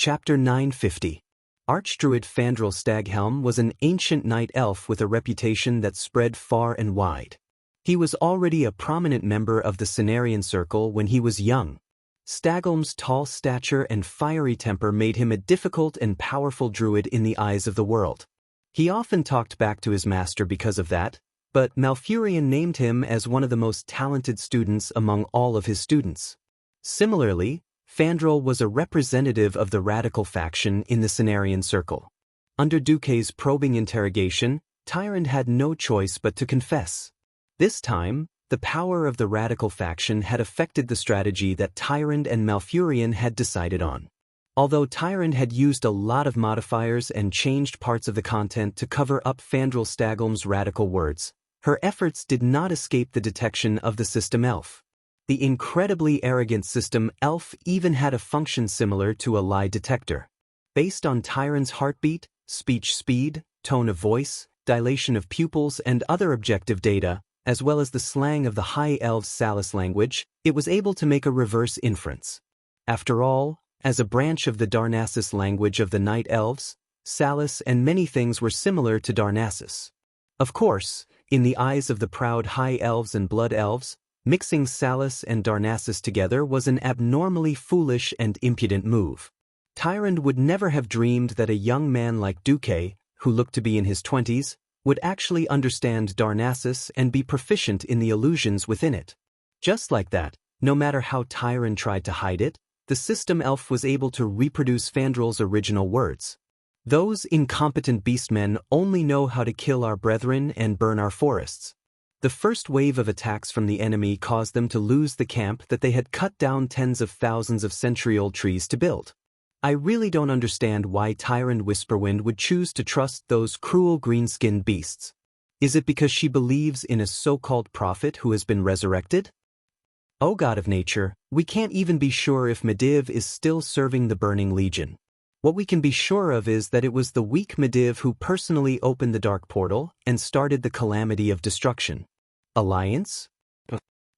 Chapter 950. Archdruid Fandral Staghelm was an ancient night elf with a reputation that spread far and wide. He was already a prominent member of the Cenarian Circle when he was young. Staghelm's tall stature and fiery temper made him a difficult and powerful druid in the eyes of the world. He often talked back to his master because of that, but Malfurion named him as one of the most talented students among all of his students. Similarly, Fandral was a representative of the radical faction in the Cenarian Circle. Under Duque's probing interrogation, Tyrande had no choice but to confess. This time, the power of the radical faction had affected the strategy that Tyrande and Malfurion had decided on. Although Tyrande had used a lot of modifiers and changed parts of the content to cover up Fandral Staghelm's radical words, her efforts did not escape the detection of the system elf. The incredibly arrogant system elf even had a function similar to a lie detector. Based on Tyrande's heartbeat, speech speed, tone of voice, dilation of pupils and other objective data, as well as the slang of the High Elves' Salis language, it was able to make a reverse inference. After all, as a branch of the Darnassus language of the Night Elves, Salis and many things were similar to Darnassus. Of course, in the eyes of the proud High Elves and Blood Elves, mixing Salis and Darnassus together was an abnormally foolish and impudent move. Tyrande would never have dreamed that a young man like Duque, who looked to be in his 20s, would actually understand Darnassus and be proficient in the illusions within it. Just like that, no matter how Tyrande tried to hide it, the system elf was able to reproduce Fandral's original words. Those incompetent beastmen only know how to kill our brethren and burn our forests. The first wave of attacks from the enemy caused them to lose the camp that they had cut down tens of thousands of century-old trees to build. I really don't understand why Tyrande Whisperwind would choose to trust those cruel green-skinned beasts. Is it because she believes in a so-called prophet who has been resurrected? O God of nature, we can't even be sure if Medivh is still serving the Burning Legion. What we can be sure of is that it was the weak Medivh who personally opened the Dark Portal and started the calamity of destruction. Alliance?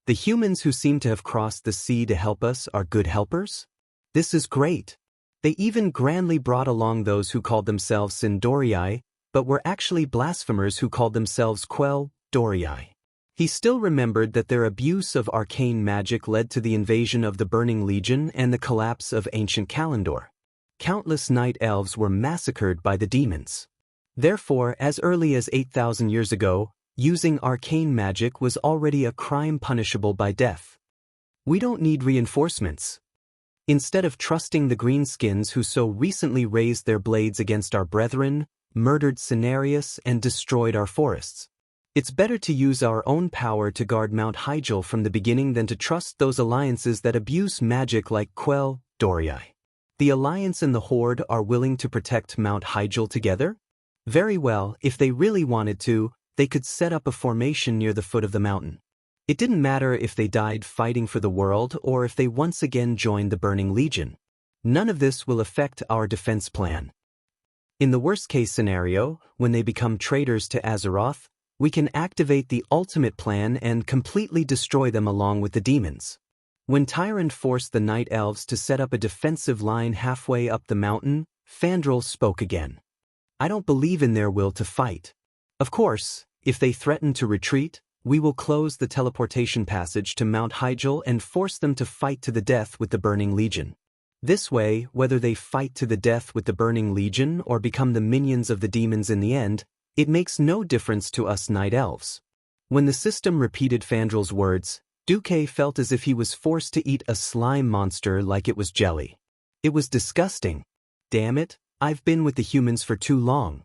The humans who seem to have crossed the sea to help us are good helpers? This is great. They even grandly brought along those who called themselves Sindorii, but were actually blasphemers who called themselves Dorii. He still remembered that their abuse of arcane magic led to the invasion of the Burning Legion and the collapse of ancient Kalandor. Countless night elves were massacred by the demons. Therefore, as early as 8,000 years ago, using arcane magic was already a crime punishable by death. We don't need reinforcements. Instead of trusting the greenskins who so recently raised their blades against our brethren, murdered Cenarius and destroyed our forests, it's better to use our own power to guard Mount Hyjal from the beginning than to trust those alliances that abuse magic like Dorii. The Alliance and the Horde are willing to protect Mount Hyjal together? Very well, if they really wanted to, they could set up a formation near the foot of the mountain. It didn't matter if they died fighting for the world or if they once again joined the Burning Legion. None of this will affect our defense plan. In the worst-case scenario, when they become traitors to Azeroth, we can activate the ultimate plan and completely destroy them along with the demons. When Tyrande forced the Night Elves to set up a defensive line halfway up the mountain, Fandral spoke again. I don't believe in their will to fight. Of course, if they threaten to retreat, we will close the teleportation passage to Mount Hyjal and force them to fight to the death with the Burning Legion. This way, whether they fight to the death with the Burning Legion or become the minions of the demons in the end, it makes no difference to us Night Elves. When the system repeated Fandral's words, Duque felt as if he was forced to eat a slime monster like it was jelly. It was disgusting. Damn it, I've been with the humans for too long.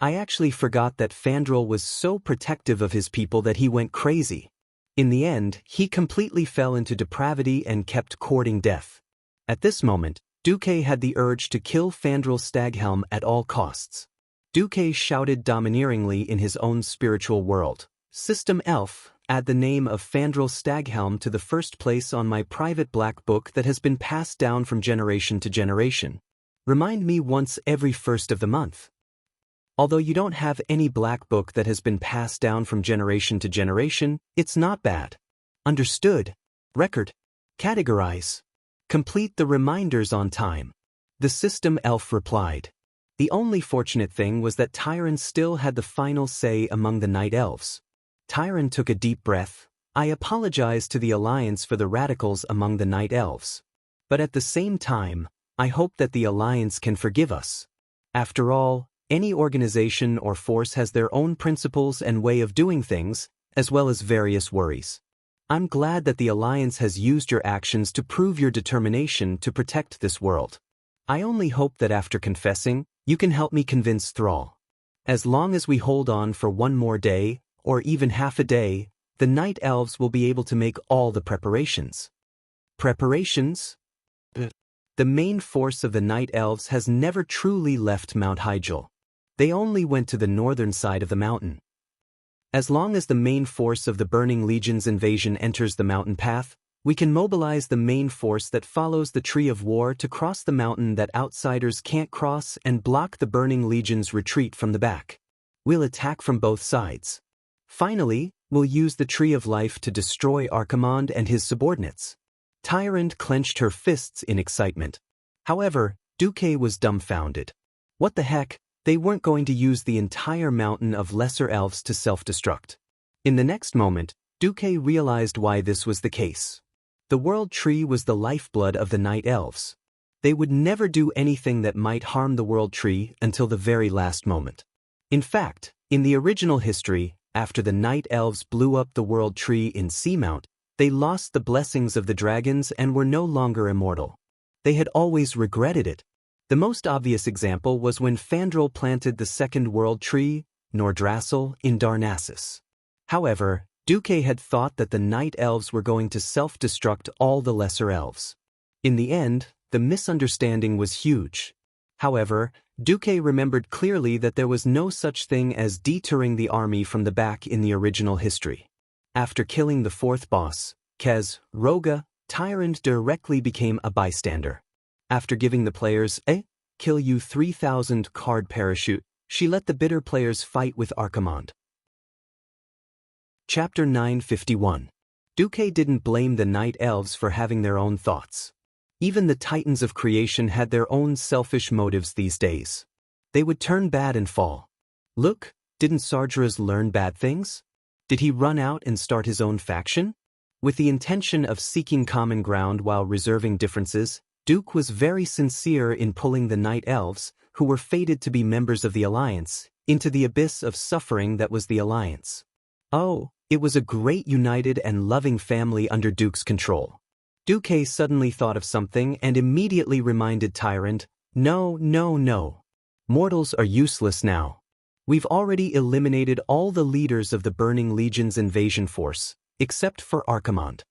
I actually forgot that Fandral was so protective of his people that he went crazy. In the end, he completely fell into depravity and kept courting death. At this moment, Duque had the urge to kill Fandral Staghelm at all costs. Duque shouted domineeringly in his own spiritual world, "System Elf, add the name of Fandral Staghelm to the first place on my private black book that has been passed down from generation to generation. Remind me once every first of the month." Although you don't have any black book that has been passed down from generation to generation, it's not bad. Understood. Record. Categorize. Complete the reminders on time. The system elf replied. The only fortunate thing was that Tyron still had the final say among the night elves. Tyron took a deep breath. I apologize to the Alliance for the radicals among the night elves. But at the same time, I hope that the Alliance can forgive us. After all, any organization or force has their own principles and way of doing things, as well as various worries. I'm glad that the Alliance has used your actions to prove your determination to protect this world. I only hope that after confessing, you can help me convince Thrall. As long as we hold on for one more day, or even half a day, the night elves will be able to make all the preparations. Preparations? The main force of the night elves has never truly left Mount Hyjal. They only went to the northern side of the mountain. As long as the main force of the Burning Legion's invasion enters the mountain path, we can mobilize the main force that follows the Tree of War to cross the mountain that outsiders can't cross and block the Burning Legion's retreat from the back. We'll attack from both sides. Finally, we'll use the Tree of Life to destroy Archimonde and his subordinates. Tyrande clenched her fists in excitement. However, Duque was dumbfounded. What the heck? They weren't going to use the entire mountain of lesser elves to self-destruct. In the next moment, Duque realized why this was the case. The World Tree was the lifeblood of the Night Elves. They would never do anything that might harm the World Tree until the very last moment. In fact, in the original history, after the Night Elves blew up the World Tree in Seamount, they lost the blessings of the dragons and were no longer immortal. They had always regretted it. The most obvious example was when Fandral planted the second World Tree, Nordrassil, in Darnassus. However, Duque had thought that the Night Elves were going to self-destruct all the Lesser Elves. In the end, the misunderstanding was huge. However, Duque remembered clearly that there was no such thing as deterring the army from the back in the original history. After killing the fourth boss, Kez, Roga, Tyrande directly became a bystander. After giving the players a kill you 3,000 card parachute, she let the bitter players fight with Archimonde. Chapter 951. Duque didn't blame the Night Elves for having their own thoughts. Even the Titans of creation had their own selfish motives these days. They would turn bad and fall. Look, didn't Sargeras learn bad things? Did he run out and start his own faction? With the intention of seeking common ground while reserving differences, Duke was very sincere in pulling the Night Elves, who were fated to be members of the Alliance, into the abyss of suffering that was the Alliance. Oh, it was a great united and loving family under Duke's control. Duque suddenly thought of something and immediately reminded Tyrande, No. Mortals are useless now. We've already eliminated all the leaders of the Burning Legion's invasion force, except for Archimonde.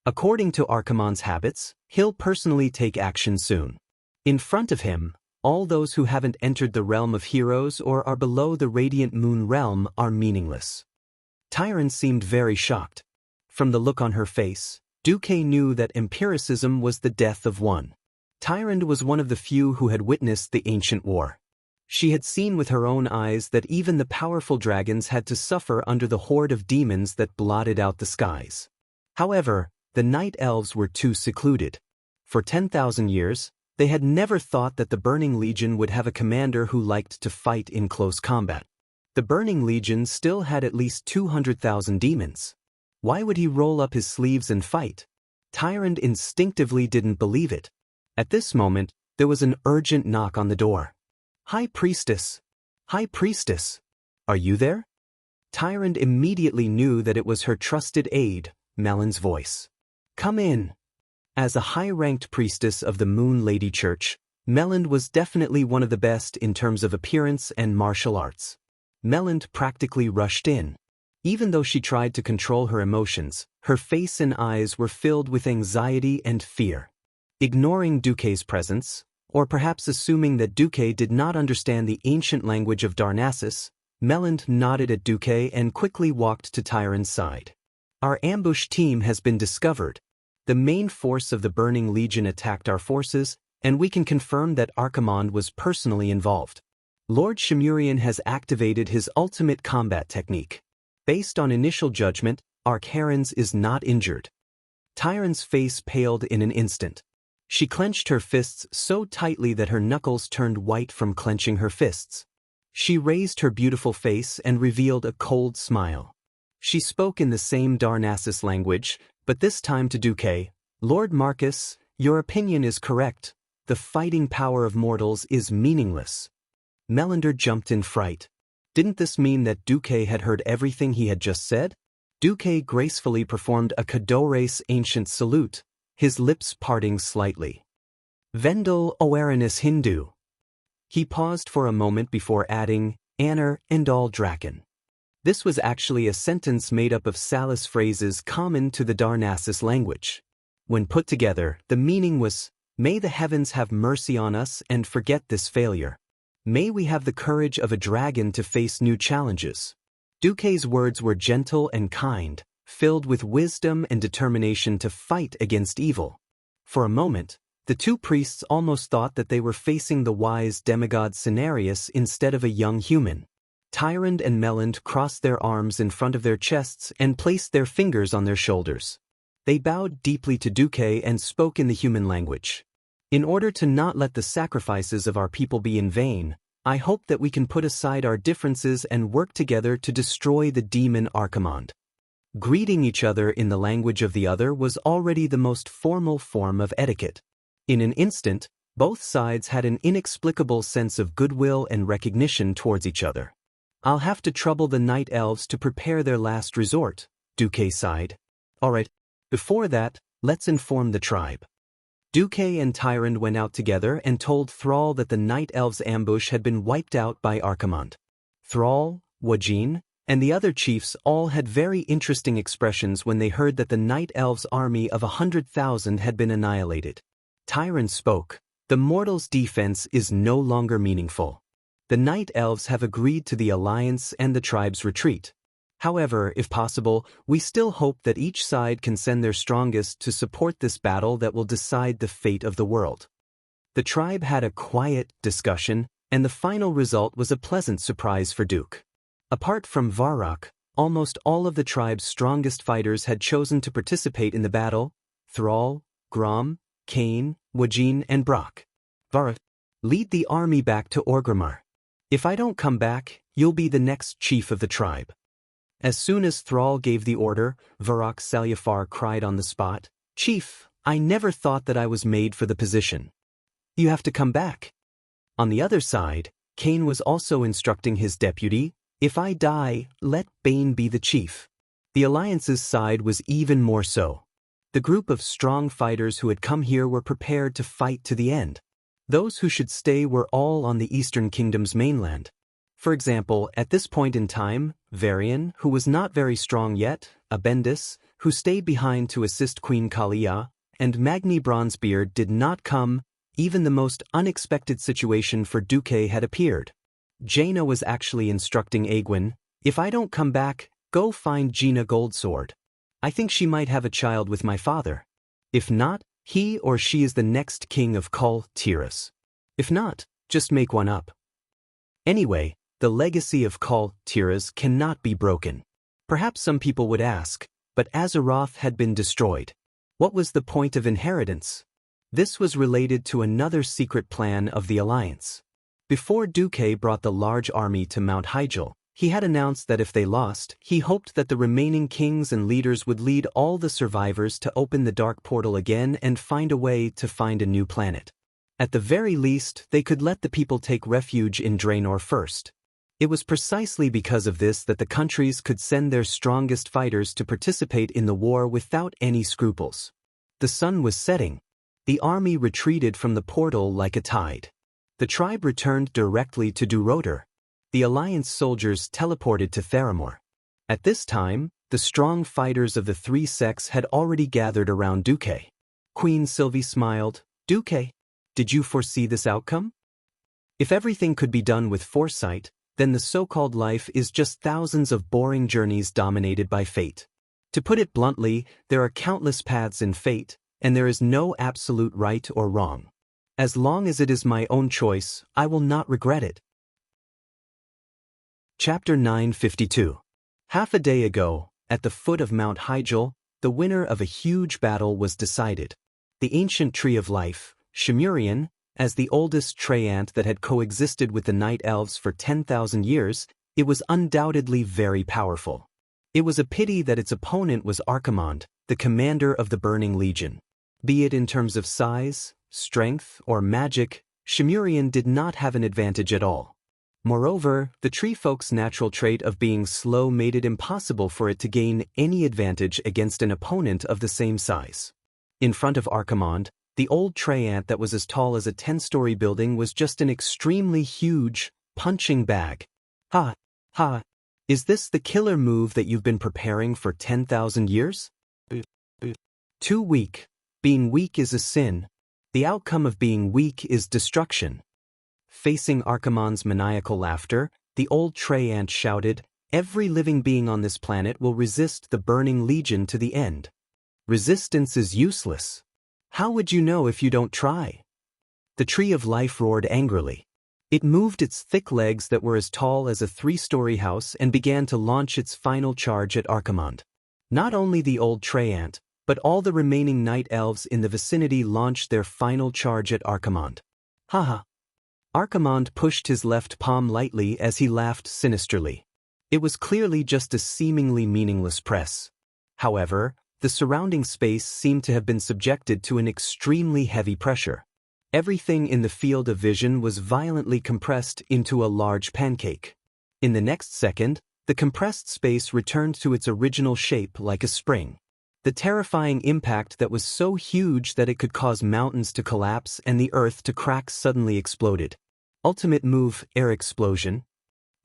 According to Archimonde's habits, he'll personally take action soon. In front of him, all those who haven't entered the realm of heroes or are below the Radiant Moon realm are meaningless. Tyrande seemed very shocked. From the look on her face, Duque knew that empiricism was the death of one. Tyrande was one of the few who had witnessed the ancient war. She had seen with her own eyes that even the powerful dragons had to suffer under the horde of demons that blotted out the skies. However, the Night Elves were too secluded. For 10,000 years, they had never thought that the Burning Legion would have a commander who liked to fight in close combat. The Burning Legion still had at least 200,000 demons. Why would he roll up his sleeves and fight? Tyrande instinctively didn't believe it. At this moment, there was an urgent knock on the door. High Priestess! High Priestess! Are you there? Tyrande immediately knew that it was her trusted aide, Melon's voice. Come in. As a high-ranked priestess of the Moon Lady Church, Melon was definitely one of the best in terms of appearance and martial arts. Melon practically rushed in. Even though she tried to control her emotions, her face and eyes were filled with anxiety and fear. Ignoring Duque's presence, or perhaps assuming that Duque did not understand the ancient language of Darnassus, Melon nodded at Duque and quickly walked to Tyrande's side. Our ambush team has been discovered. The main force of the Burning Legion attacked our forces, and we can confirm that Archimonde was personally involved. Lord Shimurian has activated his ultimate combat technique. Based on initial judgment, Arkharens is not injured. Tyrande's face paled in an instant. She clenched her fists so tightly that her knuckles turned white from clenching her fists. She raised her beautiful face and revealed a cold smile. She spoke in the same Darnassus language, but this time to Duque. Lord Marcus, your opinion is correct. The fighting power of mortals is meaningless. Melander jumped in fright. Didn't this mean that Duque had heard everything he had just said? Duque gracefully performed a Cadores ancient salute, his lips parting slightly. Vendel Oeranis Hindu. He paused for a moment before adding, Anner and all Draken. This was actually a sentence made up of Salis phrases common to the Darnassus language. When put together, the meaning was, may the heavens have mercy on us and forget this failure. May we have the courage of a dragon to face new challenges. Duque's words were gentle and kind, filled with wisdom and determination to fight against evil. For a moment, the two priests almost thought that they were facing the wise demigod Cenarius instead of a young human. Tyrande and Melland crossed their arms in front of their chests and placed their fingers on their shoulders. They bowed deeply to Duque and spoke in the human language. In order to not let the sacrifices of our people be in vain, I hope that we can put aside our differences and work together to destroy the demon Archimonde. Greeting each other in the language of the other was already the most formal form of etiquette. In an instant, both sides had an inexplicable sense of goodwill and recognition towards each other. I'll have to trouble the night elves to prepare their last resort, Duque sighed. All right, before that, let's inform the tribe. Duque and Tyrande went out together and told Thrall that the night elves' ambush had been wiped out by Archimonde. Thrall, Wajin, and the other chiefs all had very interesting expressions when they heard that the night elves' army of 100,000 had been annihilated. Tyrande spoke, the mortals' defense is no longer meaningful. The night elves have agreed to the alliance and the tribe's retreat. However, if possible, we still hope that each side can send their strongest to support this battle that will decide the fate of the world. The tribe had a quiet discussion, and the final result was a pleasant surprise for Duke. Apart from Varrock, almost all of the tribe's strongest fighters had chosen to participate in the battle: Thrall, Grom, Kane, Wajin, and Brock. Varrock, lead the army back to Orgrimmar. If I don't come back, you'll be the next chief of the tribe. As soon as Thrall gave the order, Varrock Salyafar cried on the spot, Chief, I never thought that I was made for the position. You have to come back. On the other side, Kane was also instructing his deputy, if I die, let Bane be the chief. The Alliance's side was even more so. The group of strong fighters who had come here were prepared to fight to the end. Those who should stay were all on the Eastern Kingdom's mainland. For example, at this point in time, Varian, who was not very strong yet, Abendis, who stayed behind to assist Queen Kalia, and Magni Bronzebeard did not come. Even the most unexpected situation for Duque had appeared. Jaina was actually instructing Aegwyn, if I don't come back, go find Gina Goldsword. I think she might have a child with my father. If not, he or she is the next king of Kul Tiras. If not, just make one up. Anyway, the legacy of Kul Tiras cannot be broken. Perhaps some people would ask, but Azeroth had been destroyed. What was the point of inheritance? This was related to another secret plan of the Alliance. Before Duque brought the large army to Mount Hyjal, he had announced that if they lost, he hoped that the remaining kings and leaders would lead all the survivors to open the Dark Portal again and find a way to find a new planet. At the very least, they could let the people take refuge in Draenor first. It was precisely because of this that the countries could send their strongest fighters to participate in the war without any scruples. The sun was setting. The army retreated from the portal like a tide. The tribe returned directly to Duroder. The Alliance soldiers teleported to Theramore. At this time, the strong fighters of the three sects had already gathered around Duque. Queen Sylvie smiled. Duque, did you foresee this outcome? If everything could be done with foresight, then the so-called life is just thousands of boring journeys dominated by fate. To put it bluntly, there are countless paths in fate, and there is no absolute right or wrong. As long as it is my own choice, I will not regret it. Chapter 952. Half a day ago, at the foot of Mount Hyjal, the winner of a huge battle was decided. The ancient tree of life, Shimurian, as the oldest tree ant that had coexisted with the night elves for 10,000 years, it was undoubtedly very powerful. It was a pity that its opponent was Archimonde, the commander of the Burning Legion. Be it in terms of size, strength, or magic, Shimurian did not have an advantage at all. Moreover, the tree folk's natural trait of being slow made it impossible for it to gain any advantage against an opponent of the same size. In front of Archimonde, the old tree ant that was as tall as a 10-story building was just an extremely huge, punching bag. Ha! Ha! Is this the killer move that you've been preparing for 10,000 years? Too weak. Being weak is a sin. The outcome of being weak is destruction. Facing Archimonde's maniacal laughter, the old tree ant shouted, "Every living being on this planet will resist the Burning Legion to the end. Resistance is useless. How would you know if you don't try?" The tree of life roared angrily. It moved its thick legs that were as tall as a 3-story house and began to launch its final charge at Archimonde. Not only the old tree ant, but all the remaining night elves in the vicinity launched their final charge at Archimonde. Haha. Archimonde pushed his left palm lightly as he laughed sinisterly. It was clearly just a seemingly meaningless press. However, the surrounding space seemed to have been subjected to an extremely heavy pressure. Everything in the field of vision was violently compressed into a large pancake. In the next second, the compressed space returned to its original shape like a spring. The terrifying impact that was so huge that it could cause mountains to collapse and the earth to crack suddenly exploded. Ultimate move, air explosion.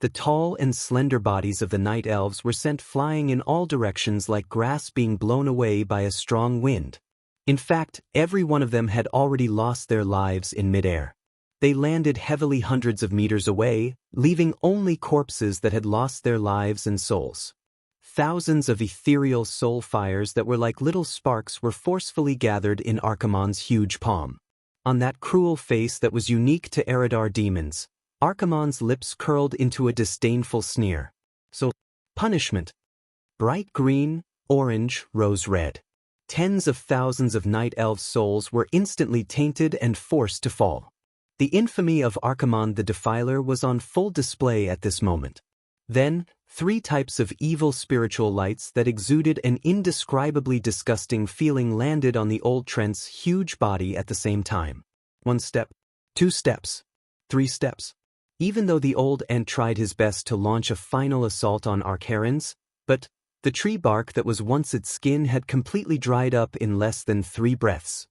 The tall and slender bodies of the night elves were sent flying in all directions like grass being blown away by a strong wind. In fact, every one of them had already lost their lives in midair. They landed heavily hundreds of meters away, leaving only corpses that had lost their lives and souls. Thousands of ethereal soul fires that were like little sparks were forcefully gathered in Archimonde's huge palm. On that cruel face that was unique to Eridar demons, Archimonde's lips curled into a disdainful sneer. So, punishment. Bright green, orange, rose red. Tens of thousands of night elf souls were instantly tainted and forced to fall. The infamy of Archimonde the Defiler was on full display at this moment. Then, 3 types of evil spiritual lights that exuded an indescribably disgusting feeling landed on the old Trent's huge body at the same time. 1 step, 2 steps, 3 steps. Even though the old ant tried his best to launch a final assault on Archerans, but the tree bark that was once its skin had completely dried up in less than 3 breaths.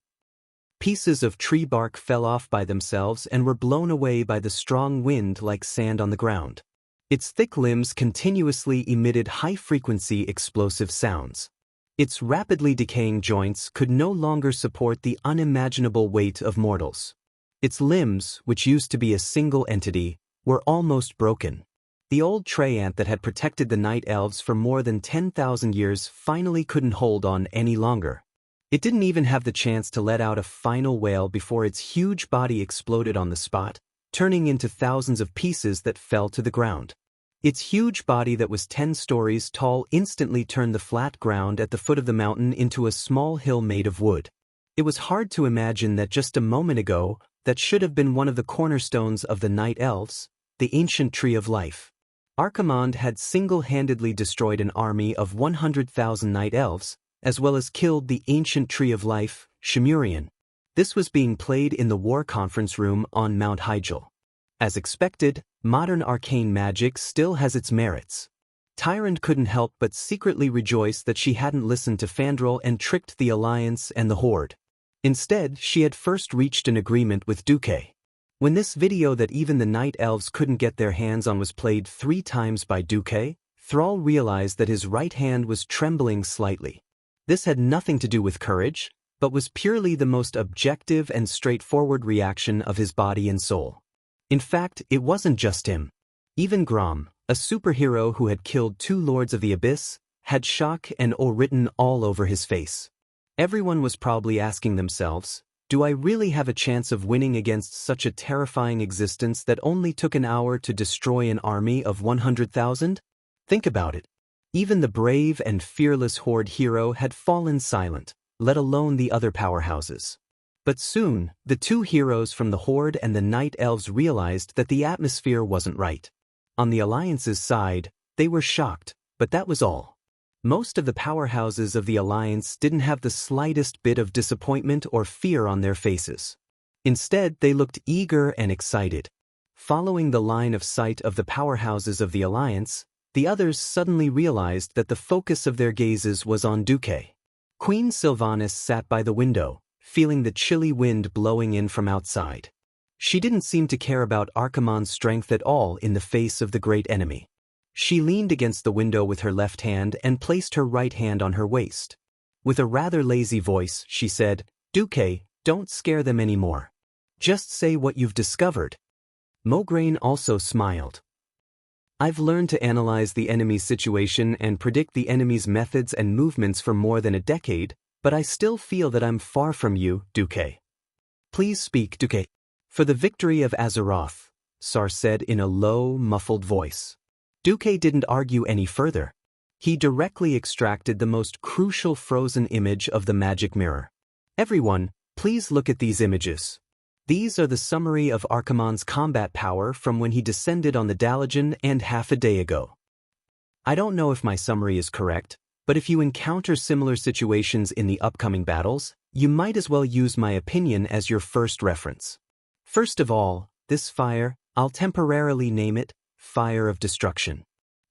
Pieces of tree bark fell off by themselves and were blown away by the strong wind like sand on the ground. Its thick limbs continuously emitted high-frequency explosive sounds. Its rapidly decaying joints could no longer support the unimaginable weight of mortals. Its limbs, which used to be a single entity, were almost broken. The old tree ant that had protected the night elves for more than 10,000 years finally couldn't hold on any longer. It didn't even have the chance to let out a final wail before its huge body exploded on the spot, turning into thousands of pieces that fell to the ground. Its huge body that was 10 stories tall instantly turned the flat ground at the foot of the mountain into a small hill made of wood. It was hard to imagine that just a moment ago, that should have been one of the cornerstones of the night elves, the ancient tree of life. Archimonde had single-handedly destroyed an army of 100,000 night elves, as well as killed the ancient tree of life, Shimurian. This was being played in the war conference room on Mount Hyjal. As expected, modern arcane magic still has its merits. Tyrant couldn't help but secretly rejoice that she hadn't listened to Fandral and tricked the Alliance and the Horde. Instead, she had first reached an agreement with Duque. When this video that even the night elves couldn't get their hands on was played 3 times by Duque, Thrall realized that his right hand was trembling slightly. This had nothing to do with courage, but was purely the most objective and straightforward reaction of his body and soul. In fact, it wasn't just him. Even Grom, a superhero who had killed 2 Lords of the Abyss, had shock and awe written all over his face. Everyone was probably asking themselves, do I really have a chance of winning against such a terrifying existence that only took an hour to destroy an army of 100,000? Think about it. Even the brave and fearless Horde hero had fallen silent, let alone the other powerhouses. But soon, the two heroes from the Horde and the Night Elves realized that the atmosphere wasn't right. On the Alliance's side, they were shocked, but that was all. Most of the powerhouses of the Alliance didn't have the slightest bit of disappointment or fear on their faces. Instead, they looked eager and excited. Following the line of sight of the powerhouses of the Alliance, the others suddenly realized that the focus of their gazes was on Duque. Queen Sylvanas sat by the window, feeling the chilly wind blowing in from outside. She didn't seem to care about Archimonde's strength at all in the face of the great enemy. She leaned against the window with her left hand and placed her right hand on her waist. With a rather lazy voice, she said, "Duque, don't scare them anymore. Just say what you've discovered." Mograine also smiled. "I've learned to analyze the enemy's situation and predict the enemy's methods and movements for more than a decade, but I still feel that I'm far from you, Duque." "Please speak, Duque." "For the victory of Azeroth," Sar said in a low, muffled voice. Duque didn't argue any further. He directly extracted the most crucial frozen image of the magic mirror. "Everyone, please look at these images. These are the summary of Archimonde's combat power from when he descended on the Dalajan and half a day ago. I don't know if my summary is correct, but if you encounter similar situations in the upcoming battles, you might as well use my opinion as your first reference. First of all, this fire, I'll temporarily name it Fire of Destruction.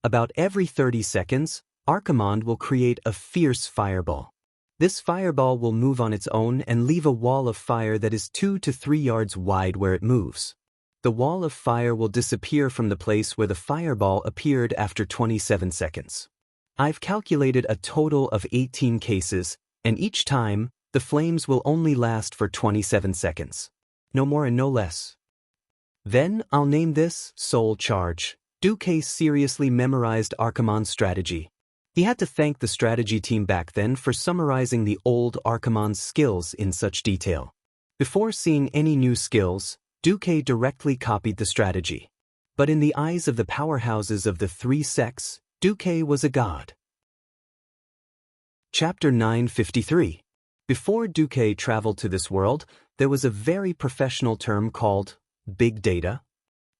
About every 30 seconds, Archimonde will create a fierce fireball. This fireball will move on its own and leave a wall of fire that is 2 to 3 yards wide where it moves. The wall of fire will disappear from the place where the fireball appeared after 27 seconds. I've calculated a total of 18 cases, and each time, the flames will only last for 27 seconds. No more and no less. Then, I'll name this Soul Charge. Duque seriously memorized Archimonde's strategy. He had to thank the strategy team back then for summarizing the old Archimonde's skills in such detail. Before seeing any new skills, Duque directly copied the strategy. But in the eyes of the powerhouses of the three sects, Duque was a god. Chapter 953. Before Duque traveled to this world, there was a very professional term called Big Data.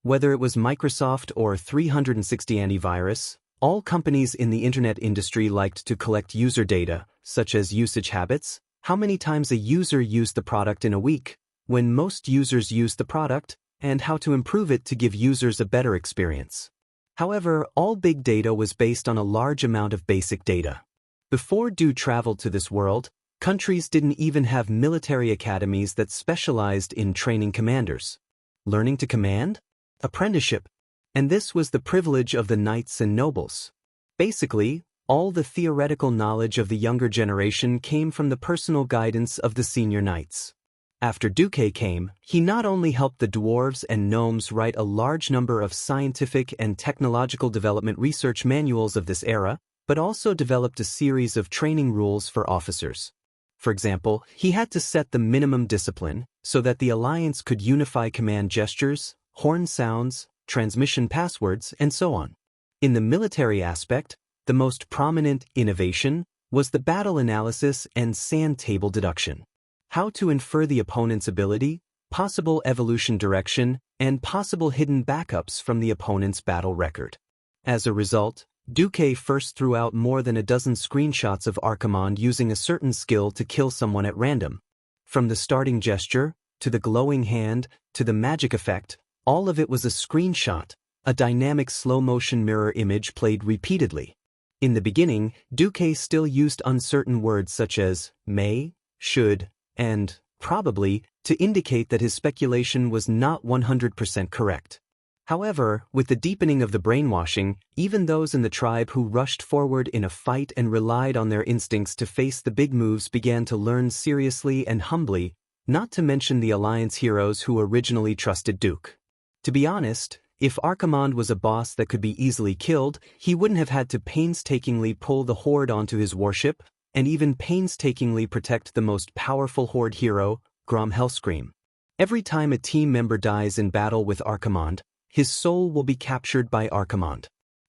Whether it was Microsoft or 360 Antivirus, all companies in the internet industry liked to collect user data, such as usage habits, how many times a user used the product in a week, when most users used the product, and how to improve it to give users a better experience. However, all big data was based on a large amount of basic data. Before Du traveled to this world, countries didn't even have military academies that specialized in training commanders. Learning to command? Apprenticeship. And this was the privilege of the knights and nobles. Basically, all the theoretical knowledge of the younger generation came from the personal guidance of the senior knights. After Duque came, he not only helped the dwarves and gnomes write a large number of scientific and technological development research manuals of this era, but also developed a series of training rules for officers. For example, he had to set the minimum discipline so that the Alliance could unify command gestures, horn sounds, transmission passwords, and so on. In the military aspect, the most prominent innovation was the battle analysis and sand table deduction. How to infer the opponent's ability, possible evolution direction, and possible hidden backups from the opponent's battle record. As a result, Duque first threw out more than a dozen screenshots of Archimonde using a certain skill to kill someone at random. From the starting gesture, to the glowing hand, to the magic effect, all of it was a screenshot, a dynamic slow-motion mirror image played repeatedly. In the beginning, Duque still used uncertain words such as may, should, and probably to indicate that his speculation was not 100% correct. However, with the deepening of the brainwashing, even those in the tribe who rushed forward in a fight and relied on their instincts to face the big moves began to learn seriously and humbly, not to mention the Alliance heroes who originally trusted Duque. To be honest, if Archimonde was a boss that could be easily killed, he wouldn't have had to painstakingly pull the Horde onto his warship, and even painstakingly protect the most powerful Horde hero, Grom Hellscream. Every time a team member dies in battle with Archimonde, his soul will be captured by Archimonde.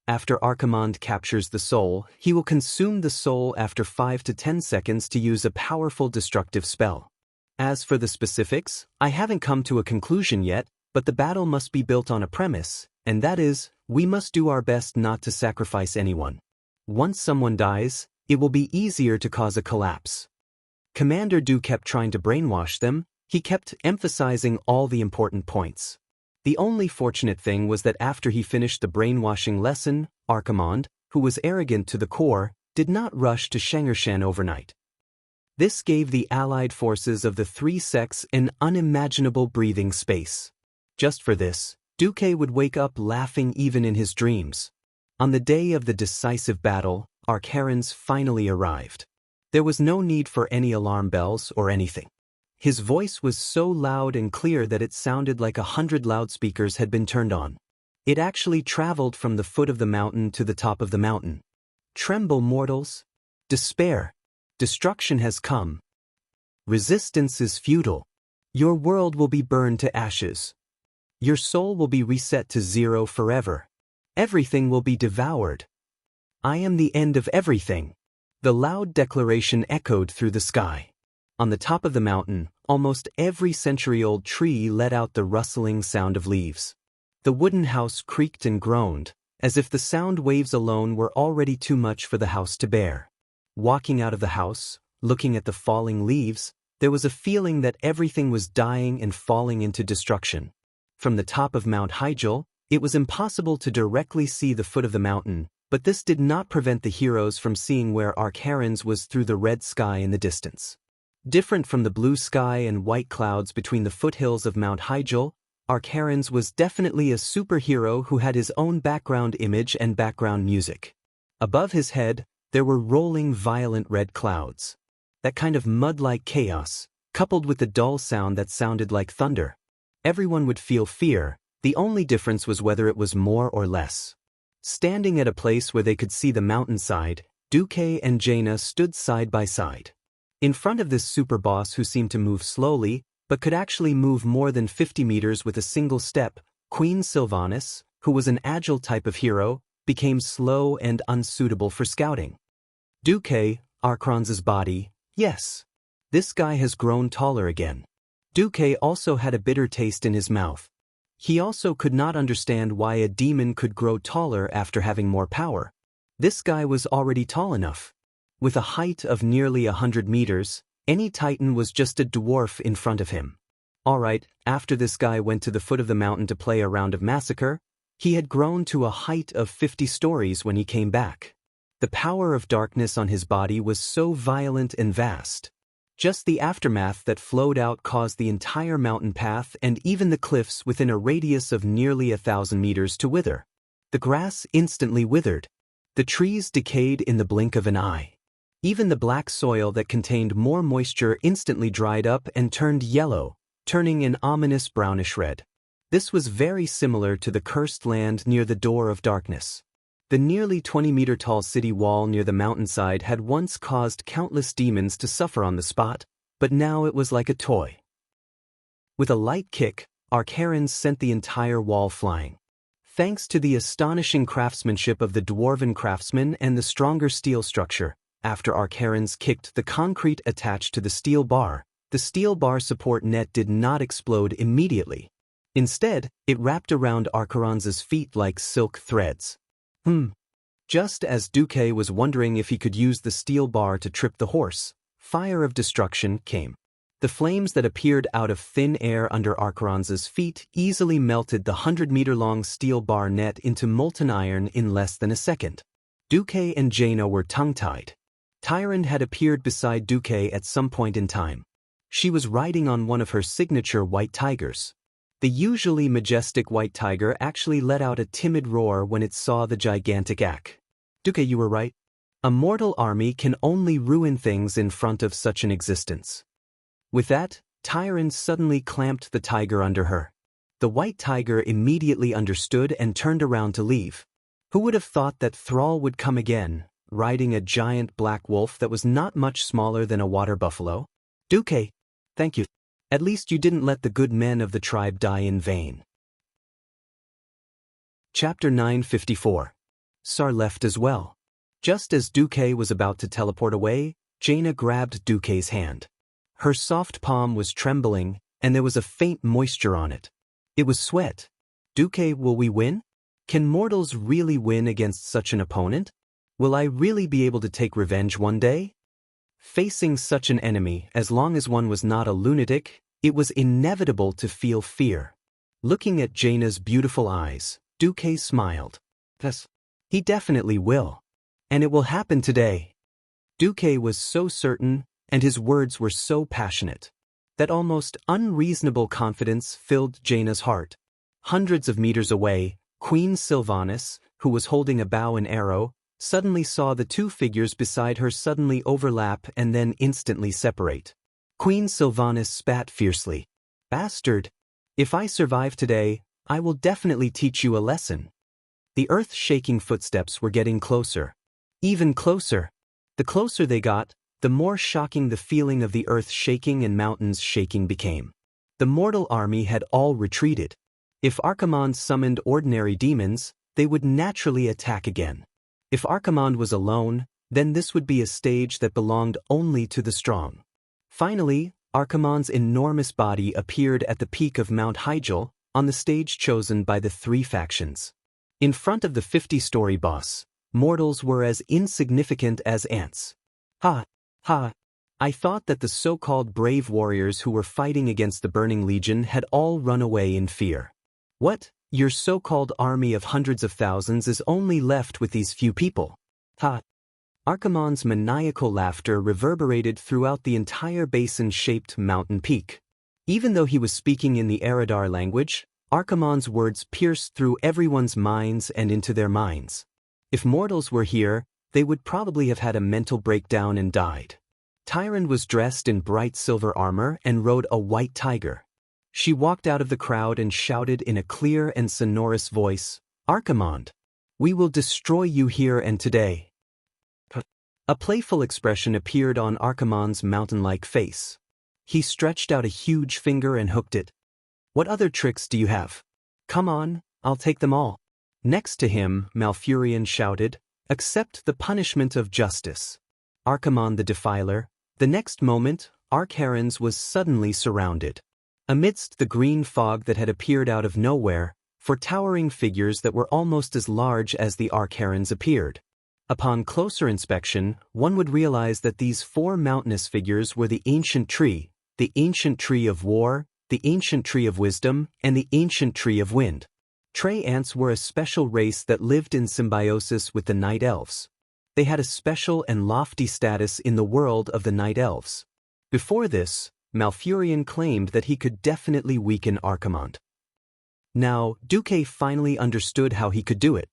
After Archimonde captures the soul, he will consume the soul after 5 to 10 seconds to use a powerful destructive spell. As for the specifics, I haven't come to a conclusion yet, but the battle must be built on a premise, and that is, we must do our best not to sacrifice anyone. Once someone dies, it will be easier to cause a collapse. Commander Du kept trying to brainwash them. He kept emphasizing all the important points. The only fortunate thing was that after he finished the brainwashing lesson, Archimonde, who was arrogant to the core, did not rush to Shengershan overnight. This gave the allied forces of the three sects an unimaginable breathing space. Just for this, Duque would wake up laughing even in his dreams. On the day of the decisive battle, Arcarans finally arrived. There was no need for any alarm bells or anything. His voice was so loud and clear that it sounded like 100 loudspeakers had been turned on. It actually traveled from the foot of the mountain to the top of the mountain. Tremble, mortals! Despair! Destruction has come. Resistance is futile. Your world will be burned to ashes. Your soul will be reset to zero forever. Everything will be devoured. I am the end of everything. The loud declaration echoed through the sky. On the top of the mountain, almost every century-old tree let out the rustling sound of leaves. The wooden house creaked and groaned, as if the sound waves alone were already too much for the house to bear. Walking out of the house, looking at the falling leaves, there was a feeling that everything was dying and falling into destruction. From the top of Mount Hyjal, it was impossible to directly see the foot of the mountain, but this did not prevent the heroes from seeing where Arcarans was through the red sky in the distance. Different from the blue sky and white clouds between the foothills of Mount Hyjal, Arcarans was definitely a superhero who had his own background image and background music. Above his head, there were rolling violent red clouds. That kind of mud-like chaos, coupled with the dull sound that sounded like thunder. Everyone would feel fear, the only difference was whether it was more or less. Standing at a place where they could see the mountainside, Duque and Jaina stood side by side. In front of this super boss who seemed to move slowly, but could actually move more than 50 meters with a single step, Queen Sylvanas, who was an agile type of hero, became slow and unsuitable for scouting. Duque, Arcrons's body, yes. This guy has grown taller again. Duque also had a bitter taste in his mouth. He also could not understand why a demon could grow taller after having more power. This guy was already tall enough. With a height of nearly 100 meters, any titan was just a dwarf in front of him. Alright, after this guy went to the foot of the mountain to play a round of massacre, he had grown to a height of 50 stories when he came back. The power of darkness on his body was so violent and vast. Just the aftermath that flowed out caused the entire mountain path and even the cliffs within a radius of nearly 1,000 meters to wither. The grass instantly withered. The trees decayed in the blink of an eye. Even the black soil that contained more moisture instantly dried up and turned yellow, turning an ominous brownish red. This was very similar to the cursed land near the Door of Darkness. The nearly 20-meter-tall city wall near the mountainside had once caused countless demons to suffer on the spot, but now it was like a toy. With a light kick, Arcarans sent the entire wall flying. Thanks to the astonishing craftsmanship of the dwarven craftsmen and the stronger steel structure, after Arcarans kicked the concrete attached to the steel bar support net did not explode immediately. Instead, it wrapped around Arcarans's feet like silk threads. Just as Duque was wondering if he could use the steel bar to trip the horse, fire of destruction came. The flames that appeared out of thin air under Arcarans's feet easily melted the 100-meter-long steel bar net into molten iron in less than a second. Duque and Jaina were tongue-tied. Tyrande had appeared beside Duque at some point in time. She was riding on one of her signature white tigers. The usually majestic white tiger actually let out a timid roar when it saw the gigantic Ak. Duque, you were right. A mortal army can only ruin things in front of such an existence. With that, Tyrande suddenly clamped the tiger under her. The white tiger immediately understood and turned around to leave. Who would have thought that Thrall would come again, riding a giant black wolf that was not much smaller than a water buffalo? Duque, thank you. At least you didn't let the good men of the tribe die in vain. Chapter 954. are left as well. Just as Duque was about to teleport away, Jaina grabbed Duque's hand. Her soft palm was trembling, and there was a faint moisture on it. It was sweat. Duque, will we win? Can mortals really win against such an opponent? Will I really be able to take revenge one day? Facing such an enemy, as long as one was not a lunatic, it was inevitable to feel fear. Looking at Jaina's beautiful eyes, Duque smiled. Yes, he definitely will. And it will happen today. Duque was so certain, and his words were so passionate, that almost unreasonable confidence filled Jaina's heart. Hundreds of meters away, Queen Sylvanas, who was holding a bow and arrow, suddenly saw the two figures beside her suddenly overlap and then instantly separate. Queen Sylvanas spat fiercely. Bastard! If I survive today, I will definitely teach you a lesson. The earth-shaking footsteps were getting closer. Even closer. The closer they got, the more shocking the feeling of the earth shaking and mountains shaking became. The mortal army had all retreated. If Archimonde summoned ordinary demons, they would naturally attack again. If Archimonde was alone, then this would be a stage that belonged only to the strong. Finally, Archimonde's enormous body appeared at the peak of Mount Hyjal, on the stage chosen by the three factions. In front of the 50-story boss, mortals were as insignificant as ants. Ha! Ha! I thought that the so-called brave warriors who were fighting against the Burning Legion had all run away in fear. What? Your so-called army of hundreds of thousands is only left with these few people. Ha! Archimonde's maniacal laughter reverberated throughout the entire basin-shaped mountain peak. Even though he was speaking in the Eridar language, Archimonde's words pierced through everyone's minds and into their minds. If mortals were here, they would probably have had a mental breakdown and died. Tyrande was dressed in bright silver armor and rode a white tiger. She walked out of the crowd and shouted in a clear and sonorous voice, Archimonde, we will destroy you here and today. A playful expression appeared on Archimonde's mountain-like face. He stretched out a huge finger and hooked it. What other tricks do you have? Come on, I'll take them all. Next to him, Malfurion shouted, accept the punishment of justice. Archimonde the Defiler. The next moment, Archaerons was suddenly surrounded. Amidst the green fog that had appeared out of nowhere, four towering figures that were almost as large as the Archaerons appeared. Upon closer inspection, one would realize that these four mountainous figures were the Ancient Tree of War, the Ancient Tree of Wisdom, and the Ancient Tree of Wind. Tree ants were a special race that lived in symbiosis with the Night Elves. They had a special and lofty status in the world of the Night Elves. Before this, Malfurion claimed that he could definitely weaken Archimonde. Now, Duque finally understood how he could do it.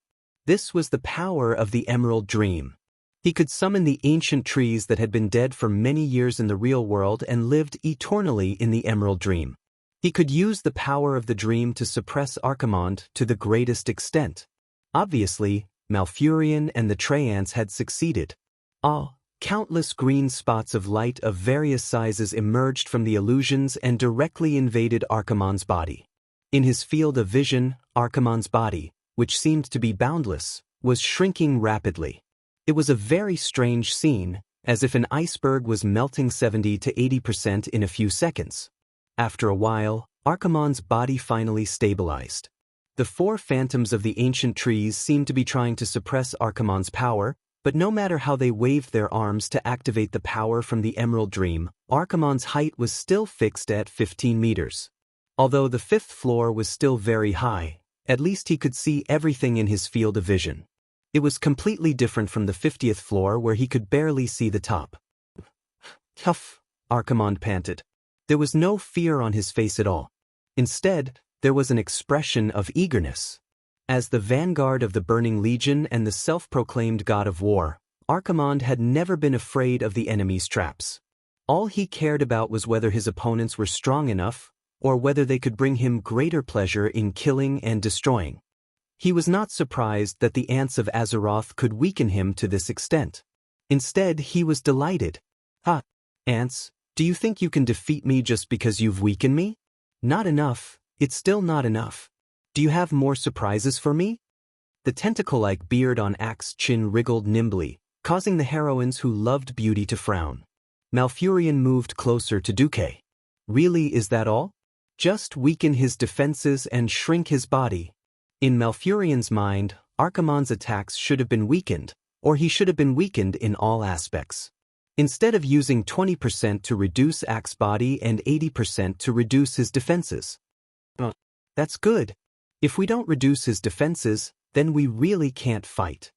This was the power of the Emerald Dream. He could summon the ancient trees that had been dead for many years in the real world and lived eternally in the Emerald Dream. He could use the power of the dream to suppress Archimonde to the greatest extent. Obviously, Malfurion and the Treants had succeeded. Countless green spots of light of various sizes emerged from the illusions and directly invaded Archimonde's body. In his field of vision, Archimonde's body, which seemed to be boundless, was shrinking rapidly. It was a very strange scene, as if an iceberg was melting 70 to 80% in a few seconds. After a while, Archimonde's body finally stabilized. The four phantoms of the ancient trees seemed to be trying to suppress Archimonde's power, but no matter how they waved their arms to activate the power from the Emerald Dream, Archimonde's height was still fixed at 15 meters. Although the fifth floor was still very high, at least he could see everything in his field of vision. It was completely different from the 50th floor where he could barely see the top. Tough, Archimonde panted. There was no fear on his face at all. Instead, there was an expression of eagerness. As the vanguard of the Burning Legion and the self-proclaimed god of war, Archimonde had never been afraid of the enemy's traps. All he cared about was whether his opponents were strong enough, or whether they could bring him greater pleasure in killing and destroying. He was not surprised that the ants of Azeroth could weaken him to this extent. Instead, he was delighted. Ha! Ants, do you think you can defeat me just because you've weakened me? Not enough, it's still not enough. Do you have more surprises for me? The tentacle-like beard on Axe's chin wriggled nimbly, causing the heroines who loved beauty to frown. Malfurion moved closer to Duque. Really, is that all? Just weaken his defenses and shrink his body. In Malfurion's mind, Archimonde's attacks should have been weakened, or he should have been weakened in all aspects. Instead of using 20% to reduce Axe's body and 80% to reduce his defenses. That's good. If we don't reduce his defenses, then we really can't fight.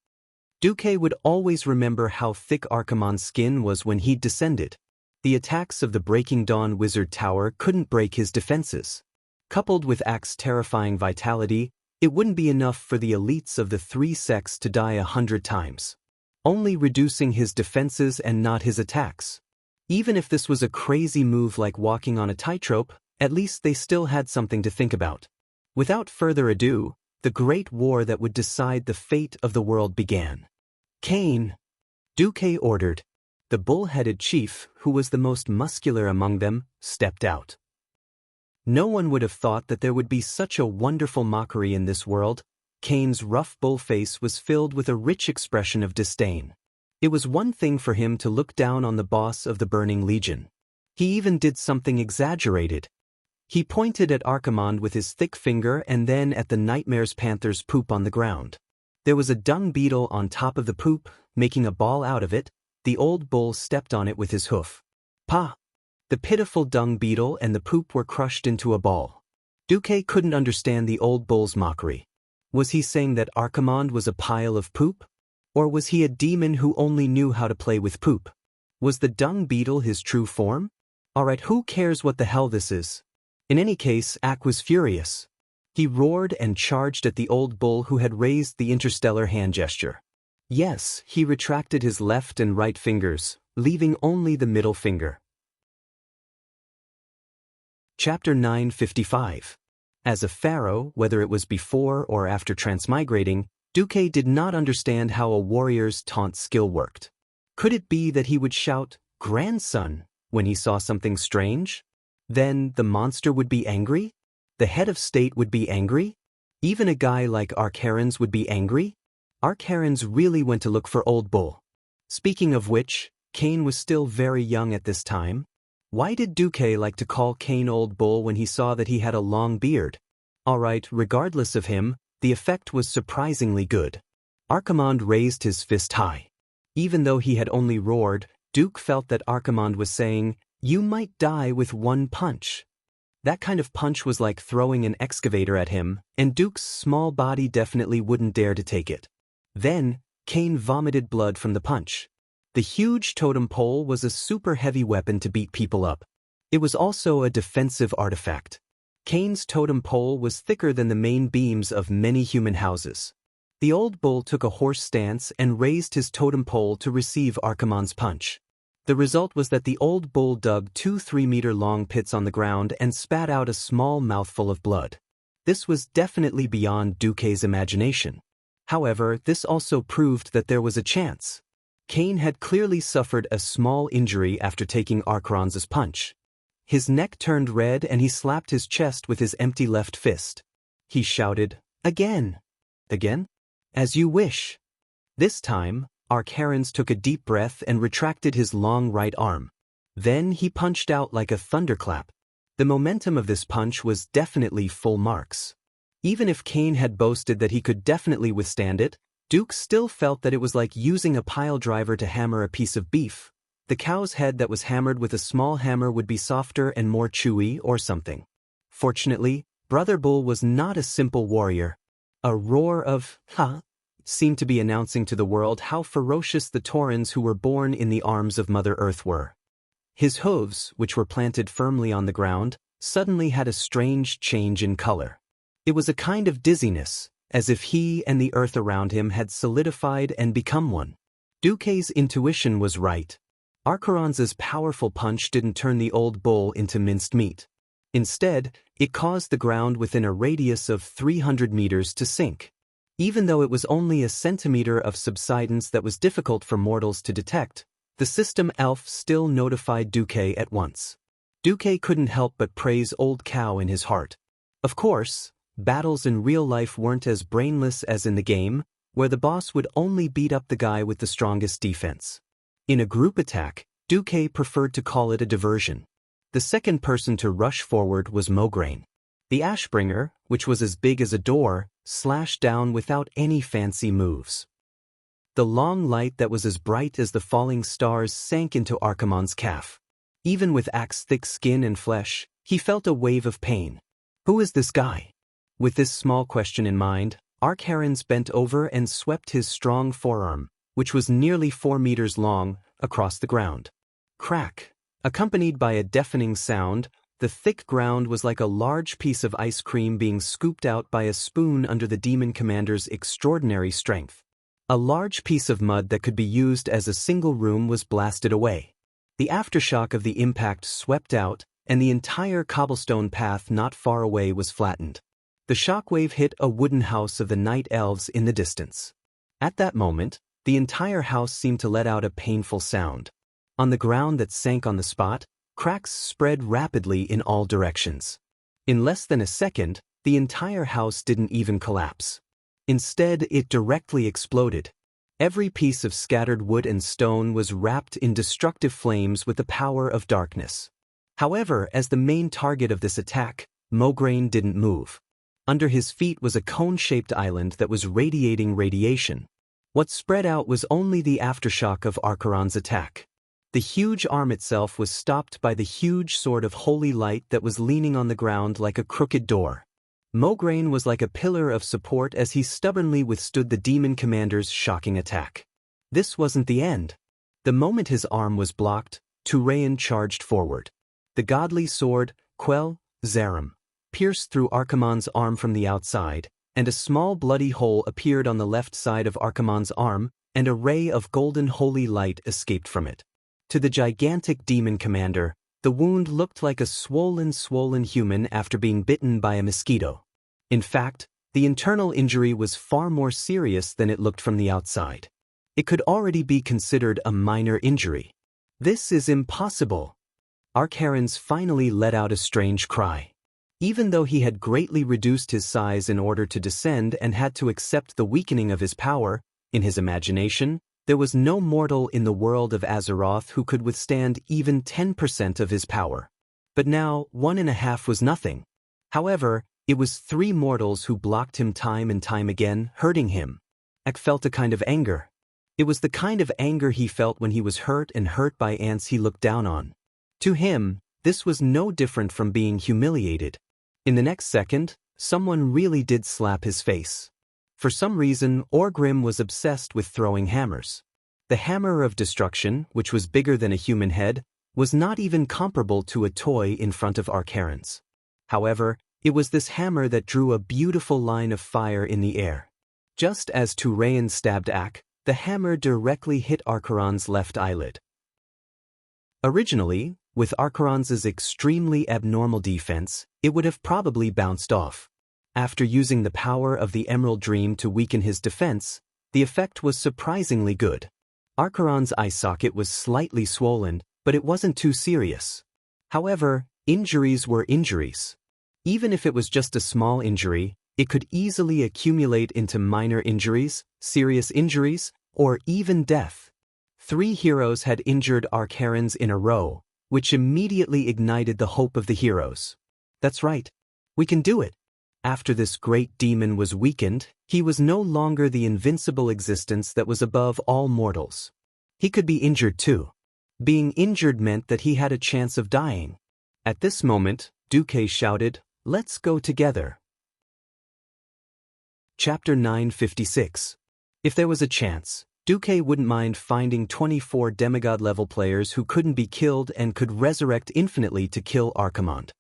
Duque would always remember how thick Archimonde's skin was when he'd descended. The attacks of the Breaking Dawn Wizard Tower couldn't break his defenses. Coupled with Axe's terrifying vitality, it wouldn't be enough for the elites of the three sects to die 100 times. Only reducing his defenses and not his attacks. Even if this was a crazy move like walking on a tightrope, at least they still had something to think about. Without further ado, the great war that would decide the fate of the world began. Cain, Duque ordered. The bull-headed chief, who was the most muscular among them, stepped out. No one would have thought that there would be such a wonderful mockery in this world. Cain's rough bull face was filled with a rich expression of disdain. It was one thing for him to look down on the boss of the Burning Legion. He even did something exaggerated. He pointed at Archimonde with his thick finger and then at the Nightmare's panther's poop on the ground. There was a dung beetle on top of the poop, making a ball out of it. The old bull stepped on it with his hoof. Pa! The pitiful dung beetle and the poop were crushed into a ball. Duque couldn't understand the old bull's mockery. Was he saying that Archimonde was a pile of poop? Or was he a demon who only knew how to play with poop? Was the dung beetle his true form? Alright, who cares what the hell this is? In any case, Ak was furious. He roared and charged at the old bull who had raised the interstellar hand gesture. Yes, he retracted his left and right fingers, leaving only the middle finger. Chapter 955. As a pharaoh, whether it was before or after transmigrating, Duque did not understand how a warrior's taunt skill worked. Could it be that he would shout, "Grandson," when he saw something strange? Then the monster would be angry? The head of state would be angry? Even a guy like Archaron's would be angry? Archaron's really went to look for Old Bull. Speaking of which, Cain was still very young at this time. Why did Duque like to call Cain Old Bull when he saw that he had a long beard? Alright, regardless of him, the effect was surprisingly good. Archimonde raised his fist high. Even though he had only roared, Duque felt that Archimonde was saying, "You might die with one punch." That kind of punch was like throwing an excavator at him, and Duque's small body definitely wouldn't dare to take it. Then, Cain vomited blood from the punch. The huge totem pole was a super heavy weapon to beat people up. It was also a defensive artifact. Cain's totem pole was thicker than the main beams of many human houses. The old bull took a horse stance and raised his totem pole to receive Archimonde's punch. The result was that the old bull dug 2 3-meter-long pits on the ground and spat out a small mouthful of blood. This was definitely beyond Duque's imagination. However, this also proved that there was a chance. Cain had clearly suffered a small injury after taking Archaron's punch. His neck turned red and he slapped his chest with his empty left fist. He shouted, "Again! Again? As you wish." This time, Archaron's took a deep breath and retracted his long right arm. Then he punched out like a thunderclap. The momentum of this punch was definitely full marks. Even if Cain had boasted that he could definitely withstand it, Duque still felt that it was like using a pile driver to hammer a piece of beef. The cow's head that was hammered with a small hammer would be softer and more chewy or something. Fortunately, Brother Bull was not a simple warrior. A roar of, "Ha!" seemed to be announcing to the world how ferocious the Taurens who were born in the arms of Mother Earth were. His hooves, which were planted firmly on the ground, suddenly had a strange change in color. It was a kind of dizziness, as if he and the earth around him had solidified and become one. Duque's intuition was right. Archaron's powerful punch didn't turn the old bull into minced meat. Instead, it caused the ground within a radius of 300 meters to sink. Even though it was only a centimeter of subsidence that was difficult for mortals to detect, the system elf still notified Duque at once. Duque couldn't help but praise Old Cow in his heart. Of course, battles in real life weren't as brainless as in the game, where the boss would only beat up the guy with the strongest defense. In a group attack, Duque preferred to call it a diversion. The second person to rush forward was Mograine. The Ashbringer, which was as big as a door, slashed down without any fancy moves. The long light that was as bright as the falling stars sank into Archimonde's calf. Even with axe-thick skin and flesh, he felt a wave of pain. Who is this guy? With this small question in mind, Arkharens bent over and swept his strong forearm, which was nearly 4 meters long, across the ground. Crack! Accompanied by a deafening sound, the thick ground was like a large piece of ice cream being scooped out by a spoon under the demon commander's extraordinary strength. A large piece of mud that could be used as a single room was blasted away. The aftershock of the impact swept out, and the entire cobblestone path not far away was flattened. The shockwave hit a wooden house of the night elves in the distance. At that moment, the entire house seemed to let out a painful sound. On the ground that sank on the spot, cracks spread rapidly in all directions. In less than a second, the entire house didn't even collapse. Instead, it directly exploded. Every piece of scattered wood and stone was wrapped in destructive flames with the power of darkness. However, as the main target of this attack, Mograine didn't move. Under his feet was a cone-shaped island that was radiating radiation. What spread out was only the aftershock of Arkharen's attack. The huge arm itself was stopped by the huge sword of holy light that was leaning on the ground like a crooked door. Mograine was like a pillar of support as he stubbornly withstood the demon commander's shocking attack. This wasn't the end. The moment his arm was blocked, Turayan charged forward. The godly sword, Quel Zarim, pierced through Archimonde's arm from the outside, and a small bloody hole appeared on the left side of Archimonde's arm, and a ray of golden holy light escaped from it. To the gigantic demon commander, the wound looked like a swollen human after being bitten by a mosquito. In fact, the internal injury was far more serious than it looked from the outside. It could already be considered a minor injury. This is impossible. Arkharens finally let out a strange cry. Even though he had greatly reduced his size in order to descend and had to accept the weakening of his power, in his imagination, there was no mortal in the world of Azeroth who could withstand even 10% of his power. But now, 1.5 was nothing. However, it was 3 mortals who blocked him time and time again, hurting him. Ak felt a kind of anger. It was the kind of anger he felt when he was hurt by ants he looked down on. To him, this was no different from being humiliated. In the next second, someone really did slap his face. For some reason, Orgrim was obsessed with throwing hammers. The hammer of destruction, which was bigger than a human head, was not even comparable to a toy in front of Arkharens. However, it was this hammer that drew a beautiful line of fire in the air. Just as Turayan stabbed Ak, the hammer directly hit Arkharen's left eyelid. Originally, with Arkharen's extremely abnormal defense, it would have probably bounced off. After using the power of the Emerald Dream to weaken his defense, the effect was surprisingly good. Arkharen's eye socket was slightly swollen, but it wasn't too serious. However, injuries were injuries. Even if it was just a small injury, it could easily accumulate into minor injuries, serious injuries, or even death. 3 heroes had injured Arkharens in a row, which immediately ignited the hope of the heroes. That's right. We can do it. After this great demon was weakened, he was no longer the invincible existence that was above all mortals. He could be injured too. Being injured meant that he had a chance of dying. At this moment, Duque shouted, "Let's go together." Chapter 956. If there was a chance, Duque wouldn't mind finding 24 demigod-level players who couldn't be killed and could resurrect infinitely to kill Archimonde.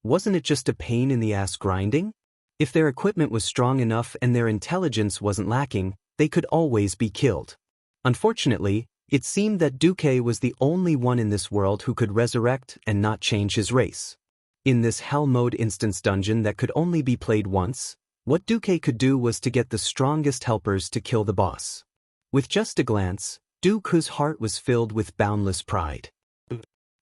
Wasn't it just a pain in the ass grinding? If their equipment was strong enough and their intelligence wasn't lacking, they could always be killed. Unfortunately, it seemed that Duque was the only one in this world who could resurrect and not change his race. In this Hell Mode instance dungeon that could only be played once, what Duque could do was to get the strongest helpers to kill the boss. With just a glance, Duque's heart was filled with boundless pride.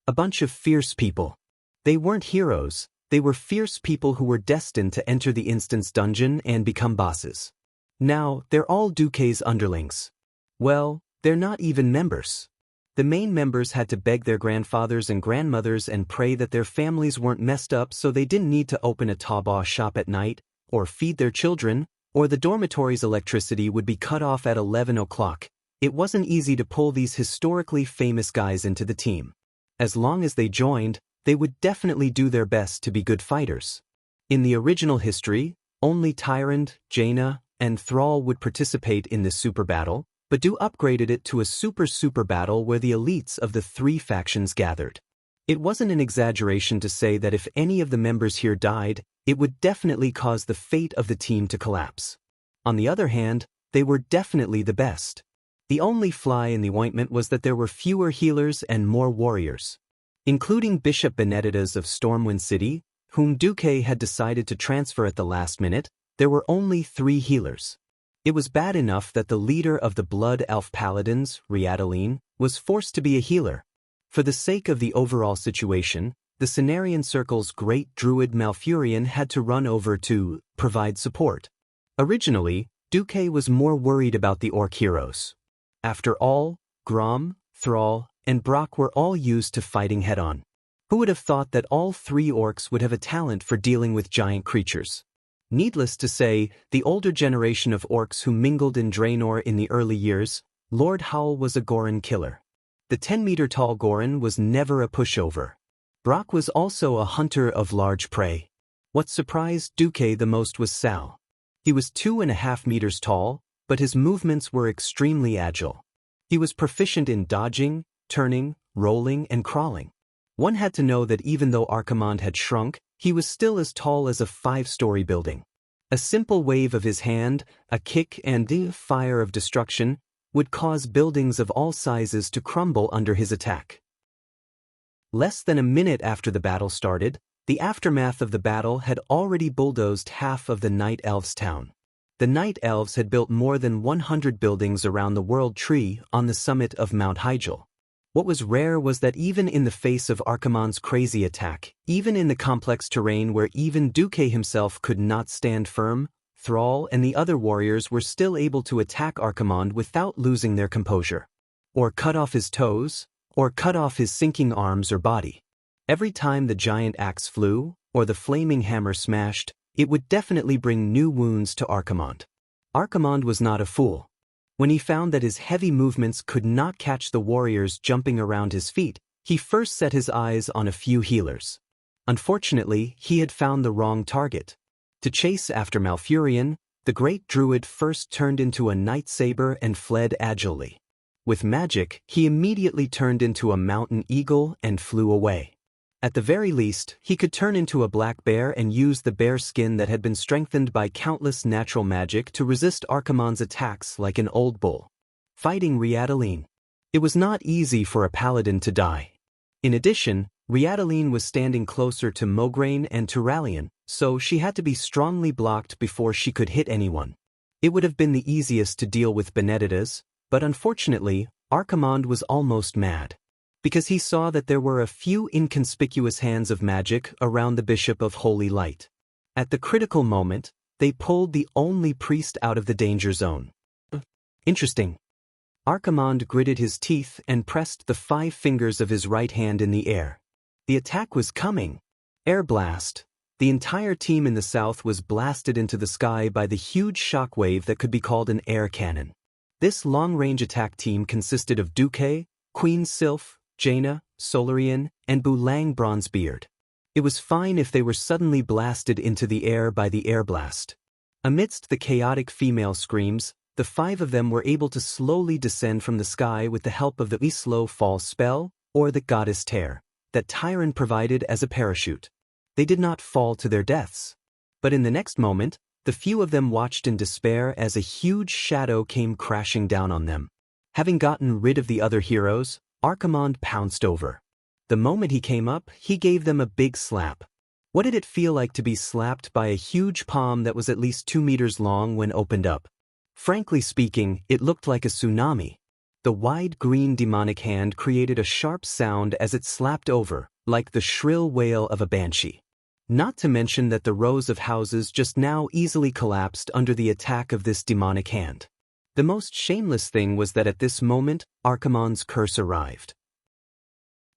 A bunch of fierce people. They weren't heroes, They were fierce people who were destined to enter the instance dungeon and become bosses. Now, they're all Duke's underlings. Well, they're not even members. The main members had to beg their grandfathers and grandmothers and pray that their families weren't messed up so they didn't need to open a taobao shop at night, or feed their children, or the dormitory's electricity would be cut off at 11 o'clock. It wasn't easy to pull these historically famous guys into the team. As long as they joined, they would definitely do their best to be good fighters. In the original history, only Tyrant, Jaina, and Thrall would participate in this super battle, but Du upgraded it to a super battle where the elites of the three factions gathered. It wasn't an exaggeration to say that if any of the members here died, it would definitely cause the fate of the team to collapse. On the other hand, they were definitely the best. The only fly in the ointment was that there were fewer healers and more warriors. Including Bishop Benedictus of Stormwind City, whom Duke had decided to transfer at the last minute, there were only 3 healers. It was bad enough that the leader of the Blood Elf Paladins, Riadaline, was forced to be a healer. For the sake of the overall situation, the Cenarian Circle's great druid Malfurion had to run over to provide support. Originally, Duke was more worried about the orc heroes. After all, Grom, Thrall, and Brock were all used to fighting head-on. Who would have thought that all 3 orcs would have a talent for dealing with giant creatures? Needless to say, the older generation of orcs who mingled in Draenor in the early years, Lord Howl was a Goron killer. The 10-meter-tall Goron was never a pushover. Brock was also a hunter of large prey. What surprised Duke the most was Sal. He was 2.5 meters tall, but his movements were extremely agile. He was proficient in dodging, turning, rolling, and crawling. One had to know that even though Archimonde had shrunk, he was still as tall as a 5-story building. A simple wave of his hand, a kick, and the fire of destruction would cause buildings of all sizes to crumble under his attack. Less than a minute after the battle started, the aftermath of the battle had already bulldozed half of the Night Elves' town. The Night Elves had built more than 100 buildings around the World Tree on the summit of Mount Hyjal. What was rare was that even in the face of Archimonde's crazy attack, even in the complex terrain where even Duke himself could not stand firm, Thrall and the other warriors were still able to attack Archimonde without losing their composure. Or cut off his toes, or cut off his sinking arms or body. Every time the giant axe flew, or the flaming hammer smashed, it would definitely bring new wounds to Archimonde. Archimonde was not a fool. When he found that his heavy movements could not catch the warriors jumping around his feet, he first set his eyes on a few healers. Unfortunately, he had found the wrong target. To chase after Malfurion, the great druid first turned into a night saber and fled agilely. With magic, he immediately turned into a mountain eagle and flew away. At the very least, he could turn into a black bear and use the bear skin that had been strengthened by countless natural magic to resist Archimonde's attacks like an old bull. Fighting Riadaline. It was not easy for a paladin to die. In addition, Riadaline was standing closer to Mograine and Turalion, so she had to be strongly blocked before she could hit anyone. It would have been the easiest to deal with Benedictus, but unfortunately, Archimonde was almost mad. Because he saw that there were a few inconspicuous hands of magic around the Bishop of Holy Light. At the critical moment, they pulled the only priest out of the danger zone. Interesting. Archimonde gritted his teeth and pressed the 5 fingers of his right hand in the air. The attack was coming. Air blast. The entire team in the south was blasted into the sky by the huge shockwave that could be called an air cannon. This long-range attack team consisted of Duque, Queen Sylph, Jaina, Solarian, and Bulang Bronzebeard. It was fine if they were suddenly blasted into the air by the air blast. Amidst the chaotic female screams, the 5 of them were able to slowly descend from the sky with the help of the slow fall spell, or the goddess tear, that Tyron provided as a parachute. They did not fall to their deaths. But in the next moment, the few of them watched in despair as a huge shadow came crashing down on them. Having gotten rid of the other heroes, Archimonde pounced over. The moment he came up, he gave them a big slap. What did it feel like to be slapped by a huge palm that was at least 2 meters long when opened up? Frankly speaking, it looked like a tsunami. The wide green demonic hand created a sharp sound as it slapped over, like the shrill wail of a banshee. Not to mention that the rows of houses just now easily collapsed under the attack of this demonic hand. The most shameless thing was that at this moment, Archimonde's curse arrived.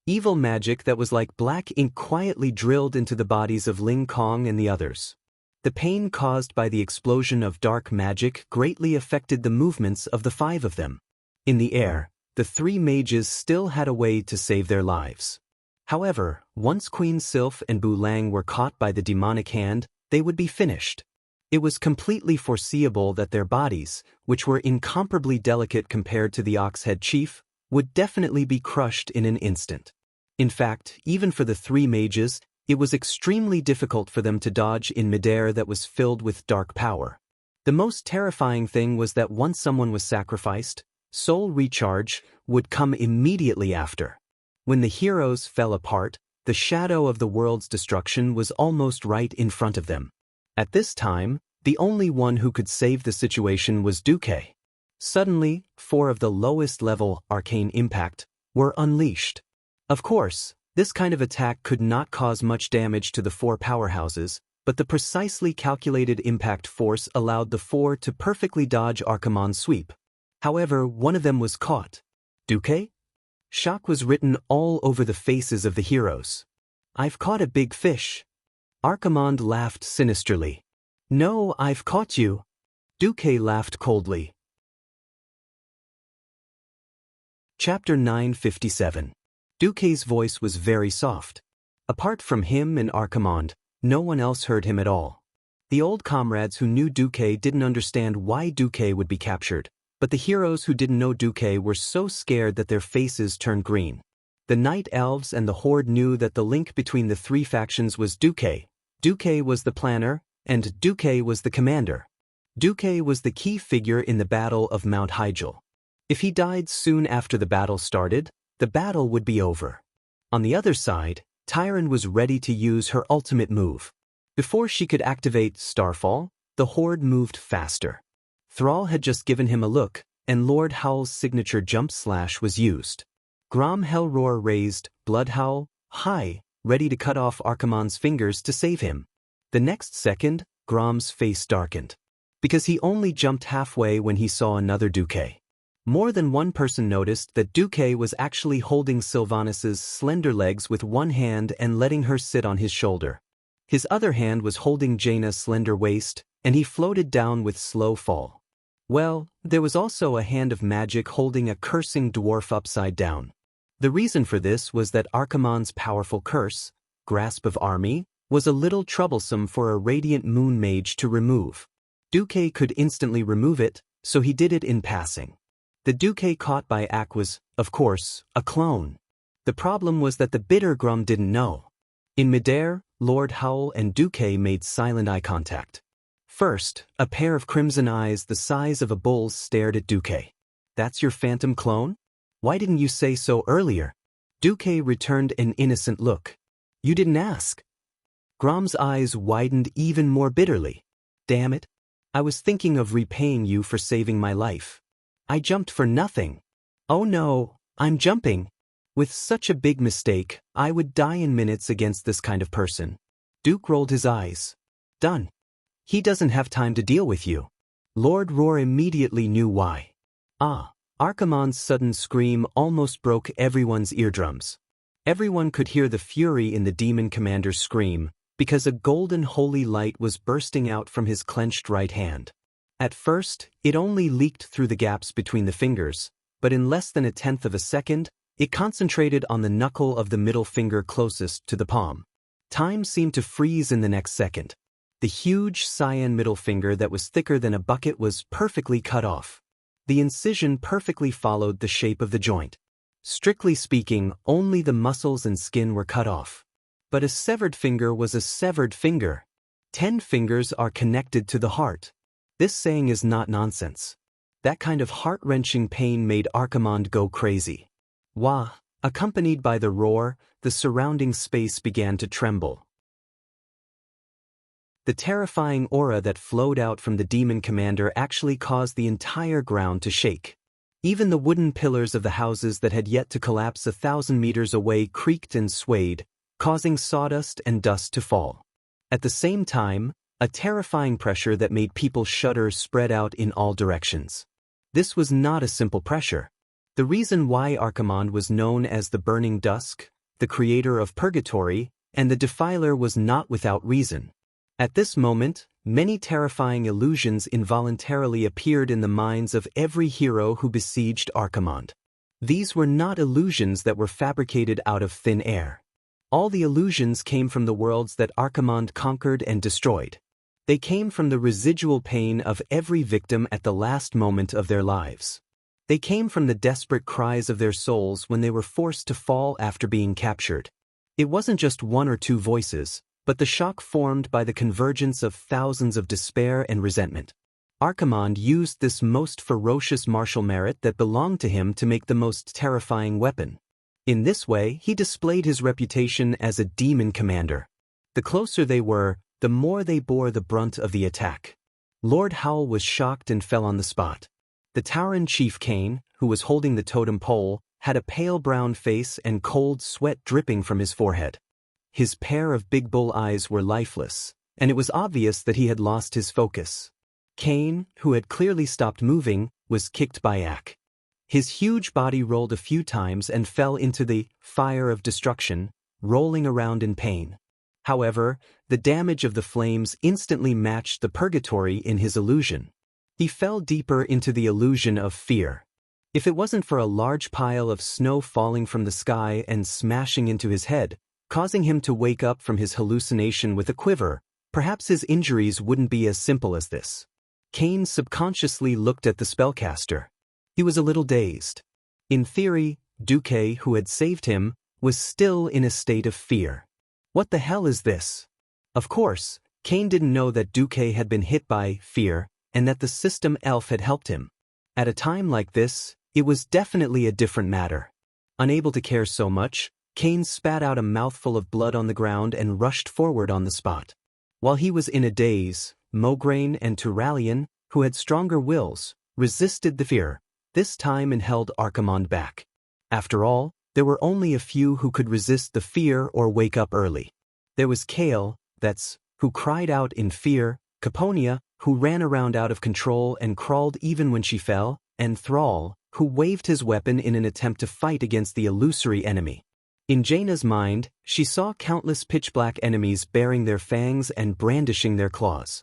Evil magic that was like black ink quietly drilled into the bodies of Ling Kong and the others. The pain caused by the explosion of dark magic greatly affected the movements of the 5 of them. In the air, the 3 mages still had a way to save their lives. However, once Queen Sylph and Bu Lang were caught by the demonic hand, they would be finished. It was completely foreseeable that their bodies, which were incomparably delicate compared to the Oxhead Chief, would definitely be crushed in an instant. In fact, even for the 3 mages, it was extremely difficult for them to dodge in midair that was filled with dark power. The most terrifying thing was that once someone was sacrificed, soul recharge would come immediately after. When the heroes fell apart, the shadow of the world's destruction was almost right in front of them. At this time, the only one who could save the situation was Duque. Suddenly, 4 of the lowest level arcane impact were unleashed. Of course, this kind of attack could not cause much damage to the 4 powerhouses, but the precisely calculated impact force allowed the 4 to perfectly dodge Archimonde's sweep. However, one of them was caught. Duque? Shock was written all over the faces of the heroes. I've caught a big fish. Archimonde laughed sinisterly. No, I've caught you. Duque laughed coldly. Chapter 957. Duque's voice was very soft. Apart from him and Archimonde, no one else heard him at all. The old comrades who knew Duque didn't understand why Duque would be captured, but the heroes who didn't know Duque were so scared that their faces turned green. The Night Elves and the Horde knew that the link between the 3 factions was Duque. Duque was the planner, and Duque was the commander. Duque was the key figure in the Battle of Mount Hyjal. If he died soon after the battle started, the battle would be over. On the other side, Tyron was ready to use her ultimate move. Before she could activate Starfall, the Horde moved faster. Thrall had just given him a look, and Lord Howl's signature jump slash was used. Grom Hellroar raised, Bloodhowl, high, ready to cut off Archimonde's fingers to save him. The next second, Grom's face darkened. Because he only jumped halfway when he saw another Duque. More than one person noticed that Duque was actually holding Sylvanas' slender legs with one hand and letting her sit on his shoulder. His other hand was holding Jaina's slender waist, and he floated down with slow fall. Well, there was also a hand of magic holding a cursing dwarf upside down. The reason for this was that Archimonde's powerful curse, Grasp of Army, was a little troublesome for a Radiant Moon Mage to remove. Duque could instantly remove it, so he did it in passing. The Duque caught by Ak was, of course, a clone. The problem was that the bitter Grum didn't know. In midair, Lord Howl and Duque made silent eye contact. First, a pair of crimson eyes the size of a bull's stared at Duque. That's your phantom clone? Why didn't you say so earlier? Duque returned an innocent look. You didn't ask. Grom's eyes widened even more bitterly. Damn it. I was thinking of repaying you for saving my life. I jumped for nothing. Oh no, I'm jumping. With such a big mistake, I would die in minutes against this kind of person. Duke rolled his eyes. Done. He doesn't have time to deal with you. Lord Roar immediately knew why. Archimonde's sudden scream almost broke everyone's eardrums. Everyone could hear the fury in the demon commander's scream, because a golden holy light was bursting out from his clenched right hand. At first, it only leaked through the gaps between the fingers, but in less than 1/10 of a second, it concentrated on the knuckle of the middle finger closest to the palm. Time seemed to freeze in the next second. The huge cyan middle finger that was thicker than a bucket was perfectly cut off. The incision perfectly followed the shape of the joint. Strictly speaking, only the muscles and skin were cut off. But a severed finger was a severed finger. 10 fingers are connected to the heart. This saying is not nonsense. That kind of heart-wrenching pain made Archimonde go crazy. Wah! Accompanied by the roar, the surrounding space began to tremble. The terrifying aura that flowed out from the demon commander actually caused the entire ground to shake. Even the wooden pillars of the houses that had yet to collapse 1,000 meters away creaked and swayed, causing sawdust and dust to fall. At the same time, a terrifying pressure that made people shudder spread out in all directions. This was not a simple pressure. The reason why Archimonde was known as the Burning Dusk, the creator of Purgatory, and the Defiler was not without reason. At this moment, many terrifying illusions involuntarily appeared in the minds of every hero who besieged Archimonde. These were not illusions that were fabricated out of thin air. All the illusions came from the worlds that Archimonde conquered and destroyed. They came from the residual pain of every victim at the last moment of their lives. They came from the desperate cries of their souls when they were forced to fall after being captured. It wasn't just one or two voices, but the shock formed by the convergence of thousands of despair and resentment. Archimonde used this most ferocious martial merit that belonged to him to make the most terrifying weapon. In this way, he displayed his reputation as a demon commander. The closer they were, the more they bore the brunt of the attack. Lord Howl was shocked and fell on the spot. The Tauren chief Cain, who was holding the totem pole, had a pale brown face and cold sweat dripping from his forehead. His pair of big bull eyes were lifeless, and it was obvious that he had lost his focus. Cain, who had clearly stopped moving, was kicked by Ak. His huge body rolled a few times and fell into the fire of destruction, rolling around in pain. However, the damage of the flames instantly matched the purgatory in his illusion. He fell deeper into the illusion of fear. If it wasn't for a large pile of snow falling from the sky and smashing into his head, causing him to wake up from his hallucination with a quiver, perhaps his injuries wouldn't be as simple as this. Cain subconsciously looked at the spellcaster. He was a little dazed. In theory, Duque, who had saved him, was still in a state of fear. What the hell is this? Of course, Cain didn't know that Duque had been hit by fear, and that the system elf had helped him. At a time like this, it was definitely a different matter. Unable to care so much, Cain spat out a mouthful of blood on the ground and rushed forward on the spot. While he was in a daze, Mograine and Turalian, who had stronger wills, resisted the fear, this time and held Archimonde back. After all, there were only a few who could resist the fear or wake up early. There was Kale, who cried out in fear, Caponia, who ran around out of control and crawled even when she fell, and Thrall, who waved his weapon in an attempt to fight against the illusory enemy. In Jaina's mind, she saw countless pitch-black enemies baring their fangs and brandishing their claws.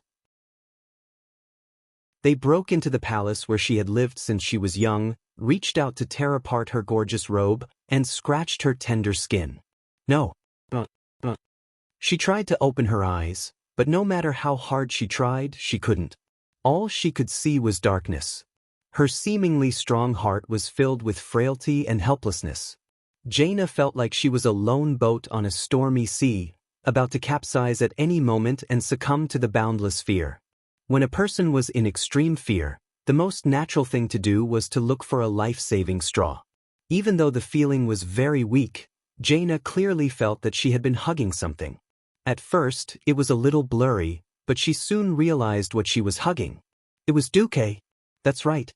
They broke into the palace where she had lived since she was young, reached out to tear apart her gorgeous robe, and scratched her tender skin. No. She tried to open her eyes, but no matter how hard she tried, she couldn't. All she could see was darkness. Her seemingly strong heart was filled with frailty and helplessness. Jaina felt like she was a lone boat on a stormy sea, about to capsize at any moment and succumb to the boundless fear. When a person was in extreme fear, the most natural thing to do was to look for a life-saving straw. Even though the feeling was very weak, Jaina clearly felt that she had been hugging something. At first, it was a little blurry, but she soon realized what she was hugging. It was Duque. That's right.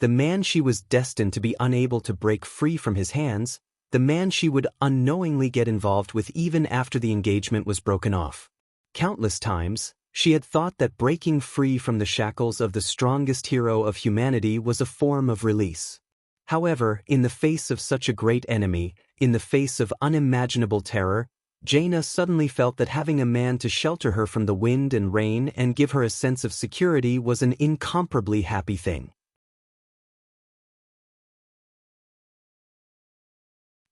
The man she was destined to be unable to break free from his hands, the man she would unknowingly get involved with even after the engagement was broken off. Countless times, she had thought that breaking free from the shackles of the strongest hero of humanity was a form of release. However, in the face of such a great enemy, in the face of unimaginable terror, Jaina suddenly felt that having a man to shelter her from the wind and rain and give her a sense of security was an incomparably happy thing.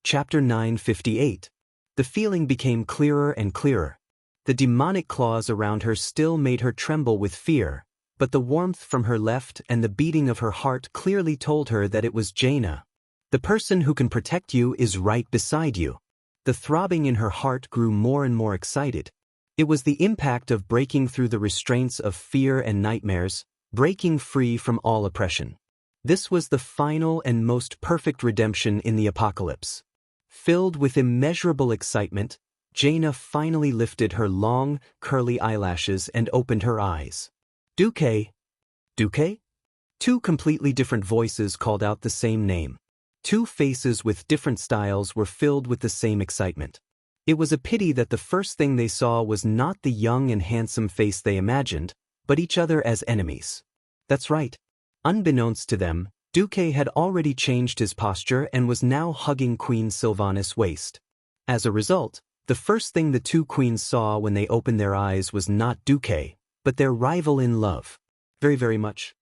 Chapter 958. The feeling became clearer and clearer. The demonic claws around her still made her tremble with fear, but the warmth from her left and the beating of her heart clearly told her that it was Jaina. The person who can protect you is right beside you. The throbbing in her heart grew more and more excited. It was the impact of breaking through the restraints of fear and nightmares, breaking free from all oppression. This was the final and most perfect redemption in the apocalypse. Filled with immeasurable excitement, Jaina finally lifted her long, curly eyelashes and opened her eyes. Duque? Duque? Two completely different voices called out the same name. Two faces with different styles were filled with the same excitement. It was a pity that the first thing they saw was not the young and handsome face they imagined, but each other as enemies. That's right. Unbeknownst to them, Duque had already changed his posture and was now hugging Queen Sylvanas' waist. As a result, the first thing the two queens saw when they opened their eyes was not Duque, but their rival in love. Very much.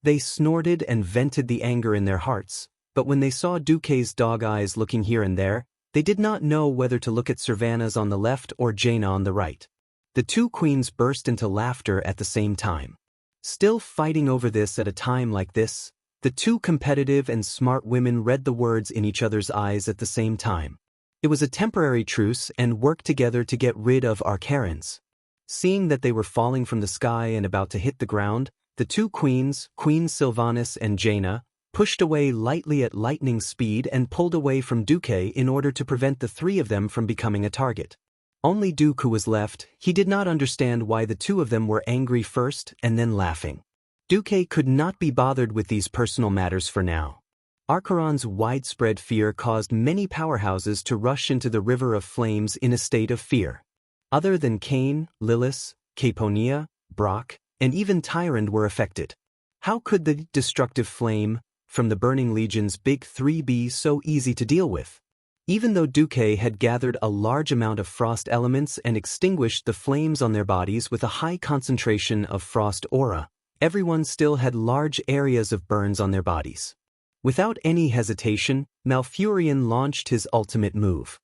They snorted and vented the anger in their hearts, but when they saw Duque's dog eyes looking here and there, they did not know whether to look at Sylvanas on the left or Jaina on the right. The two queens burst into laughter at the same time. Still fighting over this at a time like this, the two competitive and smart women read the words in each other's eyes at the same time. It was a temporary truce and worked together to get rid of Arcarans. Seeing that they were falling from the sky and about to hit the ground, the two queens, Queen Sylvanas and Jaina, pushed away lightly at lightning speed and pulled away from Duque in order to prevent the three of them from becoming a target. Only Duque was left. He did not understand why the two of them were angry first and then laughing. Duque could not be bothered with these personal matters for now. Arcaron's widespread fear caused many powerhouses to rush into the river of flames in a state of fear. Other than Cain, Lilith, Caponia, Brock, and even Tyrant were affected. How could the destructive flame from the Burning Legion's Big Three be so easy to deal with? Even though Duque had gathered a large amount of frost elements and extinguished the flames on their bodies with a high concentration of frost aura, everyone still had large areas of burns on their bodies. Without any hesitation, Malfurion launched his ultimate move.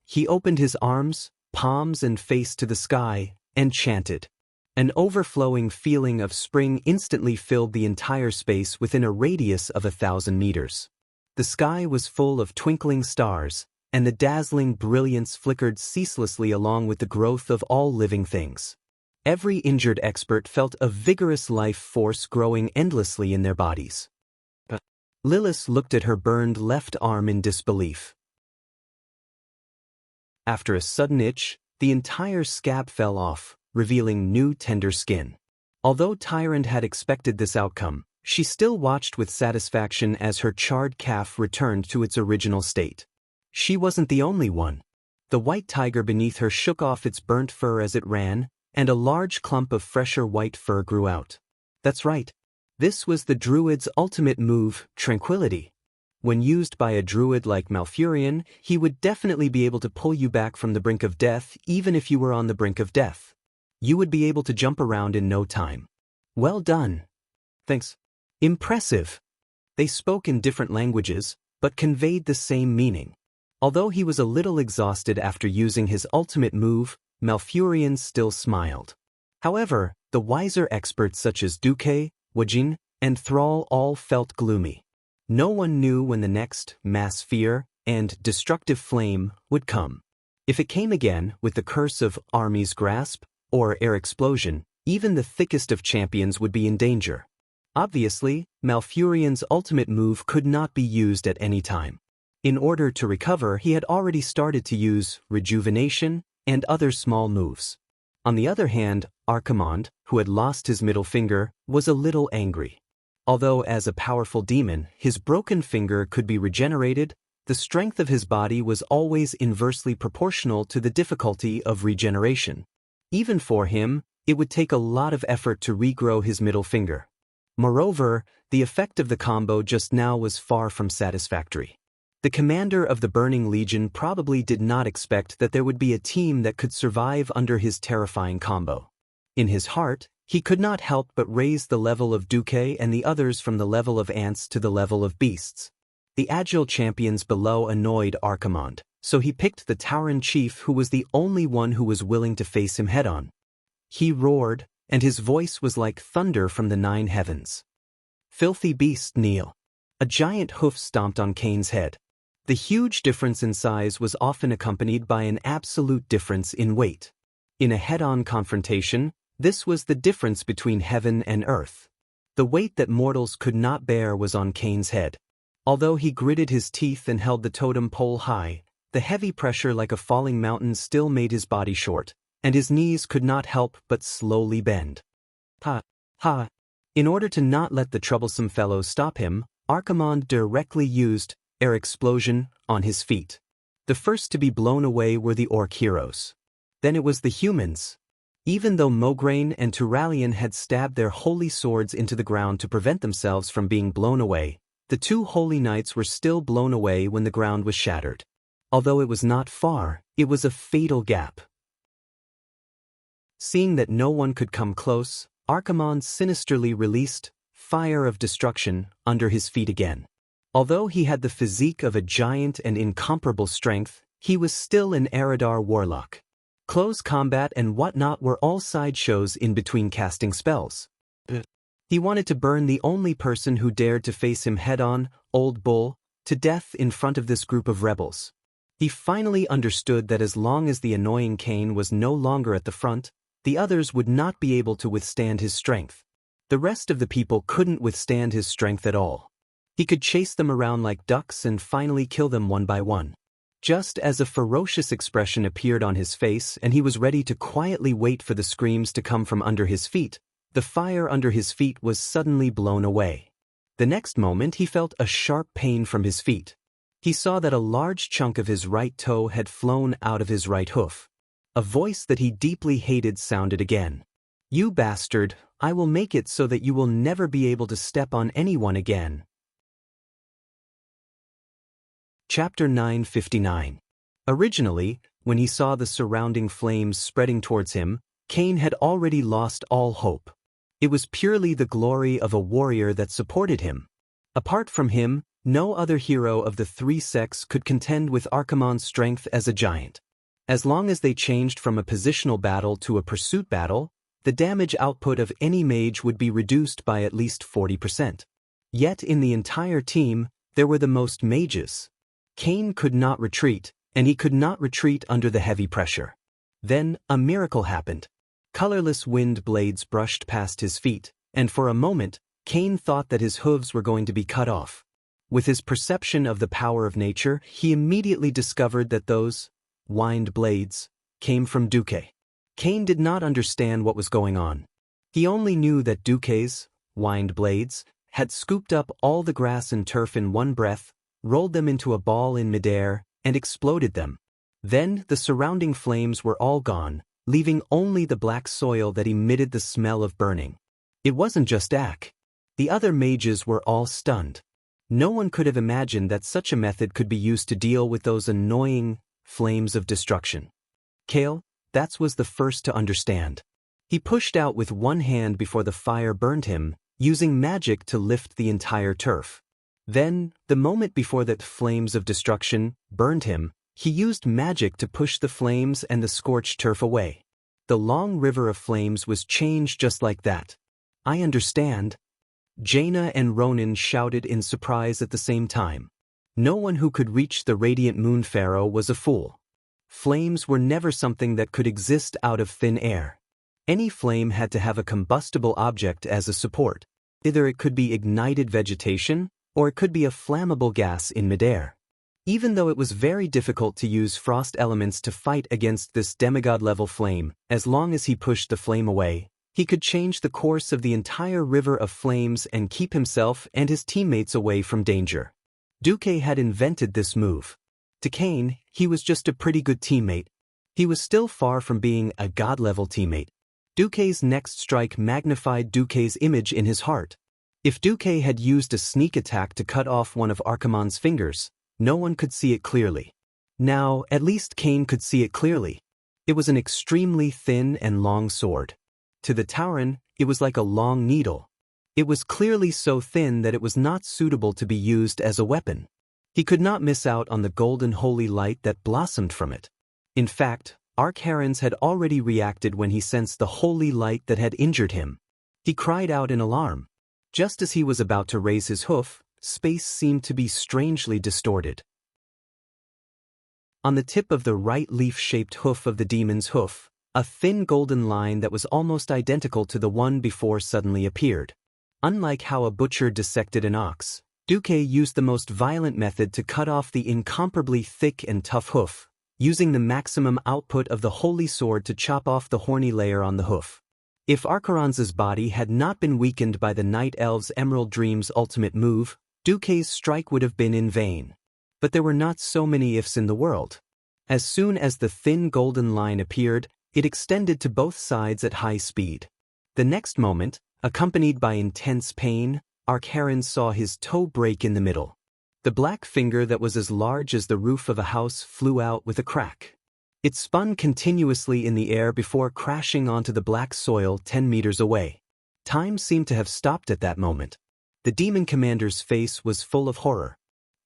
He opened his arms, palms and face to the sky, and chanted. An overflowing feeling of spring instantly filled the entire space within a radius of 1,000 meters. The sky was full of twinkling stars, and the dazzling brilliance flickered ceaselessly along with the growth of all living things. Every injured expert felt a vigorous life force growing endlessly in their bodies. Lilith looked at her burned left arm in disbelief. After a sudden itch, the entire scab fell off, revealing new tender skin. Although Tyrant had expected this outcome, she still watched with satisfaction as her charred calf returned to its original state. She wasn't the only one. The white tiger beneath her shook off its burnt fur as it ran, and a large clump of fresher white fur grew out. That's right. This was the druid's ultimate move, Tranquility. When used by a druid like Malfurion, he would definitely be able to pull you back from the brink of death even if you were on the brink of death. You would be able to jump around in no time. Well done. Thanks. Impressive. They spoke in different languages, but conveyed the same meaning. Although he was a little exhausted after using his ultimate move, Malfurion still smiled. However, the wiser experts such as Duque, Wajin, and Thrall all felt gloomy. No one knew when the next mass fear and destructive flame would come. If it came again with the curse of Army's grasp or air explosion, even the thickest of champions would be in danger. Obviously, Malfurion's ultimate move could not be used at any time. In order to recover, he had already started to use rejuvenation and other small moves. On the other hand, Archimonde, who had lost his middle finger, was a little angry. Although as a powerful demon, his broken finger could be regenerated, the strength of his body was always inversely proportional to the difficulty of regeneration. Even for him, it would take a lot of effort to regrow his middle finger. Moreover, the effect of the combo just now was far from satisfactory. The commander of the Burning Legion probably did not expect that there would be a team that could survive under his terrifying combo. In his heart, he could not help but raise the level of Duque and the others from the level of ants to the level of beasts. The agile champions below annoyed Archimonde, so he picked the Tauren chief who was the only one who was willing to face him head-on. He roared, and his voice was like thunder from the 9 heavens. Filthy beast, kneel. A giant hoof stomped on Cain's head. The huge difference in size was often accompanied by an absolute difference in weight. In a head-on confrontation, this was the difference between heaven and earth. The weight that mortals could not bear was on Cain's head. Although he gritted his teeth and held the totem pole high, the heavy pressure like a falling mountain still made his body short, and his knees could not help but slowly bend. Ha! In order to not let the troublesome fellow stop him, Archimonde directly used air explosion on his feet. The first to be blown away were the orc heroes. Then it was the humans. Even though Mograine and Turalian had stabbed their holy swords into the ground to prevent themselves from being blown away, the two holy knights were still blown away when the ground was shattered. Although it was not far, it was a fatal gap. Seeing that no one could come close, Archimonde sinisterly released fire of destruction under his feet again. Although he had the physique of a giant and incomparable strength, he was still an Eridar warlock. Close combat and whatnot were all sideshows in between casting spells. He wanted to burn the only person who dared to face him head-on, Old Bull, to death in front of this group of rebels. He finally understood that as long as the annoying Kain was no longer at the front, the others would not be able to withstand his strength. The rest of the people couldn't withstand his strength at all. He could chase them around like ducks and finally kill them one by one. Just as a ferocious expression appeared on his face and he was ready to quietly wait for the screams to come from under his feet, the fire under his feet was suddenly blown away. The next moment he felt a sharp pain from his feet. He saw that a large chunk of his right toe had flown out of his right hoof. A voice that he deeply hated sounded again. "You bastard, I will make it so that you will never be able to step on anyone again." Chapter 959. Originally, when he saw the surrounding flames spreading towards him, Kain had already lost all hope. It was purely the glory of a warrior that supported him. Apart from him, no other hero of the three sects could contend with Archimonde's strength as a giant. As long as they changed from a positional battle to a pursuit battle, the damage output of any mage would be reduced by at least 40%. Yet in the entire team, there were the most mages. Kain could not retreat, and he could not retreat under the heavy pressure. Then, a miracle happened. Colorless wind blades brushed past his feet, and for a moment, Kain thought that his hooves were going to be cut off. With his perception of the power of nature, he immediately discovered that those wind blades came from Duque. Kain did not understand what was going on. He only knew that Duque's wind blades had scooped up all the grass and turf in one breath, rolled them into a ball in midair, and exploded them. Then the surrounding flames were all gone, leaving only the black soil that emitted the smell of burning. It wasn't just Ak. The other mages were all stunned. No one could have imagined that such a method could be used to deal with those annoying flames of destruction. Kale, that was the first to understand. He pushed out with one hand before the fire burned him, using magic to lift the entire turf. Then, the moment before that flames of destruction burned him, he used magic to push the flames and the scorched turf away. The long river of flames was changed just like that. "I understand." Jaina and Ronan shouted in surprise at the same time. No one who could reach the radiant moon pharaoh was a fool. Flames were never something that could exist out of thin air. Any flame had to have a combustible object as a support. Either it could be ignited vegetation, or it could be a flammable gas in midair. Even though it was very difficult to use frost elements to fight against this demigod-level flame, as long as he pushed the flame away, he could change the course of the entire river of flames and keep himself and his teammates away from danger. Duque had invented this move. To Kain, he was just a pretty good teammate. He was still far from being a god-level teammate. Duque's next strike magnified Duque's image in his heart. If Duque had used a sneak attack to cut off one of Archimonde's fingers, no one could see it clearly. Now, at least Kain could see it clearly. It was an extremely thin and long sword. To the Tauren, it was like a long needle. It was clearly so thin that it was not suitable to be used as a weapon. He could not miss out on the golden holy light that blossomed from it. In fact, Arkharens had already reacted when he sensed the holy light that had injured him. He cried out in alarm. Just as he was about to raise his hoof, space seemed to be strangely distorted. On the tip of the right leaf-shaped hoof of the demon's hoof, a thin golden line that was almost identical to the one before suddenly appeared. Unlike how a butcher dissected an ox, Duque used the most violent method to cut off the incomparably thick and tough hoof, using the maximum output of the holy sword to chop off the horny layer on the hoof. If Arkharens's body had not been weakened by the Night Elf's Emerald Dream's ultimate move, Duque's strike would have been in vain. But there were not so many ifs in the world. As soon as the thin golden line appeared, it extended to both sides at high speed. The next moment, accompanied by intense pain, Arkharon saw his toe break in the middle. The black finger that was as large as the roof of a house flew out with a crack. It spun continuously in the air before crashing onto the black soil 10 meters away. Time seemed to have stopped at that moment. The demon commander's face was full of horror.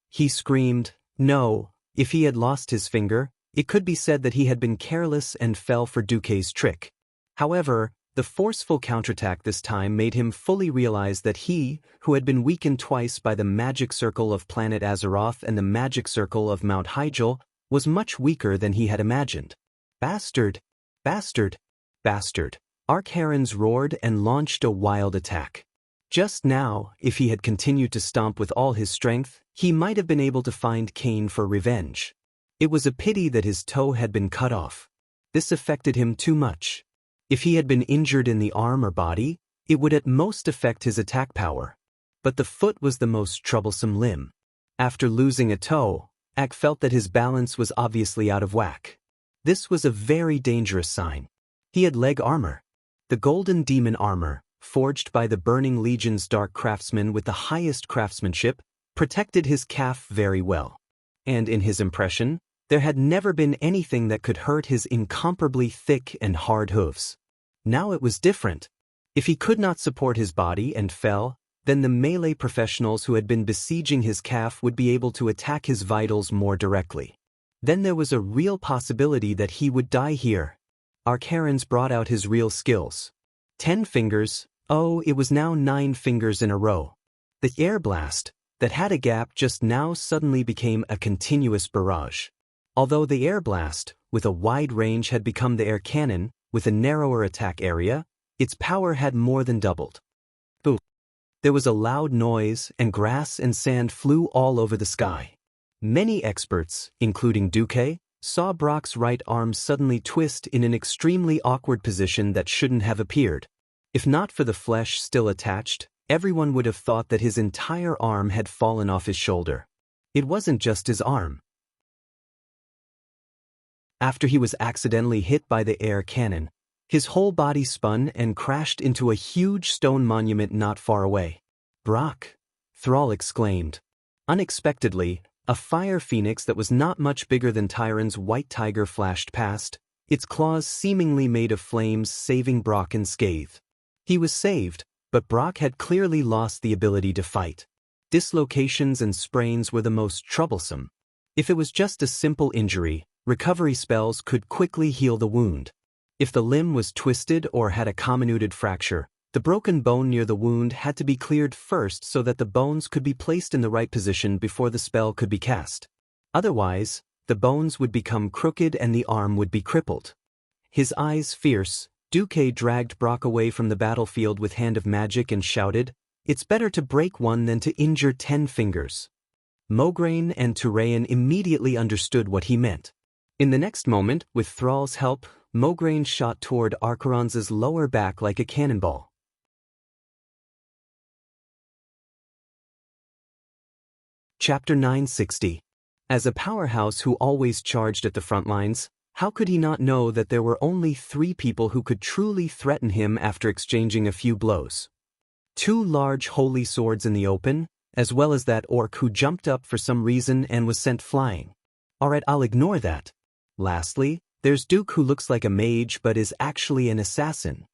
He screamed, no. If he had lost his finger, it could be said that he had been careless and fell for Duque's trick. However, the forceful counterattack this time made him fully realize that he, who had been weakened twice by the magic circle of planet Azeroth and the magic circle of Mount Hyjal, was much weaker than he had imagined. Bastard! Bastard! Bastard! Arkharon's roared and launched a wild attack. Just now, if he had continued to stomp with all his strength, he might have been able to find Cain for revenge. It was a pity that his toe had been cut off. This affected him too much. If he had been injured in the arm or body, it would at most affect his attack power. But the foot was the most troublesome limb. After losing a toe, Ak felt that his balance was obviously out of whack. This was a very dangerous sign. He had leg armor. The golden demon armor, forged by the Burning Legion's dark craftsman with the highest craftsmanship, protected his calf very well. And in his impression, there had never been anything that could hurt his incomparably thick and hard hooves. Now it was different. If he could not support his body and fell, then the melee professionals who had been besieging his calf would be able to attack his vitals more directly. Then there was a real possibility that he would die here. Arkharon's brought out his real skills. 10 fingers, oh, it was now 9 fingers in a row. The air blast, that had a gap just now suddenly became a continuous barrage. Although the air blast, with a wide range, had become the air cannon, with a narrower attack area, its power had more than doubled. Boom! There was a loud noise, and grass and sand flew all over the sky. Many experts, including Duque, saw Brock's right arm suddenly twist in an extremely awkward position that shouldn't have appeared. If not for the flesh still attached, everyone would have thought that his entire arm had fallen off his shoulder. It wasn't just his arm. After he was accidentally hit by the air cannon, his whole body spun and crashed into a huge stone monument not far away. Brock! Thrall exclaimed. Unexpectedly, a fire phoenix that was not much bigger than Tyron's white tiger flashed past, its claws seemingly made of flames, saving Brock unscathed. He was saved, but Brock had clearly lost the ability to fight. Dislocations and sprains were the most troublesome. If it was just a simple injury, recovery spells could quickly heal the wound. If the limb was twisted or had a comminuted fracture, the broken bone near the wound had to be cleared first so that the bones could be placed in the right position before the spell could be cast. Otherwise, the bones would become crooked and the arm would be crippled. His eyes fierce, Duque dragged Brock away from the battlefield with Hand of Magic and shouted, "It's better to break one than to injure 10 fingers." Mograine and Turayan immediately understood what he meant. In the next moment, with Thrall's help, Mograine shot toward Arkharon's lower back like a cannonball. Chapter 960. As a powerhouse who always charged at the front lines, how could he not know that there were only 3 people who could truly threaten him after exchanging a few blows? 2 large holy swords in the open, as well as that orc who jumped up for some reason and was sent flying. Alright, I'll ignore that. Lastly, there's Duke, who looks like a mage but is actually an assassin.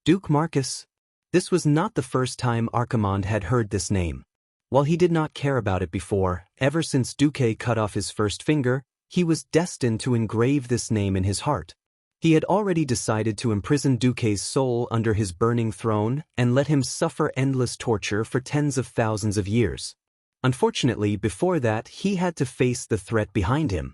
Duke Marcus. This was not the first time Archimonde had heard this name. While he did not care about it before, ever since Duque cut off his first finger, he was destined to engrave this name in his heart. He had already decided to imprison Duque's soul under his burning throne and let him suffer endless torture for tens of thousands of years. Unfortunately, before that, he had to face the threat behind him.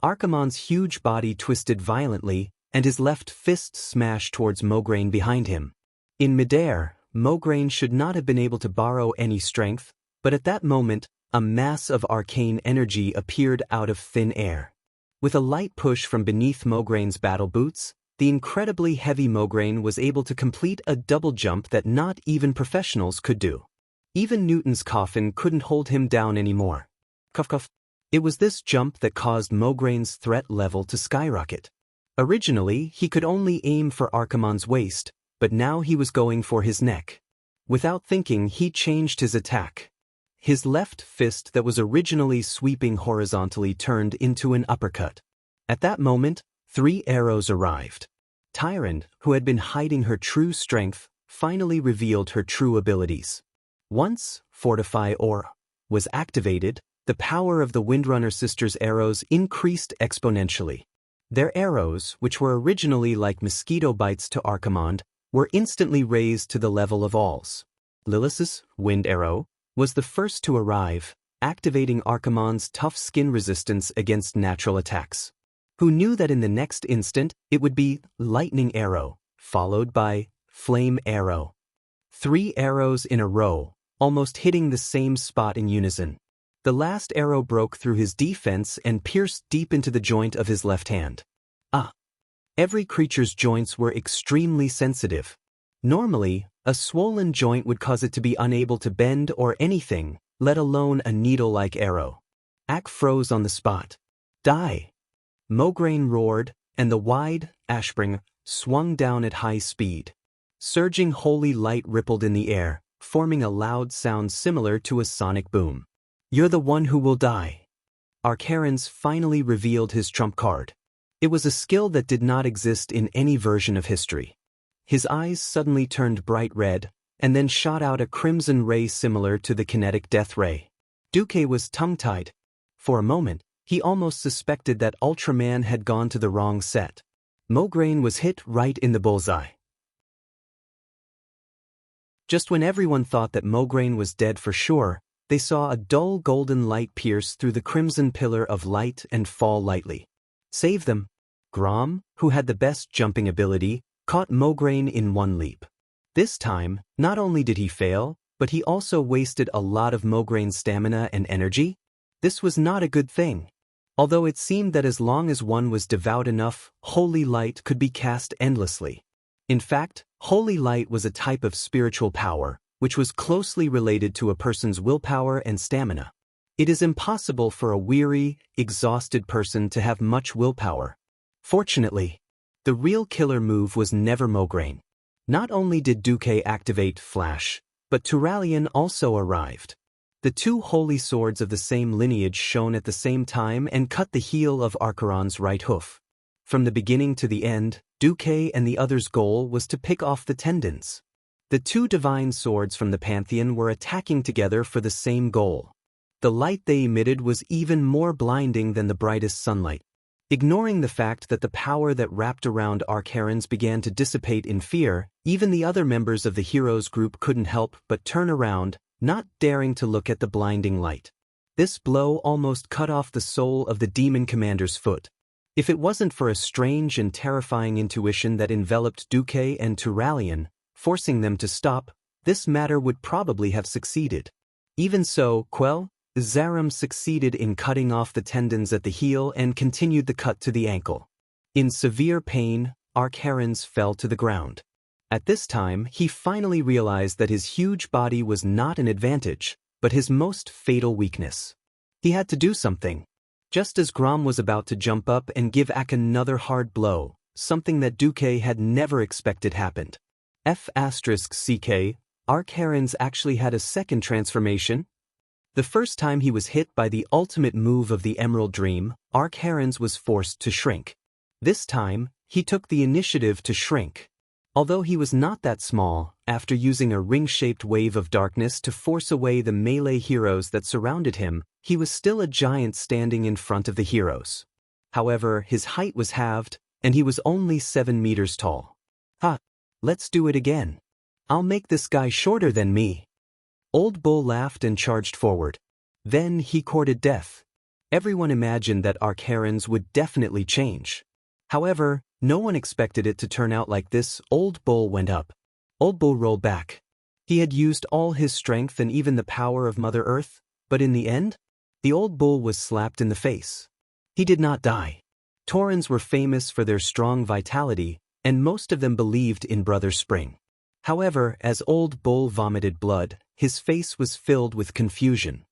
Archimonde's huge body twisted violently, and his left fist smashed towards Mograine behind him. In midair, Mograine should not have been able to borrow any strength, but at that moment, a mass of arcane energy appeared out of thin air. With a light push from beneath Mograine's battle boots, the incredibly heavy Mograine was able to complete a double jump that not even professionals could do. Even Newton's coffin couldn't hold him down anymore. Cuff cuff. It was this jump that caused Mograin's threat level to skyrocket. Originally, he could only aim for Archimonde's waist, but now he was going for his neck. Without thinking, he changed his attack. His left fist that was originally sweeping horizontally turned into an uppercut. At that moment, 3 arrows arrived. Tyrant, who had been hiding her true strength, finally revealed her true abilities. Once Fortify Aura was activated, the power of the Windrunner sisters' arrows increased exponentially. Their arrows, which were originally like mosquito bites to Archimonde, were instantly raised to the level of All's. Lilith's Wind Arrow was the first to arrive, activating Archimonde's tough skin resistance against natural attacks. Who knew that in the next instant it would be Lightning Arrow, followed by Flame Arrow. 3 arrows in a row, almost hitting the same spot in unison. The last arrow broke through his defense and pierced deep into the joint of his left hand. Every creature's joints were extremely sensitive. Normally, a swollen joint would cause it to be unable to bend or anything, let alone a needle-like arrow. Ak froze on the spot. Die! Mograine roared, and the wide Ashbringer swung down at high speed. Surging holy light rippled in the air, forming a loud sound similar to a sonic boom. You're the one who will die. Archaron's finally revealed his trump card. It was a skill that did not exist in any version of history. His eyes suddenly turned bright red, and then shot out a crimson ray similar to the kinetic death ray. Duque was tongue-tied. For a moment, he almost suspected that Ultraman had gone to the wrong set. Mograine was hit right in the bullseye. Just when everyone thought that Mograine was dead for sure, they saw a dull golden light pierce through the crimson pillar of light and fall lightly. Save them. Grom, who had the best jumping ability, caught Mograine in one leap. This time, not only did he fail, but he also wasted a lot of Mograine's stamina and energy. This was not a good thing. Although it seemed that as long as one was devout enough, holy light could be cast endlessly. In fact, holy light was a type of spiritual power, which was closely related to a person's willpower and stamina. It is impossible for a weary, exhausted person to have much willpower. Fortunately, the real killer move was never Mograine. Not only did Duque activate Flash, but Turalyon also arrived. The 2 holy swords of the same lineage shone at the same time and cut the heel of Archaron's right hoof. From the beginning to the end, Duque and the others' goal was to pick off the tendons. The 2 divine swords from the Pantheon were attacking together for the same goal. The light they emitted was even more blinding than the brightest sunlight. Ignoring the fact that the power that wrapped around Archaron's began to dissipate in fear, even the other members of the heroes group couldn't help but turn around, not daring to look at the blinding light. This blow almost cut off the soul of the demon commander's foot. If it wasn't for a strange and terrifying intuition that enveloped Duque and Turalyon, forcing them to stop, this matter would probably have succeeded. Even so, Zaram succeeded in cutting off the tendons at the heel and continued the cut to the ankle. In severe pain, Archaron's fell to the ground. At this time, he finally realized that his huge body was not an advantage, but his most fatal weakness. He had to do something. Just as Grom was about to jump up and give Ak another hard blow, something that Duque had never expected happened. F***CK, Archaron's actually had a second transformation. The first time he was hit by the ultimate move of the Emerald Dream, Archaron's was forced to shrink. This time, he took the initiative to shrink. Although he was not that small, after using a ring-shaped wave of darkness to force away the melee heroes that surrounded him, he was still a giant standing in front of the heroes. However, his height was halved, and he was only 7 meters tall. Let's do it again. I'll make this guy shorter than me. Old Bull laughed and charged forward. Then he courted death. Everyone imagined that Archaron's would definitely change. However, no one expected it to turn out like this. Old Bull went up. Old Bull rolled back. He had used all his strength and even the power of Mother Earth, but in the end, the Old Bull was slapped in the face. He did not die. Taurens were famous for their strong vitality, and most of them believed in Brother Spring. However, as Old Bull vomited blood, his face was filled with confusion.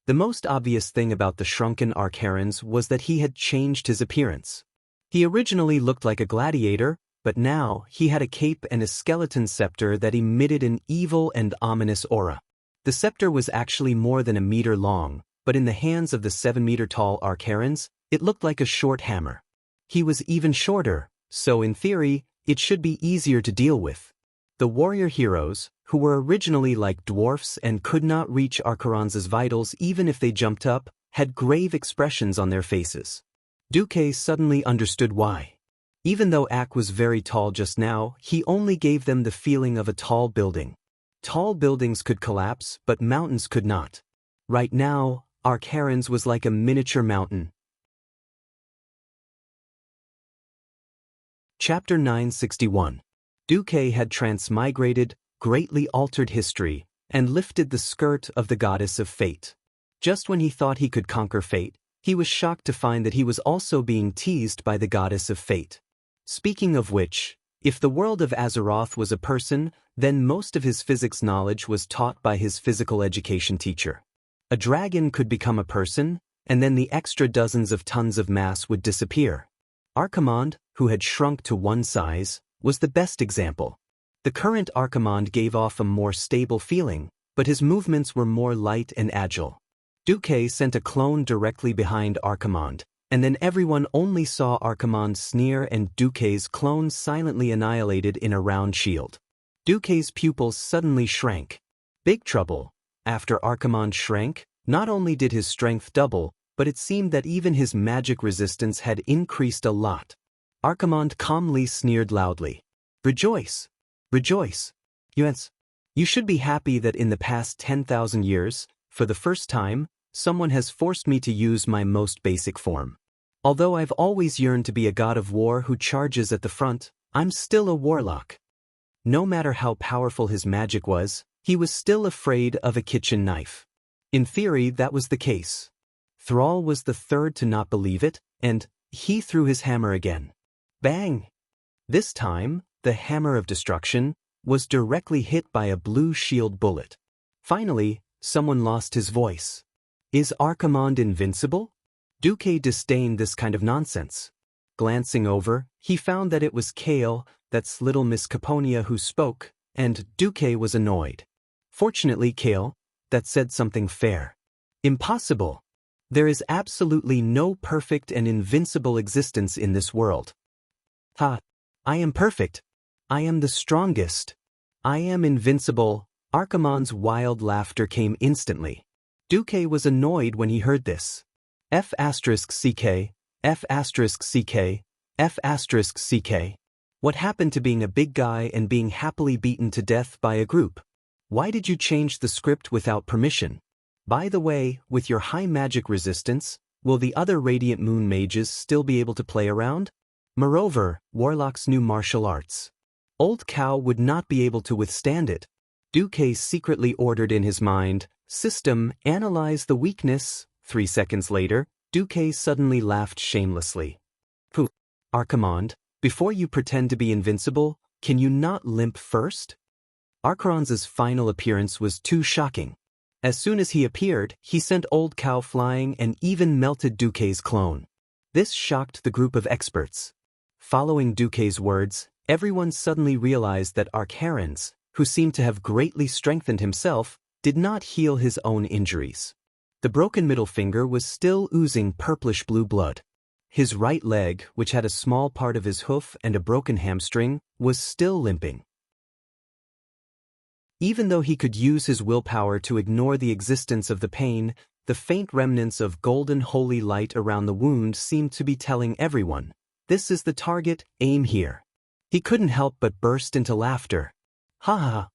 The most obvious thing about the shrunken Archerons was that he had changed his appearance. He originally looked like a gladiator, but now he had a cape and a skeleton scepter that emitted an evil and ominous aura. The scepter was actually more than a meter long, but in the hands of the 7-meter-tall Archerons, it looked like a short hammer. He was even shorter, so in theory, it should be easier to deal with. The warrior heroes, who were originally like dwarfs and could not reach Archerons' vitals even if they jumped up, had grave expressions on their faces. Duque suddenly understood why. Even though Ak was very tall just now, he only gave them the feeling of a tall building. Tall buildings could collapse, but mountains could not. Right now, Archerons was like a miniature mountain. Chapter 961. Duque had transmigrated, greatly altered history, and lifted the skirt of the goddess of fate. Just when he thought he could conquer fate, he was shocked to find that he was also being teased by the goddess of fate. Speaking of which, if the world of Azeroth was a person, then most of his physics knowledge was taught by his physical education teacher. A dragon could become a person, and then the extra dozens of tons of mass would disappear. Archimonde, who had shrunk to one size, was the best example. The current Archimonde gave off a more stable feeling, but his movements were more light and agile. Duque sent a clone directly behind Archimonde, and then everyone only saw Archimonde sneer and Duque's clone silently annihilated in a round shield. Duque's pupils suddenly shrank. Big trouble. After Archimonde shrank, not only did his strength double, but it seemed that even his magic resistance had increased a lot. Archimonde calmly sneered loudly. Rejoice! Rejoice! Yes. You should be happy that in the past 10,000 years, for the first time, someone has forced me to use my most basic form. Although I've always yearned to be a god of war who charges at the front, I'm still a warlock. No matter how powerful his magic was, he was still afraid of a kitchen knife. In theory, that was the case. Thrall was the third to not believe it, and he threw his hammer again. Bang! This time, the hammer of destruction was directly hit by a blue shield bullet. Finally, someone lost his voice. Is Archimonde invincible? Duque disdained this kind of nonsense. Glancing over, he found that it was Kale, that's little Miss Caponia, who spoke, and Duque was annoyed. Fortunately, Kale, that said something fair. Impossible. There is absolutely no perfect and invincible existence in this world. Ha! I am perfect. I am the strongest. I am invincible. Archimonde's wild laughter came instantly. Duque was annoyed when he heard this. F***CK, F***CK, F***CK. What happened to being a big guy and being happily beaten to death by a group? Why did you change the script without permission? By the way, with your high magic resistance, will the other Radiant Moon mages still be able to play around? Moreover, Warlock's new martial arts. Old Cow would not be able to withstand it. Duque secretly ordered in his mind, System, analyze the weakness. 3 seconds later, Duque suddenly laughed shamelessly. Pooh! Archimonde, before you pretend to be invincible, can you not limp first? Archerons' final appearance was too shocking. As soon as he appeared, he sent Old Cow flying and even melted Duque's clone. This shocked the group of experts. Following Duque's words, everyone suddenly realized that Archerons, who seemed to have greatly strengthened himself, did not heal his own injuries. The broken middle finger was still oozing purplish-blue blood. His right leg, which had a small part of his hoof and a broken hamstring, was still limping. Even though he could use his willpower to ignore the existence of the pain, the faint remnants of golden holy light around the wound seemed to be telling everyone, "This is the target, aim here." He couldn't help but burst into laughter. Ha ha!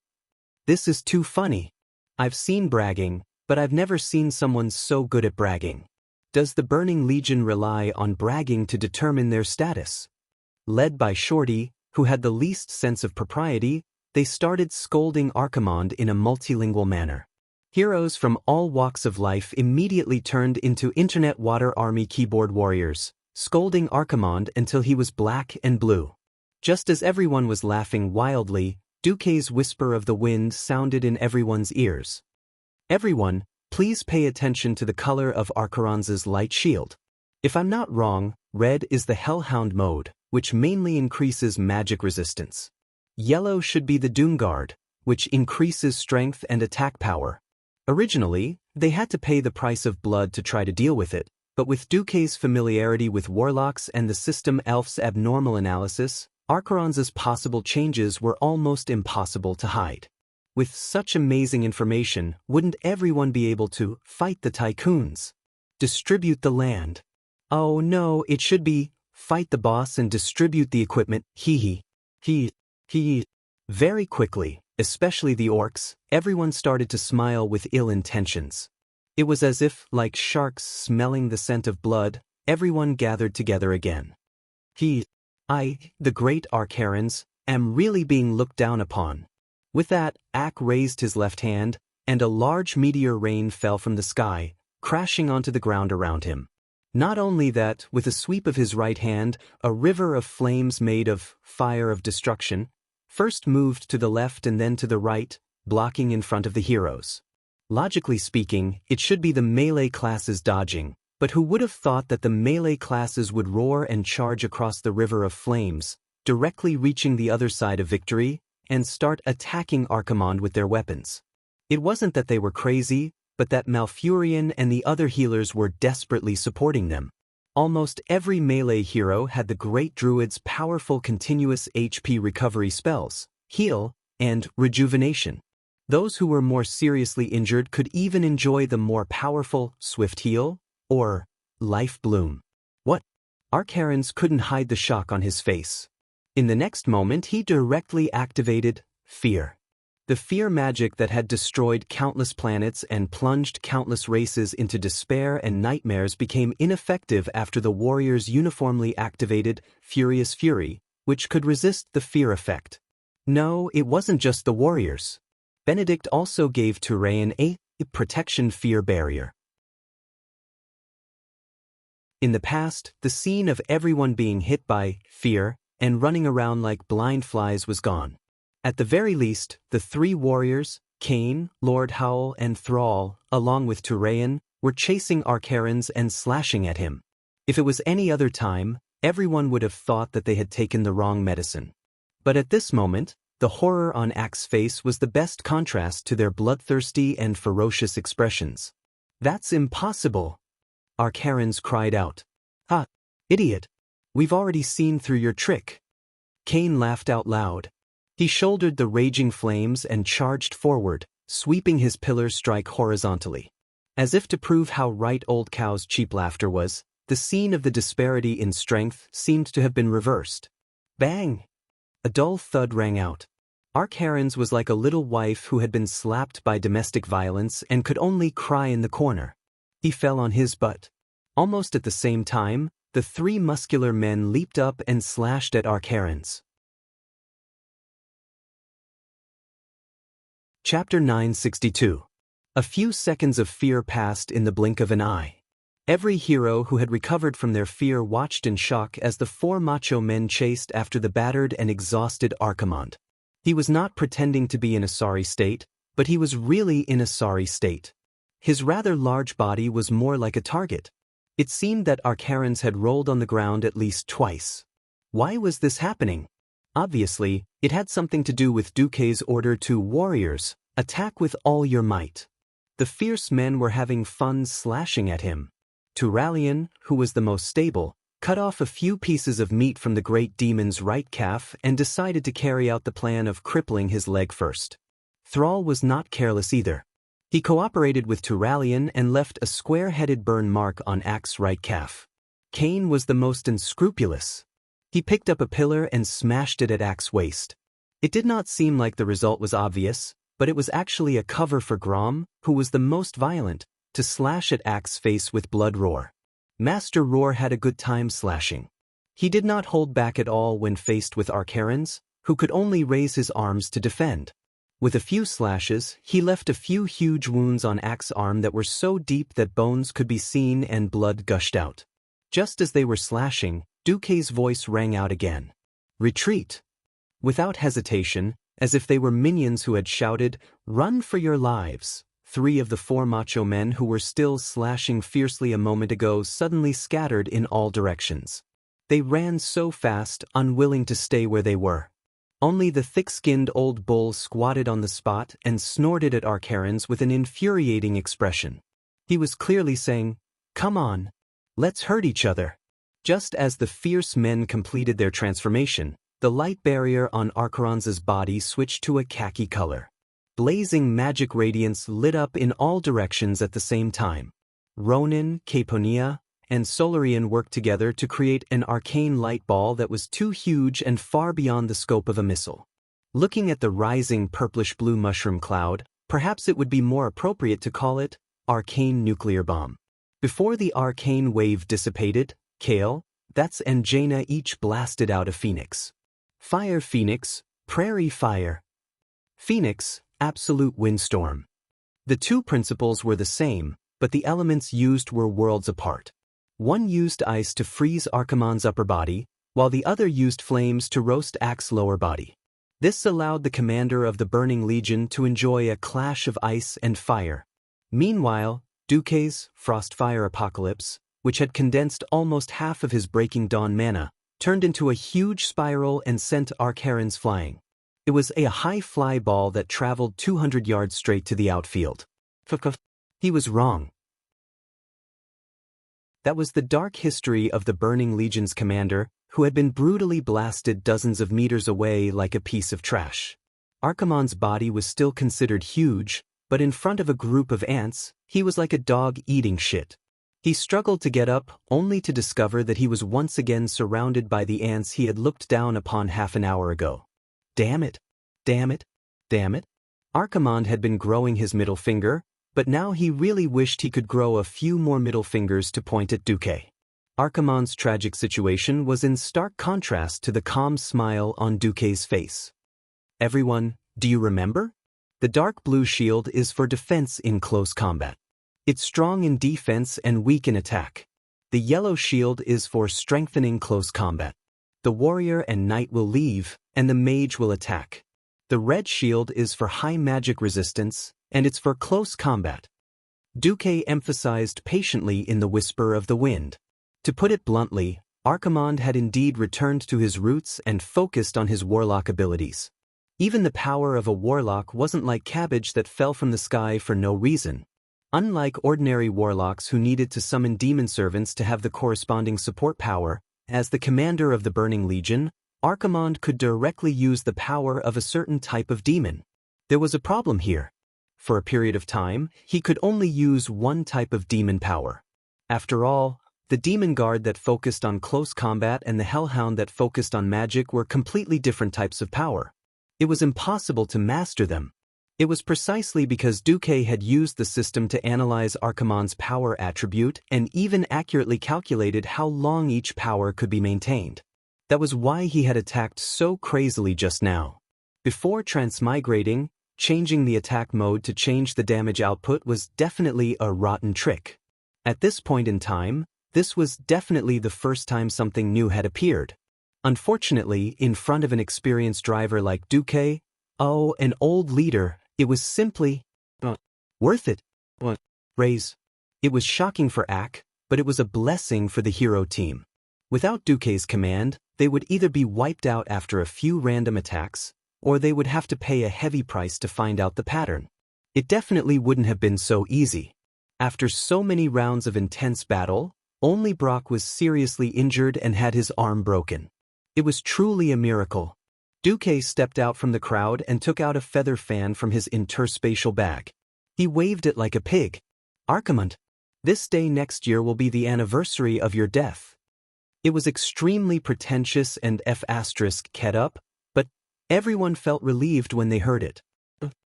This is too funny. I've seen bragging, but I've never seen someone so good at bragging. Does the Burning Legion rely on bragging to determine their status? Led by Shorty, who had the least sense of propriety, they started scolding Archimonde in a multilingual manner. Heroes from all walks of life immediately turned into Internet Water Army keyboard warriors, scolding Archimonde until he was black and blue. Just as everyone was laughing wildly, Duque's whisper of the wind sounded in everyone's ears. Everyone, Please pay attention to the color of Archeron's light shield. If I'm not wrong, red is the Hellhound mode, which mainly increases magic resistance. Yellow should be the Doomguard, which increases strength and attack power. Originally, they had to pay the price of blood to try to deal with it, but with Duque's familiarity with warlocks and the system elf's abnormal analysis, Archeron's possible changes were almost impossible to hide. With such amazing information, wouldn't everyone be able to fight the tycoons? Distribute the land. Oh no, it should be fight the boss and distribute the equipment, He. Very quickly, especially the orcs, everyone started to smile with ill intentions. It was as if, like sharks smelling the scent of blood, everyone gathered together again. I, the great Archerons, am really being looked down upon. With that, Ak raised his left hand, and a large meteor rain fell from the sky, crashing onto the ground around him. Not only that, with a sweep of his right hand, a river of flames made of fire of destruction first moved to the left and then to the right, blocking in front of the heroes. Logically speaking, it should be the melee classes dodging, but who would have thought that the melee classes would roar and charge across the river of flames, directly reaching the other side of victory, and start attacking Archimonde with their weapons. It wasn't that they were crazy, but that Malfurion and the other healers were desperately supporting them. Almost every melee hero had the Great Druid's powerful continuous HP recovery spells, Heal, and Rejuvenation. Those who were more seriously injured could even enjoy the more powerful Swift Heal, or Life Bloom. What? Archerons couldn't hide the shock on his face. In the next moment he directly activated Fear. The fear magic that had destroyed countless planets and plunged countless races into despair and nightmares became ineffective after the warriors uniformly activated Furious Fury, which could resist the fear effect. No, it wasn't just the warriors. Benedict also gave Turayan a protection fear barrier. In the past, the scene of everyone being hit by fear and running around like blind flies was gone. At the very least, the three warriors, Cain, Lord Howl, and Thrall, along with Turayan, were chasing Archerons and slashing at him. If it was any other time, everyone would have thought that they had taken the wrong medicine. But at this moment, the horror on Ak's face was the best contrast to their bloodthirsty and ferocious expressions. "That's impossible!" Archerons cried out. "Ha! Idiot! We've already seen through your trick." Cain laughed out loud. He shouldered the raging flames and charged forward, sweeping his pillar strike horizontally. As if to prove how right Old Cow's cheap laughter was, the scene of the disparity in strength seemed to have been reversed. Bang! A dull thud rang out. Archerons was like a little wife who had been slapped by domestic violence and could only cry in the corner. He fell on his butt. Almost at the same time, the three muscular men leaped up and slashed at Archerons. Chapter 962. A few seconds of fear passed in the blink of an eye. Every hero who had recovered from their fear watched in shock as the four macho men chased after the battered and exhausted Archimonde. He was not pretending to be in a sorry state, but he was really in a sorry state. His rather large body was more like a target. It seemed that Archerons had rolled on the ground at least twice. Why was this happening? Obviously, it had something to do with Duque's order to warriors, attack with all your might. The fierce men were having fun slashing at him. Turalian, who was the most stable, cut off a few pieces of meat from the great demon's right calf and decided to carry out the plan of crippling his leg first. Thrall was not careless either. He cooperated with Turalian and left a square-headed burn mark on Ak's right calf. Cain was the most unscrupulous. He picked up a pillar and smashed it at Ak's waist. It did not seem like the result was obvious, but it was actually a cover for Grom, who was the most violent, to slash at Ak's face with Blood Roar. Master Roar had a good time slashing. He did not hold back at all when faced with Archerons, who could only raise his arms to defend. With a few slashes, he left a few huge wounds on Ak's arm that were so deep that bones could be seen and blood gushed out. Just as they were slashing, Duque's voice rang out again. "Retreat!" Without hesitation, as if they were minions who had shouted, "Run for your lives!" 3 of the 4 macho men who were still slashing fiercely a moment ago suddenly scattered in all directions. They ran so fast, unwilling to stay where they were. Only the thick-skinned old bull squatted on the spot and snorted at Arcarans with an infuriating expression. He was clearly saying, "Come on, let's hurt each other." Just as the fierce men completed their transformation, the light barrier on Arcarans' body switched to a khaki color. Blazing magic radiance lit up in all directions at the same time. Ronin, Caponia, and Solarian worked together to create an arcane light ball that was too huge and far beyond the scope of a missile. Looking at the rising purplish-blue mushroom cloud, perhaps it would be more appropriate to call it arcane nuclear bomb. Before the arcane wave dissipated, Kale, That's and Jaina each blasted out a phoenix. Fire Phoenix, Prairie Fire. Phoenix, Absolute Windstorm. The two principles were the same, but the elements used were worlds apart. One used ice to freeze Archimonde's upper body, while the other used flames to roast Akh's lower body. This allowed the commander of the Burning Legion to enjoy a clash of ice and fire. Meanwhile, Duque's Frostfire Apocalypse, which had condensed almost half of his Breaking Dawn mana, turned into a huge spiral and sent Arcarans flying. It was a high fly ball that traveled 200 yards straight to the outfield. He was wrong. That was the dark history of the Burning Legion's commander, who had been brutally blasted dozens of meters away like a piece of trash. Archimonde's body was still considered huge, but in front of a group of ants, he was like a dog eating shit. He struggled to get up, only to discover that he was once again surrounded by the ants he had looked down upon half an hour ago. Damn it! Damn it! Damn it! Archimonde had been growing his middle finger, but now he really wished he could grow a few more middle fingers to point at Duque. Archimonde's tragic situation was in stark contrast to the calm smile on Duque's face. Everyone, do you remember? The dark blue shield is for defense in close combat. It's strong in defense and weak in attack. The yellow shield is for strengthening close combat. The warrior and knight will leave, and the mage will attack. The red shield is for high magic resistance, and it's for close combat. Duque emphasized patiently in the whisper of the wind. To put it bluntly, Archimonde had indeed returned to his roots and focused on his warlock abilities. Even the power of a warlock wasn't like cabbage that fell from the sky for no reason. Unlike ordinary warlocks who needed to summon demon servants to have the corresponding support power, as the commander of the Burning Legion, Archimonde could directly use the power of a certain type of demon. There was a problem here. For a period of time, he could only use one type of demon power. After all, the Demon Guard that focused on close combat and the Hellhound that focused on magic were completely different types of power. It was impossible to master them. It was precisely because Duque had used the system to analyze Archimonde's power attribute and even accurately calculated how long each power could be maintained. That was why he had attacked so crazily just now. Before transmigrating, changing the attack mode to change the damage output was definitely a rotten trick. At this point in time, this was definitely the first time something new had appeared. Unfortunately, in front of an experienced driver like Duque, an old leader, it was simply worth it. Raise. It was shocking for Akh, but it was a blessing for the hero team. Without Duque's command, they would either be wiped out after a few random attacks, or they would have to pay a heavy price to find out the pattern. It definitely wouldn't have been so easy. After so many rounds of intense battle, only Brock was seriously injured and had his arm broken. It was truly a miracle. Duque stepped out from the crowd and took out a feather fan from his interspatial bag. He waved it like a pig. Archimonde, this day next year will be the anniversary of your death. It was extremely pretentious and ket up, but everyone felt relieved when they heard it.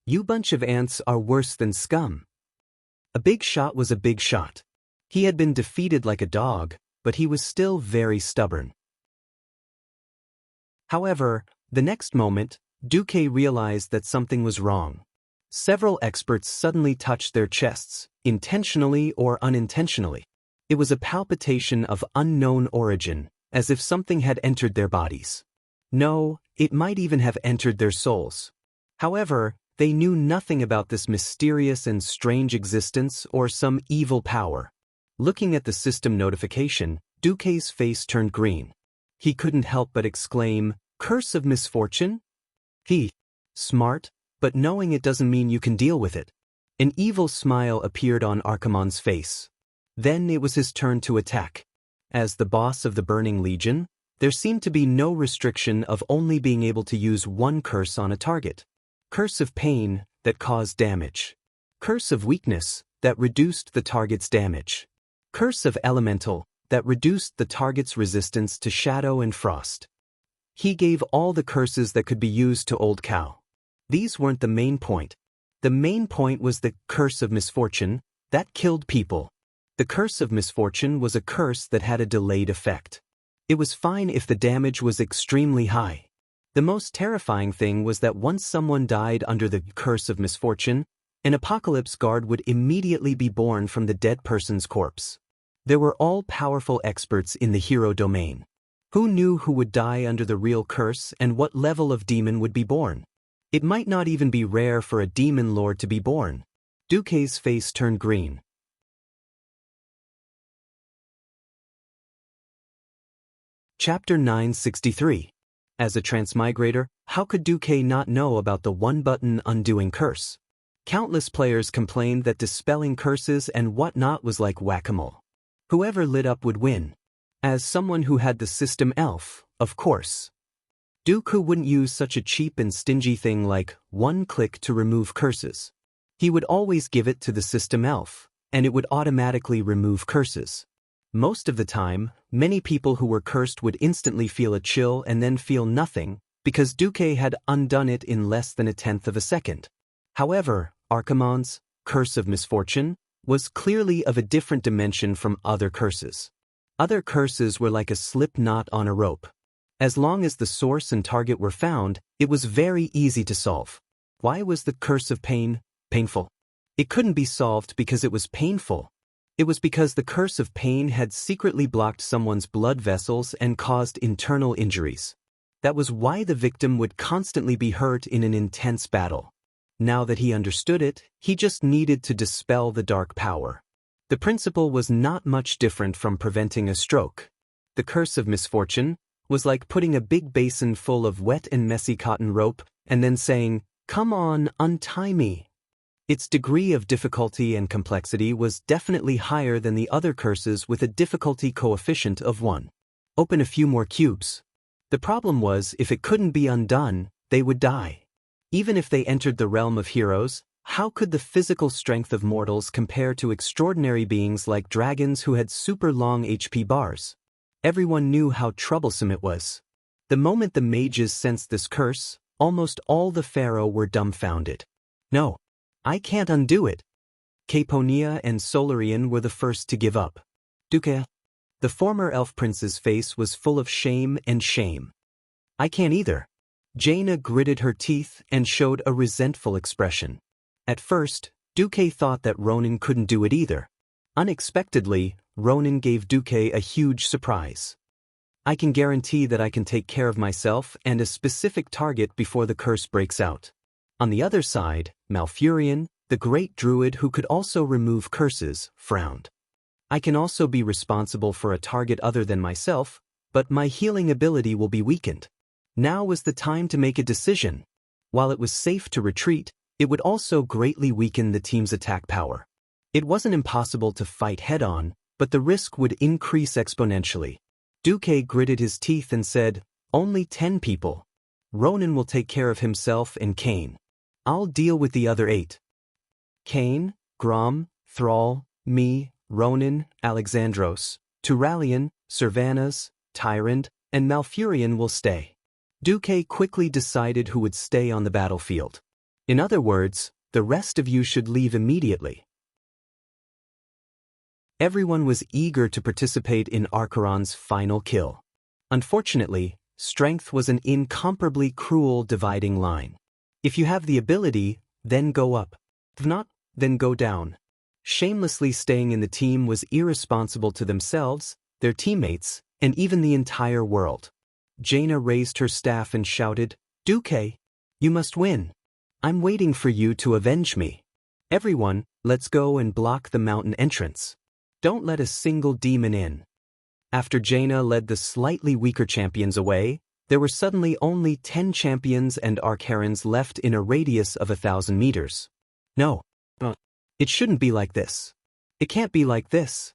You bunch of ants are worse than scum. A big shot was a big shot. He had been defeated like a dog, but he was still very stubborn. However, the next moment, Duque realized that something was wrong. Several experts suddenly touched their chests, intentionally or unintentionally. It was a palpitation of unknown origin, as if something had entered their bodies. No, it might even have entered their souls. However, They knew nothing about this mysterious and strange existence or some evil power. Looking at the system notification, Duque's face turned green. He couldn't help but exclaim, "Curse of misfortune?" Smart, but knowing it doesn't mean you can deal with it. An evil smile appeared on Archimonde's face. Then it was his turn to attack. As the boss of the Burning Legion, there seemed to be no restriction of only being able to use one curse on a target. Curse of Pain, that caused damage. Curse of Weakness, that reduced the target's damage. Curse of Elemental, that reduced the target's resistance to shadow and frost. He gave all the curses that could be used to Old Cow. These weren't the main point. The main point was the Curse of Misfortune, that killed people. The Curse of Misfortune was a curse that had a delayed effect. It was fine if the damage was extremely high. The most terrifying thing was that once someone died under the Curse of Misfortune, an Apocalypse Guard would immediately be born from the dead person's corpse. There were all-powerful experts in the hero domain. Who knew who would die under the real curse and what level of demon would be born? It might not even be rare for a demon lord to be born. Duque's face turned green. Chapter 963. As a transmigrator, how could Duque not know about the one-button undoing curse? Countless players complained that dispelling curses and whatnot was like whack-a-mole. Whoever lit up would win. As someone who had the system elf, of course. Duque wouldn't use such a cheap and stingy thing like one click to remove curses. He would always give it to the system elf, and it would automatically remove curses. Most of the time, many people who were cursed would instantly feel a chill and then feel nothing, because Duque had undone it in less than 1/10 of a second. However, Archimonde's Curse of Misfortune was clearly of a different dimension from other curses. Other curses were like a slip knot on a rope. As long as the source and target were found, it was very easy to solve. Why was the Curse of Pain painful? It couldn't be solved because it was painful. It was because the Curse of Pain had secretly blocked someone's blood vessels and caused internal injuries. That was why the victim would constantly be hurt in an intense battle. Now that he understood it, he just needed to dispel the dark power. The principle was not much different from preventing a stroke. The Curse of Misfortune was like putting a big basin full of wet and messy cotton rope and then saying, "Come on, untie me." Its degree of difficulty and complexity was definitely higher than the other curses with a difficulty coefficient of 1. Open a few more cubes. The problem was, if it couldn't be undone, they would die. Even if they entered the realm of heroes, how could the physical strength of mortals compare to extraordinary beings like dragons who had super long HP bars? Everyone knew how troublesome it was. The moment the mages sensed this curse, almost all the pharaoh were dumbfounded. "No. I can't undo it." Caponia and Solarian were the first to give up. Duque, the former elf prince's face was full of shame and shame. "I can't either." Jaina gritted her teeth and showed a resentful expression. At first, Duque thought that Ronan couldn't do it either. Unexpectedly, Ronan gave Duque a huge surprise. "I can guarantee that I can take care of myself and a specific target before the curse breaks out." On the other side, Malfurion, the great druid who could also remove curses, frowned. "I can also be responsible for a target other than myself, but my healing ability will be weakened." Now was the time to make a decision. While it was safe to retreat, it would also greatly weaken the team's attack power. It wasn't impossible to fight head-on, but the risk would increase exponentially. Duque gritted his teeth and said, "Only 10 people. Ronan will take care of himself and Kane. I'll deal with the other 8. Kane, Grom, Thrall, me, Ronan, Alexandros, Turalian, Servanas, Tyrant, and Malfurion will stay." Duque quickly decided who would stay on the battlefield. In other words, the rest of you should leave immediately. Everyone was eager to participate in Archeron's final kill. Unfortunately, strength was an incomparably cruel dividing line. If you have the ability, then go up. If not, then go down. Shamelessly staying in the team was irresponsible to themselves, their teammates, and even the entire world. Jaina raised her staff and shouted, "Duque, you must win. I'm waiting for you to avenge me. Everyone, let's go and block the mountain entrance. Don't let a single demon in. After Jaina led the slightly weaker champions away, there were suddenly only 10 champions and Archerons left in a radius of 1,000 meters. No. It shouldn't be like this. It can't be like this.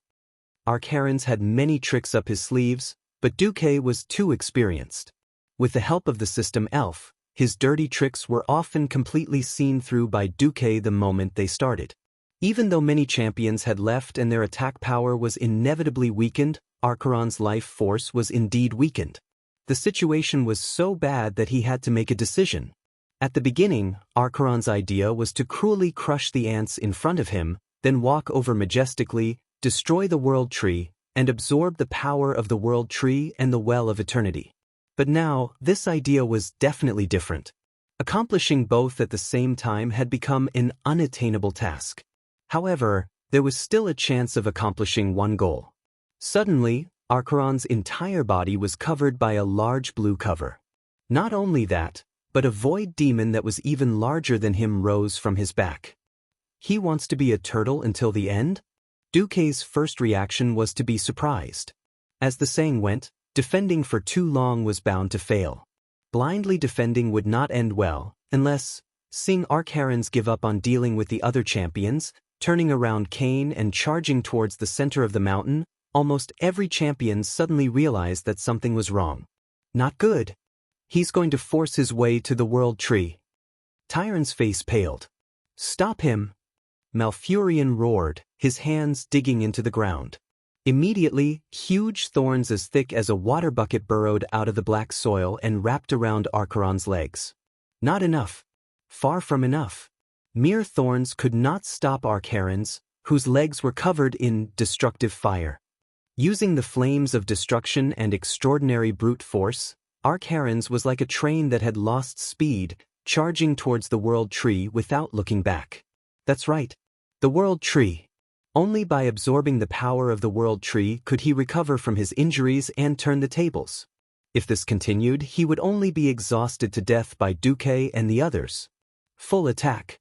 Archerons had many tricks up his sleeves, but Duque was too experienced. With the help of the system elf, his dirty tricks were often completely seen through by Duque the moment they started. Even though many champions had left and their attack power was inevitably weakened, Archeron's life force was indeed weakened. The situation was so bad that he had to make a decision. At the beginning, Archeron's idea was to cruelly crush the ants in front of him, then walk over majestically, destroy the World Tree, and absorb the power of the World Tree and the Well of Eternity. But now, this idea was definitely different. Accomplishing both at the same time had become an unattainable task. However, there was still a chance of accomplishing one goal. Suddenly, Archeron's entire body was covered by a large blue cover. Not only that, but a void demon that was even larger than him rose from his back. He wants to be a turtle until the end? Duque's first reaction was to be surprised. As the saying went, defending for too long was bound to fail. Blindly defending would not end well, unless, seeing Archerons give up on dealing with the other champions, turning around Cain and charging towards the center of the mountain, almost every champion suddenly realized that something was wrong. Not good. He's going to force his way to the World Tree. Tyron's face paled. Stop him! Malfurion roared, his hands digging into the ground. Immediately, huge thorns as thick as a water bucket burrowed out of the black soil and wrapped around Archeron's legs. Not enough. Far from enough. Mere thorns could not stop Archerons, whose legs were covered in destructive fire. Using the flames of destruction and extraordinary brute force, Archerons was like a train that had lost speed, charging towards the World Tree without looking back. That's right. The World Tree. Only by absorbing the power of the World Tree could he recover from his injuries and turn the tables. If this continued, he would only be exhausted to death by Duque and the others. Full attack.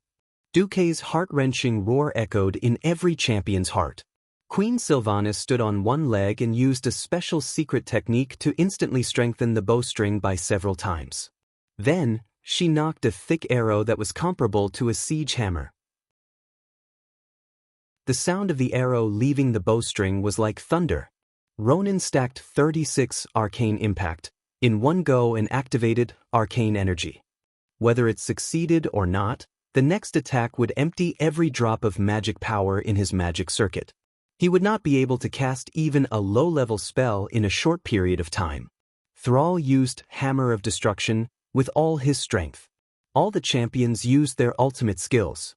Duque's heart-wrenching roar echoed in every champion's heart. Queen Sylvanas stood on one leg and used a special secret technique to instantly strengthen the bowstring by several times. Then, she knocked a thick arrow that was comparable to a siege hammer. The sound of the arrow leaving the bowstring was like thunder. Ronan stacked 36 arcane impact in one go and activated arcane energy. Whether it succeeded or not, the next attack would empty every drop of magic power in his magic circuit. He would not be able to cast even a low-level spell in a short period of time. Thrall used Hammer of Destruction with all his strength. All the champions used their ultimate skills.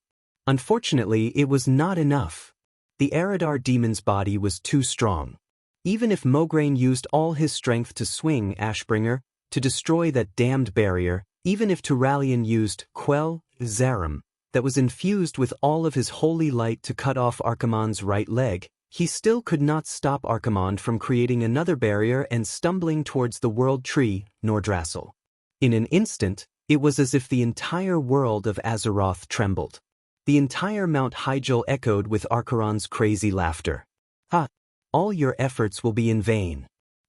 Unfortunately, it was not enough. The Eridar demon's body was too strong. Even if Mograine used all his strength to swing Ashbringer, to destroy that damned barrier, even if Turalion used Quell Zarum, that was infused with all of his holy light to cut off Archimonde's right leg, he still could not stop Archimonde from creating another barrier and stumbling towards the World Tree, Nordrassil. In an instant, it was as if the entire world of Azeroth trembled. The entire Mount Hyjal echoed with Archeron's crazy laughter. Ha! All your efforts will be in vain.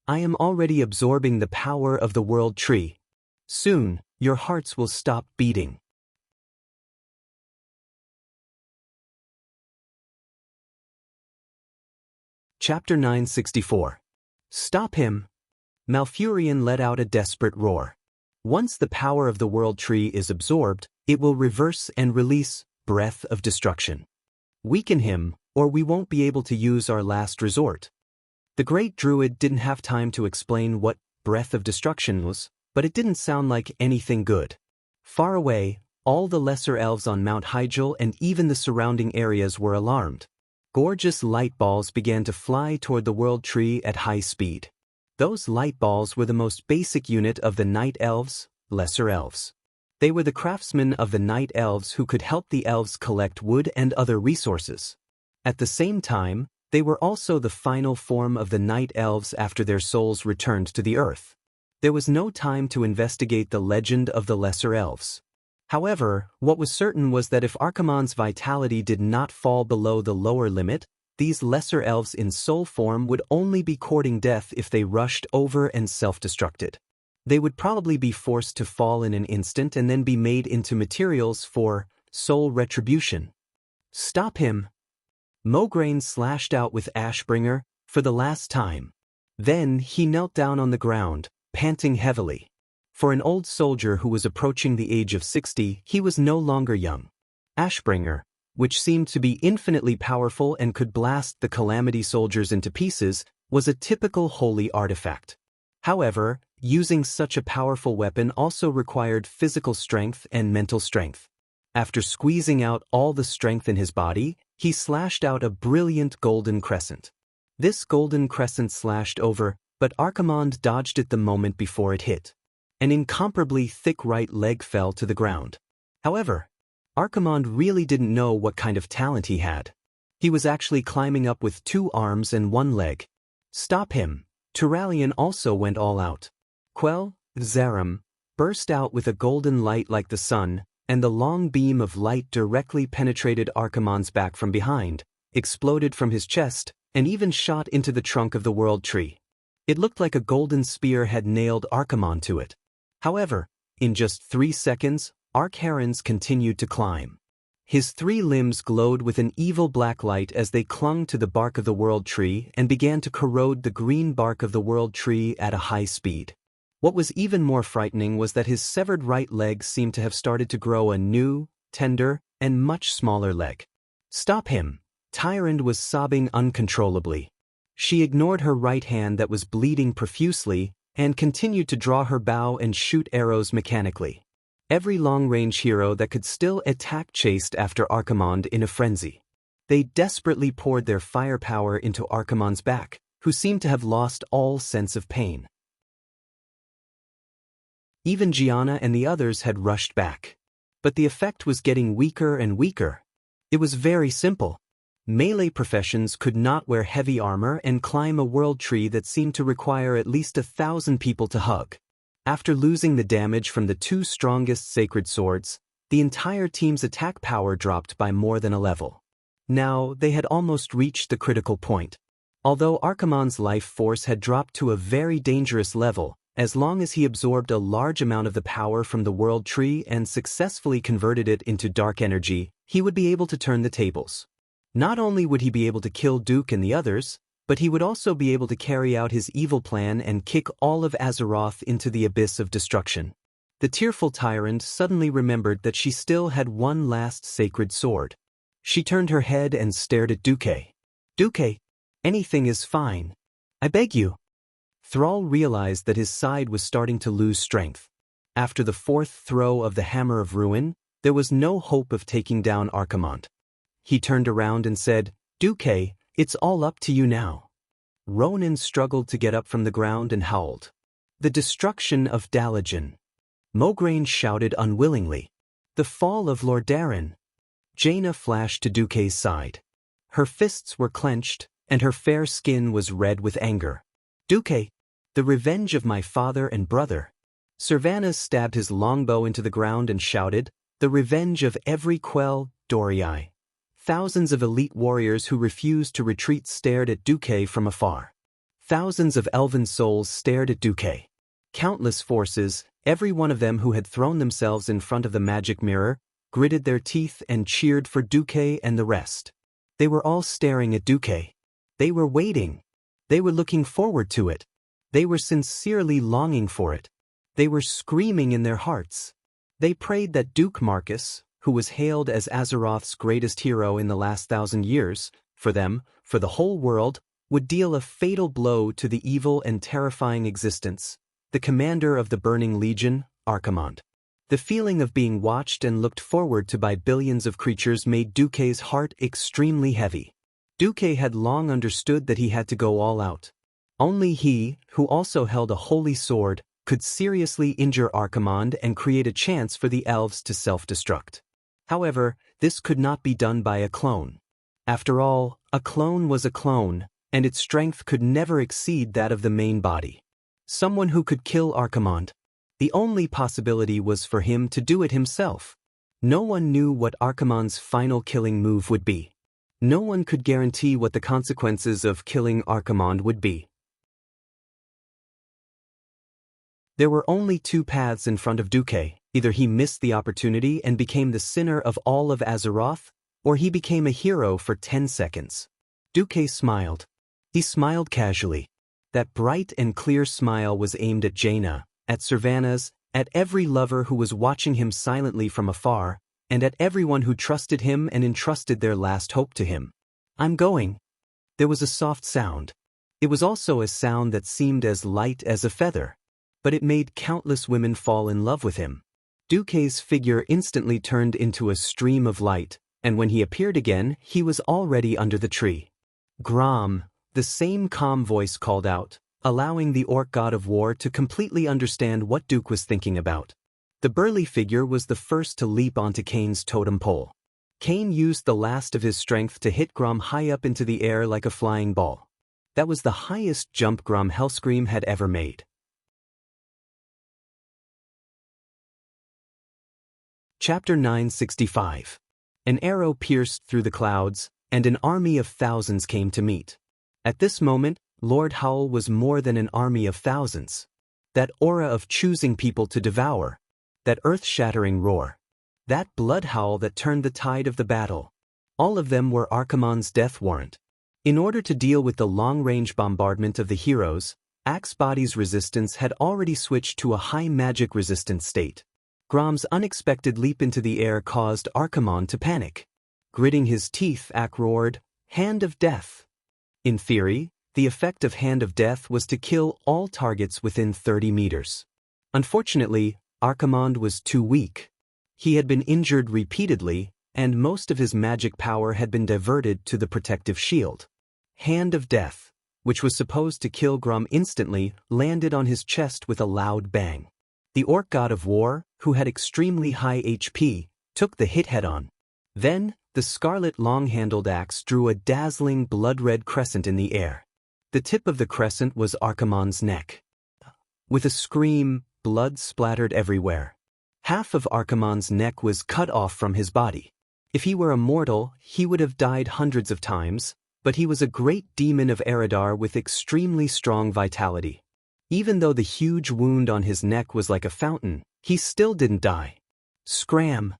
I am already absorbing the power of the World Tree. Soon, your hearts will stop beating. Chapter 964. Stop him! Malfurion let out a desperate roar. Once the power of the World Tree is absorbed, it will reverse and release Breath of Destruction. Weaken him, or we won't be able to use our last resort. The great druid didn't have time to explain what Breath of Destruction was, but it didn't sound like anything good. Far away, all the lesser elves on Mount Hyjal and even the surrounding areas were alarmed. Gorgeous light balls began to fly toward the World Tree at high speed. Those light balls were the most basic unit of the Night Elves, Lesser Elves. They were the craftsmen of the Night Elves who could help the elves collect wood and other resources. At the same time, they were also the final form of the Night Elves after their souls returned to the earth. There was no time to investigate the legend of the Lesser Elves. However, what was certain was that if Archimonde's vitality did not fall below the lower limit, these lesser elves in soul form would only be courting death if they rushed over and self-destructed. They would probably be forced to fall in an instant and then be made into materials for soul retribution. Stop him! Mograine slashed out with Ashbringer for the last time. Then he knelt down on the ground, panting heavily. For an old soldier who was approaching the age of 60, he was no longer young. Ashbringer, which seemed to be infinitely powerful and could blast the Calamity soldiers into pieces, was a typical holy artifact. However, using such a powerful weapon also required physical strength and mental strength. After squeezing out all the strength in his body, he slashed out a brilliant golden crescent. This golden crescent slashed over, but Archimonde dodged it the moment before it hit. An incomparably thick right leg fell to the ground. However, Archimonde really didn't know what kind of talent he had. He was actually climbing up with 2 arms and 1 leg. Stop him! Turalyon also went all out. Quell, Zaram, burst out with a golden light like the sun, and the long beam of light directly penetrated Archimonde's back from behind, exploded from his chest, and even shot into the trunk of the World Tree. It looked like a golden spear had nailed Archimonde to it. However, in just 3 seconds, Arkharens continued to climb. His 3 limbs glowed with an evil black light as they clung to the bark of the World Tree and began to corrode the green bark of the World Tree at a high speed. What was even more frightening was that his severed right leg seemed to have started to grow a new, tender, and much smaller leg. Stop him! Tyrande was sobbing uncontrollably. She ignored her right hand that was bleeding profusely and continued to draw her bow and shoot arrows mechanically. Every long-range hero that could still attack chased after Archimonde in a frenzy. They desperately poured their firepower into Archimonde's back, who seemed to have lost all sense of pain. Even Gianna and the others had rushed back. But the effect was getting weaker and weaker. It was very simple. Melee professions could not wear heavy armor and climb a world tree that seemed to require at least 1,000 people to hug. After losing the damage from the 2 strongest sacred swords, the entire team's attack power dropped by more than a level. Now, they had almost reached the critical point. Although Archimonde's life force had dropped to a very dangerous level, as long as he absorbed a large amount of the power from the World Tree and successfully converted it into dark energy, he would be able to turn the tables. Not only would he be able to kill Duke and the others, but he would also be able to carry out his evil plan and kick all of Azeroth into the abyss of destruction. The tearful Tyrande suddenly remembered that she still had one last sacred sword. She turned her head and stared at Duque. Duque, anything is fine. I beg you. Thrall realized that his side was starting to lose strength. After the 4th throw of the Hammer of Ruin, there was no hope of taking down Archimonde. He turned around and said, Duque, it's all up to you now. Ronan struggled to get up from the ground and howled. The destruction of Dalajan. Mograine shouted unwillingly. The fall of Lordaeron. Jaina flashed to Duque's side. Her fists were clenched, and her fair skin was red with anger. Duque, the revenge of my father and brother. Servanas stabbed his longbow into the ground and shouted, the revenge of every Quell, Dorii. Thousands of elite warriors who refused to retreat stared at Duque from afar. Thousands of elven souls stared at Duque. Countless forces, every one of them who had thrown themselves in front of the magic mirror, gritted their teeth and cheered for Duque and the rest. They were all staring at Duque. They were waiting. They were looking forward to it. They were sincerely longing for it. They were screaming in their hearts. They prayed that Duke Marcus, who was hailed as Azeroth's greatest hero in the last 1,000 years, for them, for the whole world, would deal a fatal blow to the evil and terrifying existence, the commander of the Burning Legion, Archimonde. The feeling of being watched and looked forward to by billions of creatures made Duque's heart extremely heavy. Duque had long understood that he had to go all out. Only he, who also held a holy sword, could seriously injure Archimonde and create a chance for the elves to self-destruct. However, this could not be done by a clone. After all, a clone was a clone, and its strength could never exceed that of the main body. Someone who could kill Archimonde. The only possibility was for him to do it himself. No one knew what Archimonde's final killing move would be. No one could guarantee what the consequences of killing Archimonde would be. There were only two paths in front of Duque. Either he missed the opportunity and became the sinner of all of Azeroth, or he became a hero for 10 seconds. Duque smiled. He smiled casually. That bright and clear smile was aimed at Jaina, at Sylvanas, at every lover who was watching him silently from afar, and at everyone who trusted him and entrusted their last hope to him. "I'm going." There was a soft sound. It was also a sound that seemed as light as a feather, but it made countless women fall in love with him. Duque's figure instantly turned into a stream of light, and when he appeared again, he was already under the tree. "Grom," the same calm voice called out, allowing the orc god of war to completely understand what Duque was thinking about. The burly figure was the first to leap onto Kane's totem pole. Kane used the last of his strength to hit Grom high up into the air like a flying ball. That was the highest jump Grom Hellscream had ever made. Chapter 965. An arrow pierced through the clouds, and an army of thousands came to meet. At this moment, Lord Howl was more than an army of thousands. That aura of choosing people to devour. That earth-shattering roar. That blood howl that turned the tide of the battle. All of them were Archimonde's death warrant. In order to deal with the long-range bombardment of the heroes, Axebody's resistance had already switched to a high magic resistant state. Grom's unexpected leap into the air caused Archimonde to panic. Gritting his teeth, Ak roared, "Hand of Death." In theory, the effect of Hand of Death was to kill all targets within 30 meters. Unfortunately, Archimonde was too weak. He had been injured repeatedly, and most of his magic power had been diverted to the protective shield. Hand of Death, which was supposed to kill Grom instantly, landed on his chest with a loud bang. The orc god of war, who had extremely high HP, took the hit head-on. Then, the scarlet long-handled axe drew a dazzling blood-red crescent in the air. The tip of the crescent was Archimonde's neck. With a scream, blood splattered everywhere. Half of Archimonde's neck was cut off from his body. If he were a mortal, he would have died hundreds of times, but he was a great demon of Eridar with extremely strong vitality. Even though the huge wound on his neck was like a fountain, he still didn't die. Scram!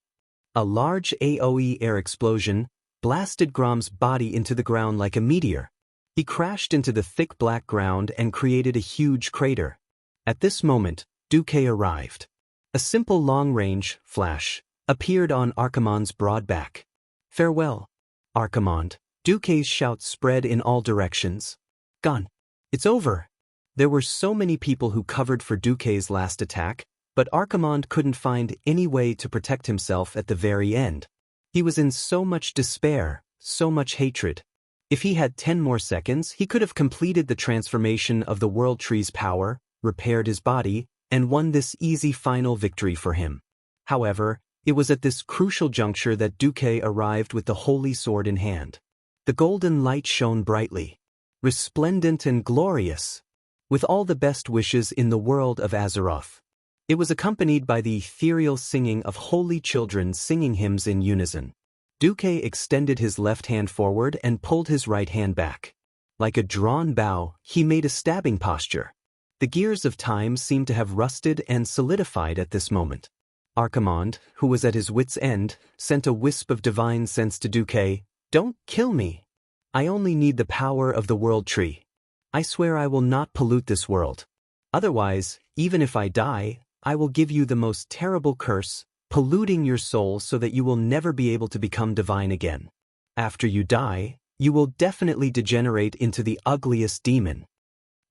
A large AoE air explosion blasted Grom's body into the ground like a meteor. He crashed into the thick black ground and created a huge crater. At this moment, Duque arrived. A simple long-range flash appeared on Archimonde's broad back. "Farewell, Archimonde." Duque's shout spread in all directions. "Gone. It's over." There were so many people who covered for Duque's last attack, but Archimonde couldn't find any way to protect himself at the very end. He was in so much despair, so much hatred. If he had 10 more seconds, he could have completed the transformation of the World Tree's power, repaired his body, and won this easy final victory for him. However, it was at this crucial juncture that Duque arrived with the holy sword in hand. The golden light shone brightly, resplendent and glorious, with all the best wishes in the world of Azeroth. It was accompanied by the ethereal singing of holy children singing hymns in unison. Duque extended his left hand forward and pulled his right hand back. Like a drawn bow, he made a stabbing posture. The gears of time seemed to have rusted and solidified at this moment. Archimonde, who was at his wit's end, sent a wisp of divine sense to Duque. "Don't kill me. I only need the power of the World Tree. I swear I will not pollute this world. Otherwise, even if I die, I will give you the most terrible curse, polluting your soul so that you will never be able to become divine again. After you die, you will definitely degenerate into the ugliest demon."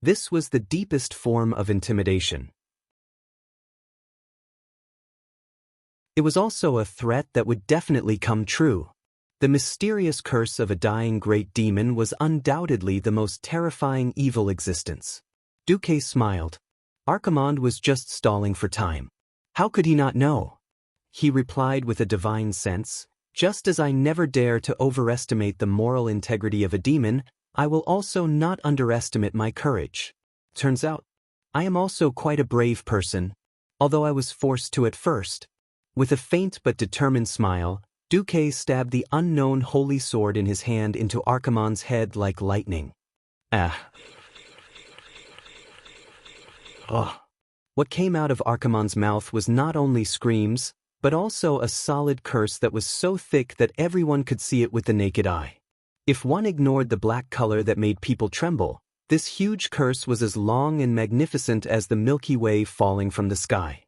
This was the deepest form of intimidation. It was also a threat that would definitely come true. The mysterious curse of a dying great demon was undoubtedly the most terrifying evil existence. Duque smiled. Archimonde was just stalling for time. How could he not know? He replied with a divine sense, "Just as I never dare to overestimate the moral integrity of a demon, I will also not underestimate my courage. Turns out, I am also quite a brave person, although I was forced to at first." With a faint but determined smile, Duque stabbed the unknown holy sword in his hand into Archimonde's head like lightning. Ah. Oh. What came out of Archimonde's mouth was not only screams, but also a solid curse that was so thick that everyone could see it with the naked eye. If one ignored the black color that made people tremble, this huge curse was as long and magnificent as the Milky Way falling from the sky.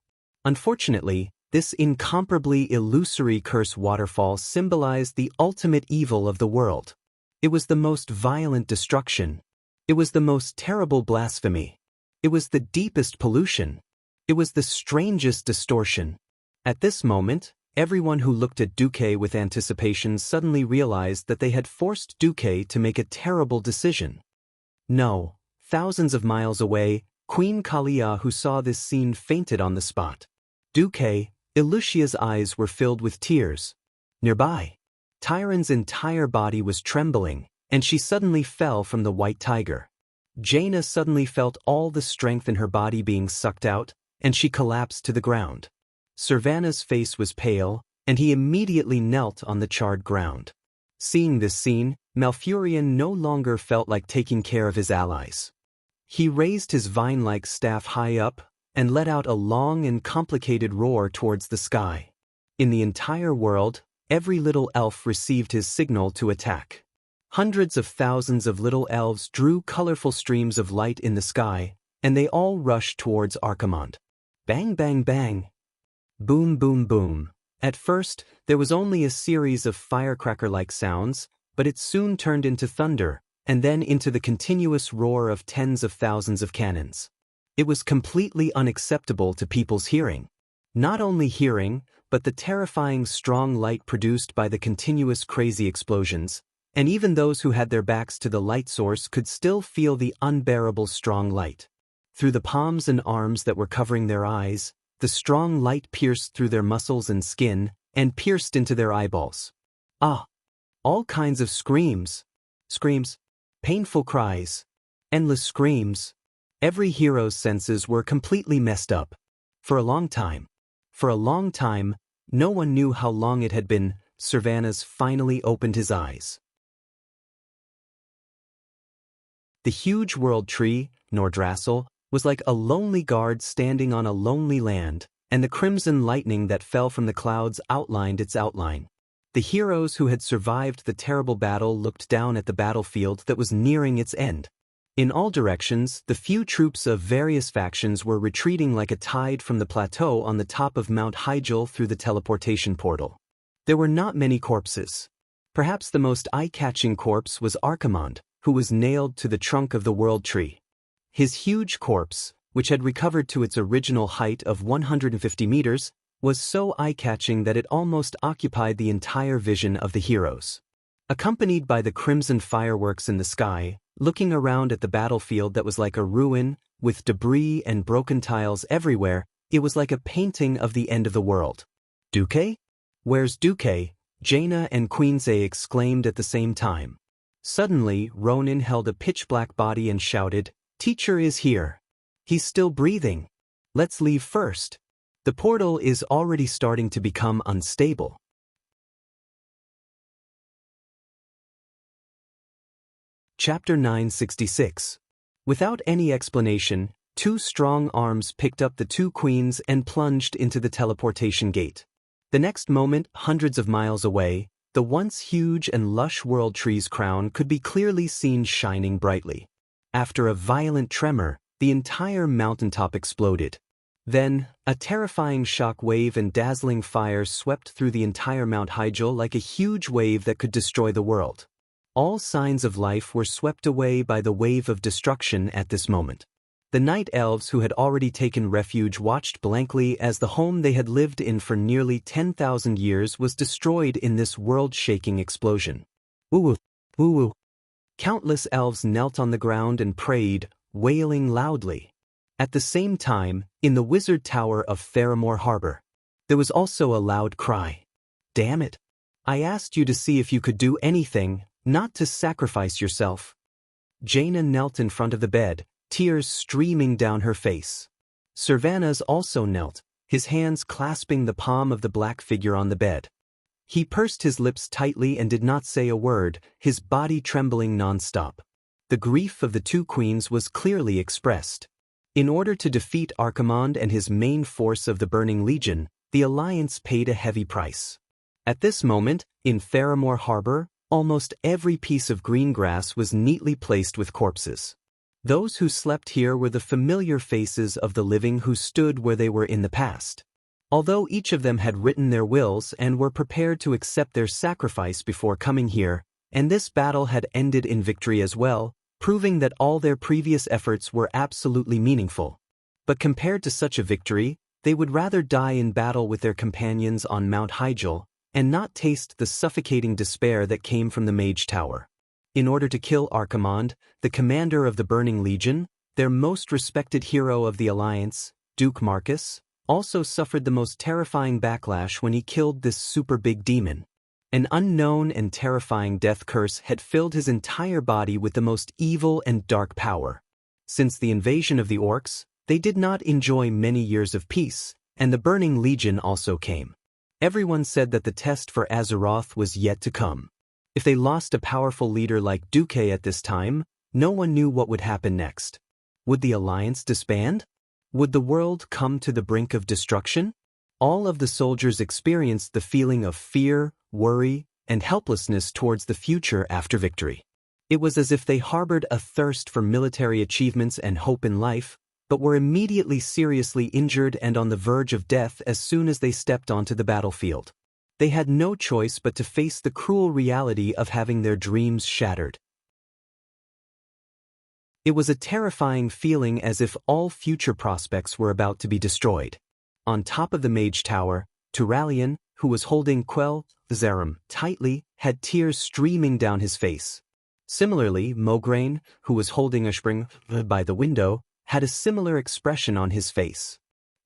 Unfortunately, this incomparably illusory curse waterfall symbolized the ultimate evil of the world. It was the most violent destruction. It was the most terrible blasphemy. It was the deepest pollution. It was the strangest distortion. At this moment, everyone who looked at Duque with anticipation suddenly realized that they had forced Duque to make a terrible decision. No, thousands of miles away, Queen Kalia, who saw this scene, fainted on the spot. Duque, Ilusia's eyes were filled with tears. Nearby, Tyron's entire body was trembling, and she suddenly fell from the white tiger. Jaina suddenly felt all the strength in her body being sucked out, and she collapsed to the ground. Servana's face was pale, and he immediately knelt on the charred ground. Seeing this scene, Malfurion no longer felt like taking care of his allies. He raised his vine-like staff high up, and let out a long and complicated roar towards the sky. In the entire world, every little elf received his signal to attack. Hundreds of thousands of little elves drew colorful streams of light in the sky, and they all rushed towards Archimonde. Bang, bang, bang. Boom, boom, boom. At first, there was only a series of firecracker-like sounds, but it soon turned into thunder, and then into the continuous roar of tens of thousands of cannons. It was completely unacceptable to people's hearing. Not only hearing, but the terrifying strong light produced by the continuous crazy explosions, and even those who had their backs to the light source could still feel the unbearable strong light. Through the palms and arms that were covering their eyes, the strong light pierced through their muscles and skin, and pierced into their eyeballs. Ah! All kinds of screams. Screams. Painful cries. Endless screams. Every hero's senses were completely messed up. For a long time, no one knew how long it had been, Servanas finally opened his eyes. The huge world tree, Nordrassil, was like a lonely guard standing on a lonely land, and the crimson lightning that fell from the clouds outlined its outline. The heroes who had survived the terrible battle looked down at the battlefield that was nearing its end. In all directions, the few troops of various factions were retreating like a tide from the plateau on the top of Mount Hyjal through the teleportation portal. There were not many corpses. Perhaps the most eye-catching corpse was Archimonde, who was nailed to the trunk of the world tree. His huge corpse, which had recovered to its original height of 150 meters, was so eye-catching that it almost occupied the entire vision of the heroes. Accompanied by the crimson fireworks in the sky, looking around at the battlefield that was like a ruin, with debris and broken tiles everywhere, it was like a painting of the end of the world. Duque? Where's Duque? Jaina and Queen's exclaimed at the same time. Suddenly, Ronin held a pitch-black body and shouted, "Teacher is here. He's still breathing. Let's leave first. The portal is already starting to become unstable." Chapter 966. Without any explanation, two strong arms picked up the two queens and plunged into the teleportation gate. The next moment, hundreds of miles away, the once huge and lush world tree's crown could be clearly seen shining brightly. After a violent tremor, the entire mountaintop exploded. Then, a terrifying shock wave and dazzling fire swept through the entire Mount Hyjal like a huge wave that could destroy the world. All signs of life were swept away by the wave of destruction at this moment. The night elves who had already taken refuge watched blankly as the home they had lived in for nearly 10,000 years was destroyed in this world-shaking explosion. Woo-woo, woo-woo. Countless elves knelt on the ground and prayed, wailing loudly. At the same time, in the wizard tower of Theramore Harbor, there was also a loud cry. "Damn it! I asked you to see if you could do anything, not to sacrifice yourself." Jaina knelt in front of the bed, tears streaming down her face. Servanas also knelt, his hands clasping the palm of the black figure on the bed. He pursed his lips tightly and did not say a word, his body trembling non-stop. The grief of the two queens was clearly expressed. In order to defeat Archimonde and his main force of the Burning Legion, the Alliance paid a heavy price. At this moment, in Faramore Harbor, almost every piece of green grass was neatly placed with corpses. Those who slept here were the familiar faces of the living who stood where they were in the past. Although each of them had written their wills and were prepared to accept their sacrifice before coming here, and this battle had ended in victory as well, proving that all their previous efforts were absolutely meaningful. But compared to such a victory, they would rather die in battle with their companions on Mount Hyjal, and not taste the suffocating despair that came from the Mage Tower. In order to kill Archimonde, the commander of the Burning Legion, their most respected hero of the Alliance, Duke Marcus, also suffered the most terrifying backlash when he killed this super big demon. An unknown and terrifying death curse had filled his entire body with the most evil and dark power. Since the invasion of the orcs, they did not enjoy many years of peace, and the Burning Legion also came. Everyone said that the test for Azeroth was yet to come. If they lost a powerful leader like Duque at this time, no one knew what would happen next. Would the Alliance disband? Would the world come to the brink of destruction? All of the soldiers experienced the feeling of fear, worry, and helplessness towards the future after victory. It was as if they harbored a thirst for military achievements and hope in life, but were immediately seriously injured and on the verge of death as soon as they stepped onto the battlefield. They had no choice but to face the cruel reality of having their dreams shattered. It was a terrifying feeling, as if all future prospects were about to be destroyed. On top of the Mage Tower, Turalyon, who was holding Quell Zerum tightly, had tears streaming down his face. Similarly, Mograine, who was holding Ashspring by the window, had a similar expression on his face.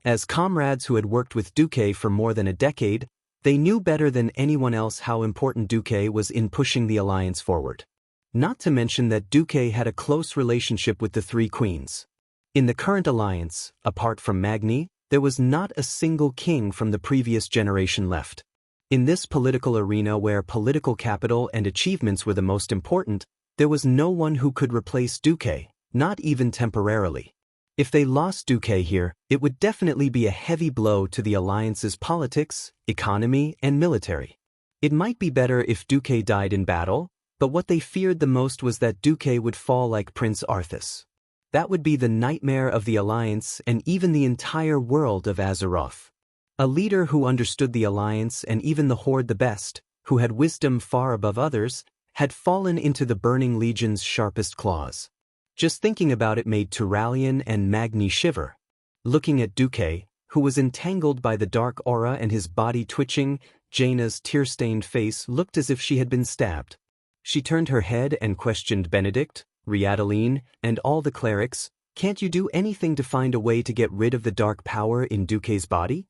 As comrades who had worked with Duque for more than a decade, they knew better than anyone else how important Duque was in pushing the Alliance forward. Not to mention that Duque had a close relationship with the three queens. In the current Alliance, apart from Magni, there was not a single king from the previous generation left. In this political arena where political capital and achievements were the most important, there was no one who could replace Duque, not even temporarily. If they lost Duque here, it would definitely be a heavy blow to the Alliance's politics, economy, and military. It might be better if Duque died in battle, but what they feared the most was that Duque would fall like Prince Arthas. That would be the nightmare of the Alliance and even the entire world of Azeroth. A leader who understood the Alliance and even the Horde the best, who had wisdom far above others, had fallen into the Burning Legion's sharpest claws. Just thinking about it made Turalyon and Magni shiver. Looking at Duque, who was entangled by the dark aura and his body twitching, Jaina's tear-stained face looked as if she had been stabbed. She turned her head and questioned Benedict, Riadaline, and all the clerics, "Can't you do anything to find a way to get rid of the dark power in Duque's body?"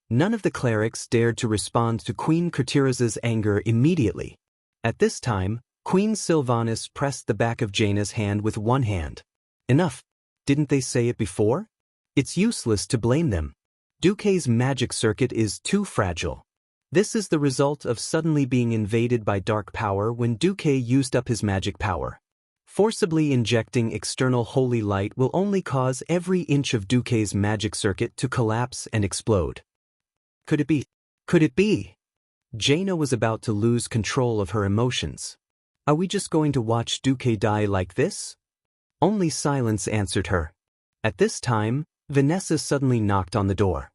None of the clerics dared to respond to Queen Kurtiraz's anger immediately. At this time, Queen Sylvanas pressed the back of Jaina's hand with one hand. "Enough. Didn't they say it before? It's useless to blame them. Duque's magic circuit is too fragile. This is the result of suddenly being invaded by dark power when Duque used up his magic power. Forcibly injecting external holy light will only cause every inch of Duque's magic circuit to collapse and explode." Could it be? Could it be? Jaina was about to lose control of her emotions. Are we just going to watch Duque die like this? Only silence answered her. At this time, Vanessa suddenly knocked on the door.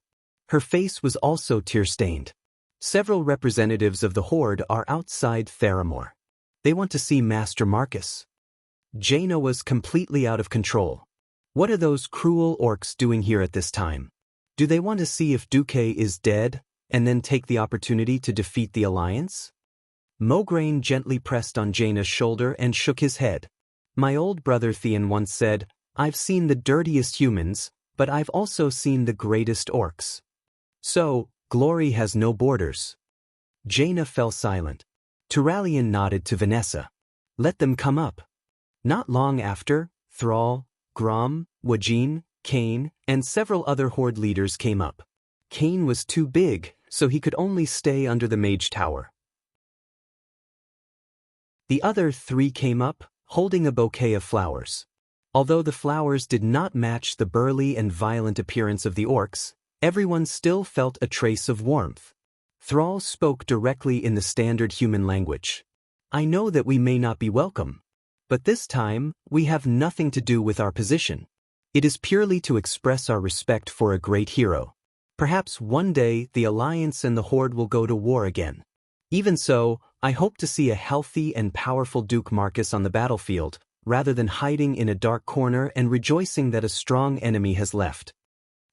Her face was also tear-stained. Several representatives of the Horde are outside Faramore. They want to see Master Marcus. Jaina was completely out of control. What are those cruel orcs doing here at this time? Do they want to see if Duque is dead, and then take the opportunity to defeat the Alliance? Mograine gently pressed on Jaina's shoulder and shook his head. "My old brother Theon once said, I've seen the dirtiest humans, but I've also seen the greatest orcs. So, glory has no borders." Jaina fell silent. Turalyon nodded to Vanessa. "Let them come up." Not long after, Thrall, Grom, Wajin, Kane, and several other Horde leaders came up. Cain was too big, so he could only stay under the mage tower. The other 3 came up, holding a bouquet of flowers. Although the flowers did not match the burly and violent appearance of the orcs, everyone still felt a trace of warmth. Thrall spoke directly in the standard human language. I know that we may not be welcome, but this time, we have nothing to do with our position. It is purely to express our respect for a great hero. Perhaps one day the Alliance and the Horde will go to war again. Even so, I hope to see a healthy and powerful Duke Marcus on the battlefield, rather than hiding in a dark corner and rejoicing that a strong enemy has left.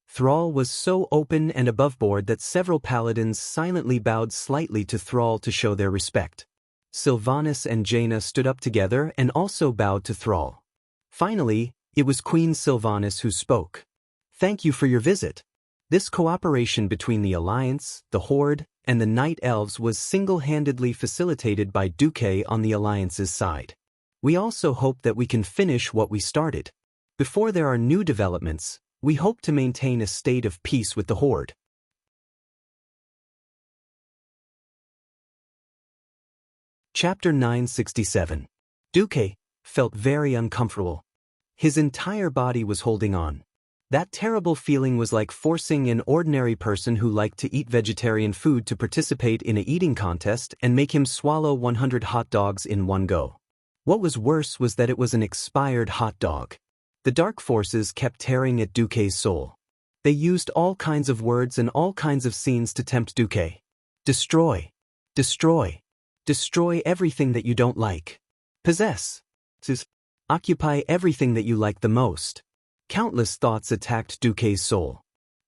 Thrall was so open and aboveboard that several paladins silently bowed slightly to Thrall to show their respect. Sylvanas and Jaina stood up together and also bowed to Thrall. Finally, it was Queen Sylvanas who spoke. Thank you for your visit. This cooperation between the Alliance, the Horde, and the Night Elves was single-handedly facilitated by Duque on the Alliance's side. We also hope that we can finish what we started. Before there are new developments, we hope to maintain a state of peace with the Horde. Chapter 967. Duque felt very uncomfortable. His entire body was holding on. That terrible feeling was like forcing an ordinary person who liked to eat vegetarian food to participate in a eating contest and make him swallow 100 hot dogs in one go. What was worse was that it was an expired hot dog. The dark forces kept tearing at Duque's soul. They used all kinds of words and all kinds of scenes to tempt Duque. Destroy. Destroy. Destroy everything that you don't like. Possess. Occupy everything that you like the most. Countless thoughts attacked Duque's soul.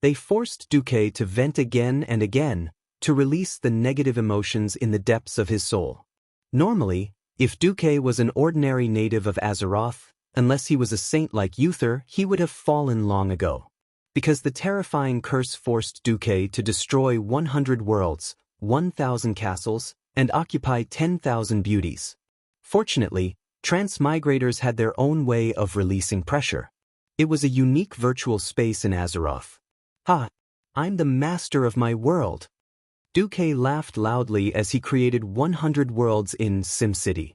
They forced Duque to vent again and again, to release the negative emotions in the depths of his soul. Normally, if Duque was an ordinary native of Azeroth, unless he was a saint like Uther, he would have fallen long ago. Because the terrifying curse forced Duque to destroy 100 worlds, 1,000 castles, and occupy 10,000 beauties. Fortunately, transmigrators had their own way of releasing pressure. It was a unique virtual space in Azeroth. Ha! I'm the master of my world. Duque laughed loudly as he created 100 worlds in SimCity.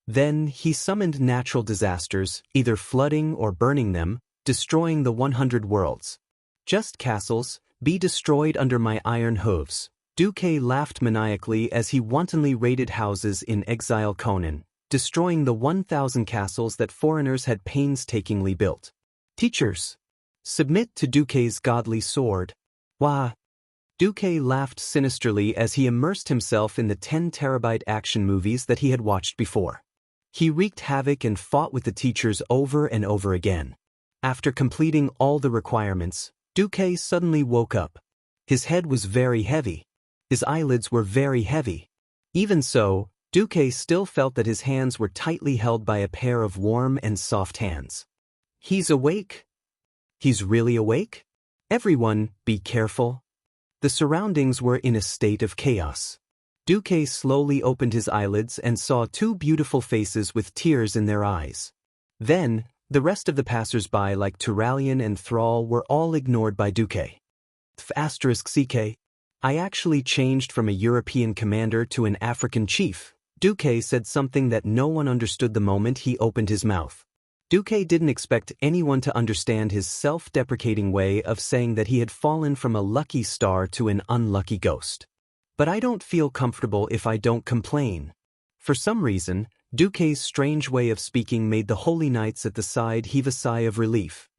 Then he summoned natural disasters, either flooding or burning them, destroying the 100 worlds. Just castles, be destroyed under my iron hooves. Duque laughed maniacally as he wantonly raided houses in Exile Conan, destroying the 1,000 castles that foreigners had painstakingly built. Teachers, submit to Duque's godly sword. Wah! Duque laughed sinisterly as he immersed himself in the 10-terabyte action movies that he had watched before. He wreaked havoc and fought with the teachers over and over again. After completing all the requirements, Duque suddenly woke up. His head was very heavy. His eyelids were very heavy. Even so, Duque still felt that his hands were tightly held by a pair of warm and soft hands. He's awake. He's really awake? Everyone, be careful. The surroundings were in a state of chaos. Duque slowly opened his eyelids and saw 2 beautiful faces with tears in their eyes. Then, the rest of the passers-by like Turalian and Thrall were all ignored by Duque. *CK. I actually changed from a European commander to an African chief. Duque said something that no one understood the moment he opened his mouth. Duque didn't expect anyone to understand his self-deprecating way of saying that he had fallen from a lucky star to an unlucky ghost. But I don't feel comfortable if I don't complain. For some reason, Duque's strange way of speaking made the holy knights at the side heave a sigh of relief.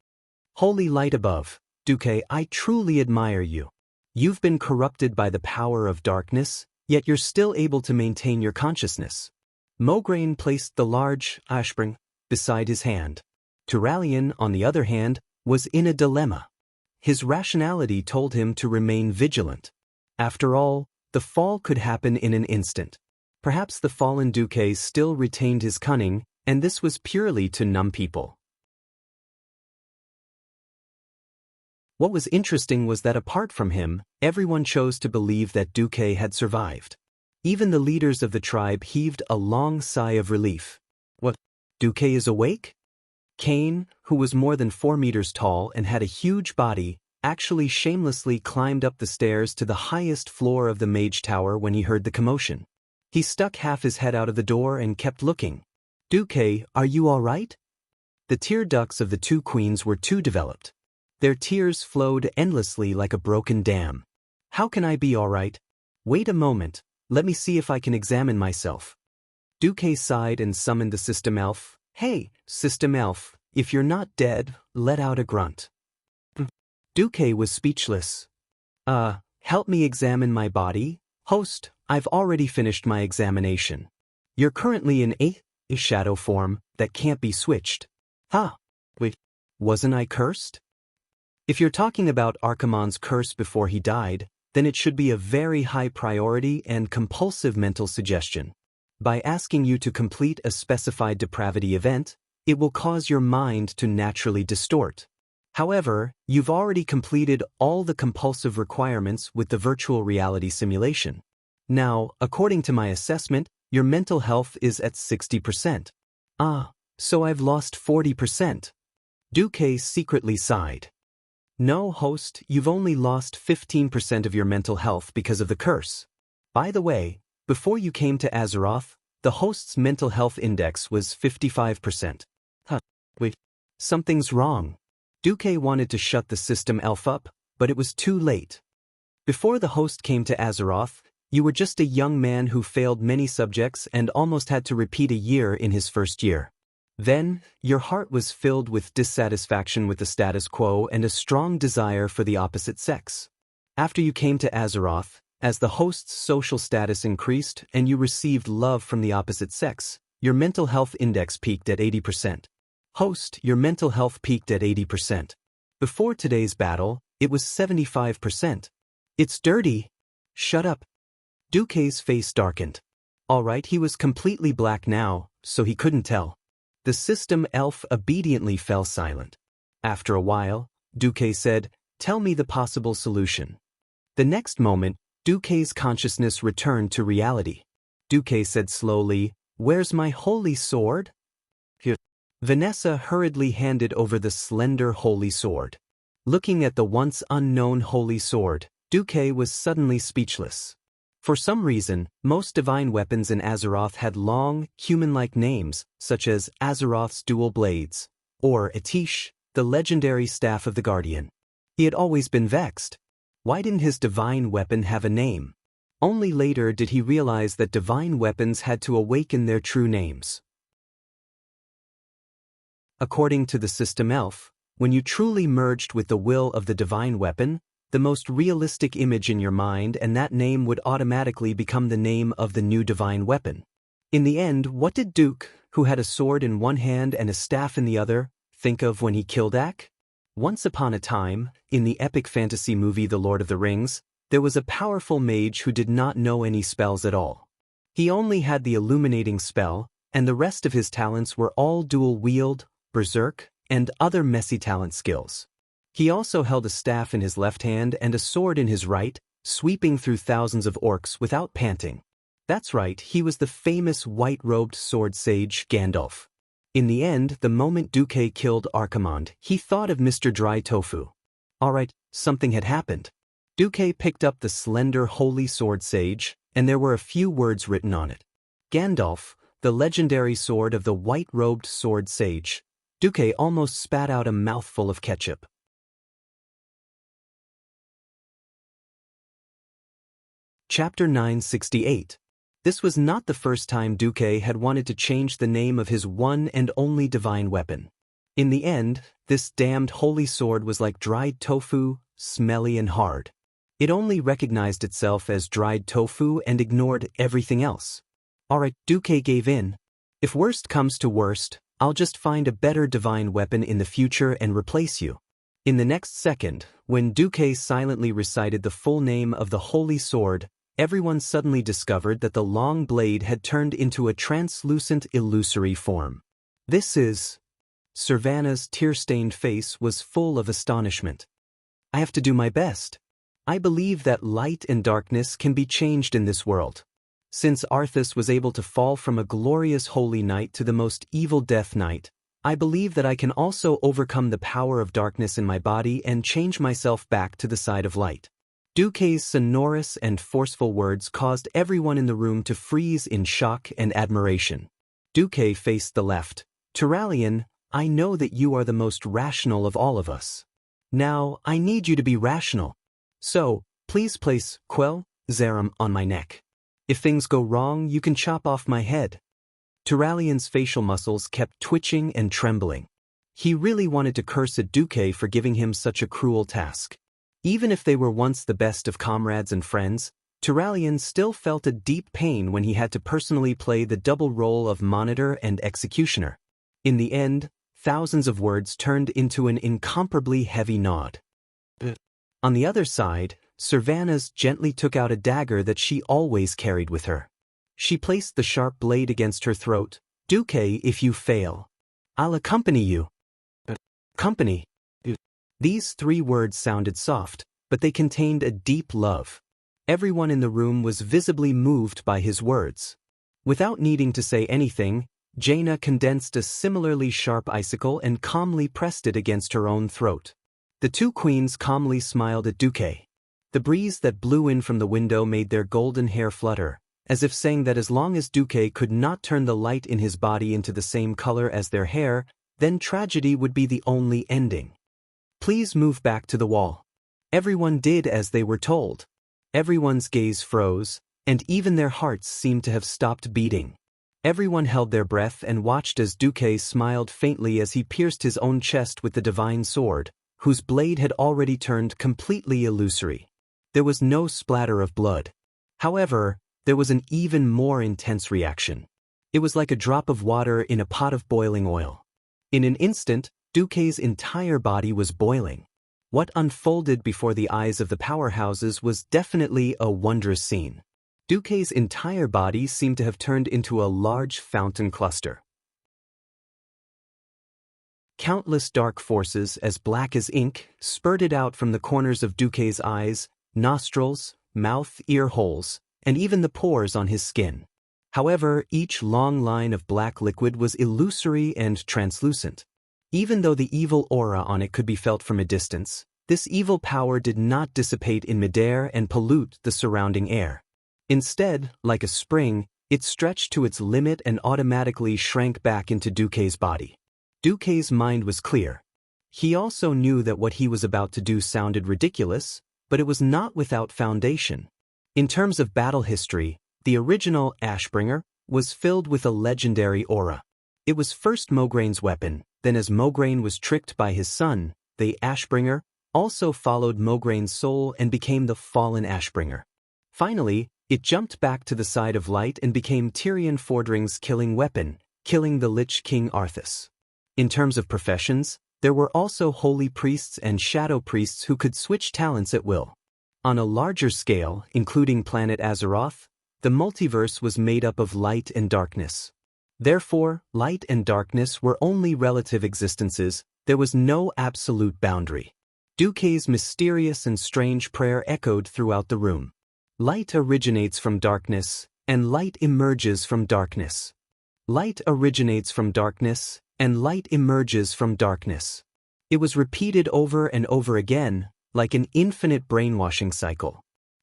Holy light above, Duque, I truly admire you. You've been corrupted by the power of darkness, yet you're still able to maintain your consciousness. Mograine placed the large ashspring beside his hand. Turalian, on the other hand, was in a dilemma. His rationality told him to remain vigilant. After all, the fall could happen in an instant. Perhaps the fallen Duque still retained his cunning, and this was purely to numb people. What was interesting was that apart from him, everyone chose to believe that Duque had survived. Even the leaders of the tribe heaved a long sigh of relief. What? Duque is awake? Cain, who was more than 4 meters tall and had a huge body, actually shamelessly climbed up the stairs to the highest floor of the mage tower when he heard the commotion. He stuck half his head out of the door and kept looking. "Duque, are you all right?" The tear ducts of the two queens were too developed. Their tears flowed endlessly like a broken dam. "How can I be all right? Wait a moment, let me see if I can examine myself." Duque sighed and summoned the system elf. "Hey, system elf, if you're not dead, let out a grunt." Duque was speechless. Help me examine my body? Host, I've already finished my examination. You're currently in a shadow form that can't be switched." "Huh. Wait, wasn't I cursed?" "If you're talking about Archimonde's curse before he died, then it should be a very high priority and compulsive mental suggestion. By asking you to complete a specified depravity event, it will cause your mind to naturally distort. However, you've already completed all the compulsive requirements with the virtual reality simulation. Now, according to my assessment, your mental health is at 60%. So I've lost 40%. Duque secretly sighed. "No, host, you've only lost 15% of your mental health because of the curse. By the way, before you came to Azeroth, the host's mental health index was 55%. Wait, something's wrong." Duque wanted to shut the system elf up, but it was too late. "Before the host came to Azeroth, you were just a young man who failed many subjects and almost had to repeat a year in his first year. Then, your heart was filled with dissatisfaction with the status quo and a strong desire for the opposite sex. After you came to Azeroth, as the host's social status increased and you received love from the opposite sex, your mental health index peaked at 80%. Host, your mental health peaked at 80%. Before today's battle, it was 75%. It's dirty." "Shut up." Duque's face darkened. All right, he was completely black now, so he couldn't tell. The system elf obediently fell silent. After a while, Duque said, "Tell me the possible solution." The next moment, Duque's consciousness returned to reality. Duque said slowly, "Where's my holy sword?" "Here." Vanessa hurriedly handed over the slender holy sword. Looking at the once unknown holy sword, Duque was suddenly speechless. For some reason, most divine weapons in Azeroth had long, human-like names, such as Azeroth's dual blades, or Atish, the legendary staff of the Guardian. He had always been vexed. Why didn't his divine weapon have a name? Only later did he realize that divine weapons had to awaken their true names. According to the system elf, when you truly merged with the will of the divine weapon, the most realistic image in your mind and that name would automatically become the name of the new divine weapon. In the end, what did Duke, who had a sword in one hand and a staff in the other, think of when he killed Ak? Once upon a time, in the epic fantasy movie The Lord of the Rings, there was a powerful mage who did not know any spells at all. He only had the illuminating spell, and the rest of his talents were all dual wield, berserk, and other messy talent skills. He also held a staff in his left hand and a sword in his right, sweeping through thousands of orcs without panting. That's right, he was the famous white-robed sword sage Gandalf. In the end, the moment Duque killed Archimonde, he thought of Mr. Dry Tofu. Alright, something had happened. Duque picked up the slender holy sword sage, and there were a few words written on it. Gandalf, the legendary sword of the white-robed sword sage. Duque almost spat out a mouthful of ketchup. Chapter 968. This was not the first time Duque had wanted to change the name of his one and only divine weapon. In the end, this damned holy sword was like dried tofu, smelly and hard. It only recognized itself as dried tofu and ignored everything else. Alright, Duque gave in. If worst comes to worst, I'll just find a better divine weapon in the future and replace you. In the next second, when Duque silently recited the full name of the holy sword, everyone suddenly discovered that the long blade had turned into a translucent illusory form. This is... Servana's tear-stained face was full of astonishment. I have to do my best. I believe that light and darkness can be changed in this world. Since Arthas was able to fall from a glorious holy knight to the most evil death knight, I believe that I can also overcome the power of darkness in my body and change myself back to the side of light. Duque's sonorous and forceful words caused everyone in the room to freeze in shock and admiration. Duque faced the left. Turalyon, I know that you are the most rational of all of us. Now, I need you to be rational. So, please place Quell Zerum on my neck. If things go wrong, you can chop off my head. Turalyon's facial muscles kept twitching and trembling. He really wanted to curse at Duque for giving him such a cruel task. Even if they were once the best of comrades and friends, Turalyon still felt a deep pain when he had to personally play the double role of monitor and executioner. In the end, thousands of words turned into an incomparably heavy nod. On the other side, Servanas gently took out a dagger that she always carried with her. She placed the sharp blade against her throat. Duque, if you fail, I'll accompany you. Company. These 3 words sounded soft, but they contained a deep love. Everyone in the room was visibly moved by his words. Without needing to say anything, Jaina condensed a similarly sharp icicle and calmly pressed it against her own throat. The 2 queens calmly smiled at Duque. The breeze that blew in from the window made their golden hair flutter, as if saying that as long as Duque could not turn the light in his body into the same color as their hair, then tragedy would be the only ending. Please move back to the wall. Everyone did as they were told. Everyone's gaze froze, and even their hearts seemed to have stopped beating. Everyone held their breath and watched as Duque smiled faintly as he pierced his own chest with the divine sword, whose blade had already turned completely illusory. There was no splatter of blood. However, there was an even more intense reaction. It was like a drop of water in a pot of boiling oil. In an instant, Duque's entire body was boiling. What unfolded before the eyes of the powerhouses was definitely a wondrous scene. Duque's entire body seemed to have turned into a large fountain cluster. Countless dark forces, as black as ink, spurted out from the corners of Duque's eyes, nostrils, mouth, ear holes, and even the pores on his skin. However, each long line of black liquid was illusory and translucent. Even though the evil aura on it could be felt from a distance, this evil power did not dissipate in midair and pollute the surrounding air. Instead, like a spring, it stretched to its limit and automatically shrank back into Duque's body. Duque's mind was clear. He also knew that what he was about to do sounded ridiculous, but it was not without foundation. In terms of battle history, the original Ashbringer was filled with a legendary aura. It was first Moghraine's weapon, then as Moghraine was tricked by his son, the Ashbringer also followed Moghrain's soul and became the fallen Ashbringer. Finally, it jumped back to the side of light and became Tyrion Fordring's killing weapon, killing the Lich King Arthas. In terms of professions, there were also holy priests and shadow priests who could switch talents at will. On a larger scale, including planet Azeroth, the multiverse was made up of light and darkness. Therefore, light and darkness were only relative existences, there was no absolute boundary. Duque's mysterious and strange prayer echoed throughout the room. Light originates from darkness, and light emerges from darkness. Light originates from darkness, and light emerges from darkness. It was repeated over and over again, like an infinite brainwashing cycle.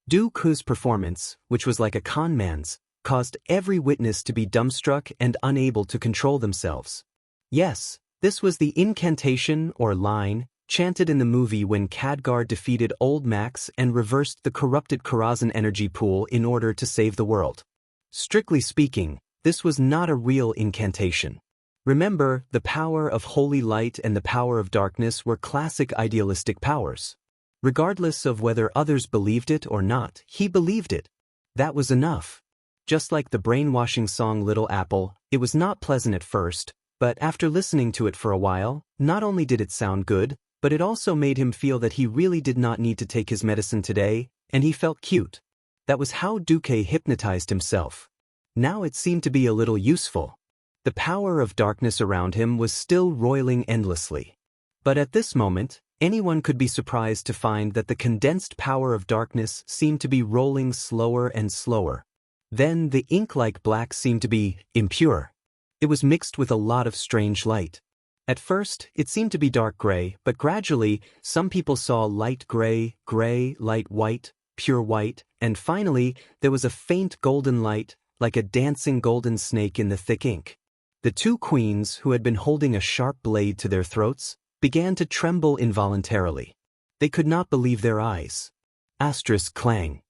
Duque's performance, which was like a con man's, caused every witness to be dumbstruck and unable to control themselves. Yes, this was the incantation or line chanted in the movie when Khadgar defeated Old Max and reversed the corrupted Karazhan energy pool in order to save the world. Strictly speaking, this was not a real incantation. Remember, the power of holy light and the power of darkness were classic idealistic powers. Regardless of whether others believed it or not, he believed it. That was enough. Just like the brainwashing song Little Apple, it was not pleasant at first, but after listening to it for a while, not only did it sound good, but it also made him feel that he really did not need to take his medicine today, and he felt cute. That was how Duque hypnotized himself. Now it seemed to be a little useful. The power of darkness around him was still roiling endlessly. But at this moment, anyone could be surprised to find that the condensed power of darkness seemed to be rolling slower and slower. Then the ink-like black seemed to be impure. It was mixed with a lot of strange light. At first, it seemed to be dark gray, but gradually, some people saw light gray, light white, pure white, and finally, there was a faint golden light, like a dancing golden snake in the thick ink. The two queens, who had been holding a sharp blade to their throats, began to tremble involuntarily. They could not believe their eyes. Asterisk clang.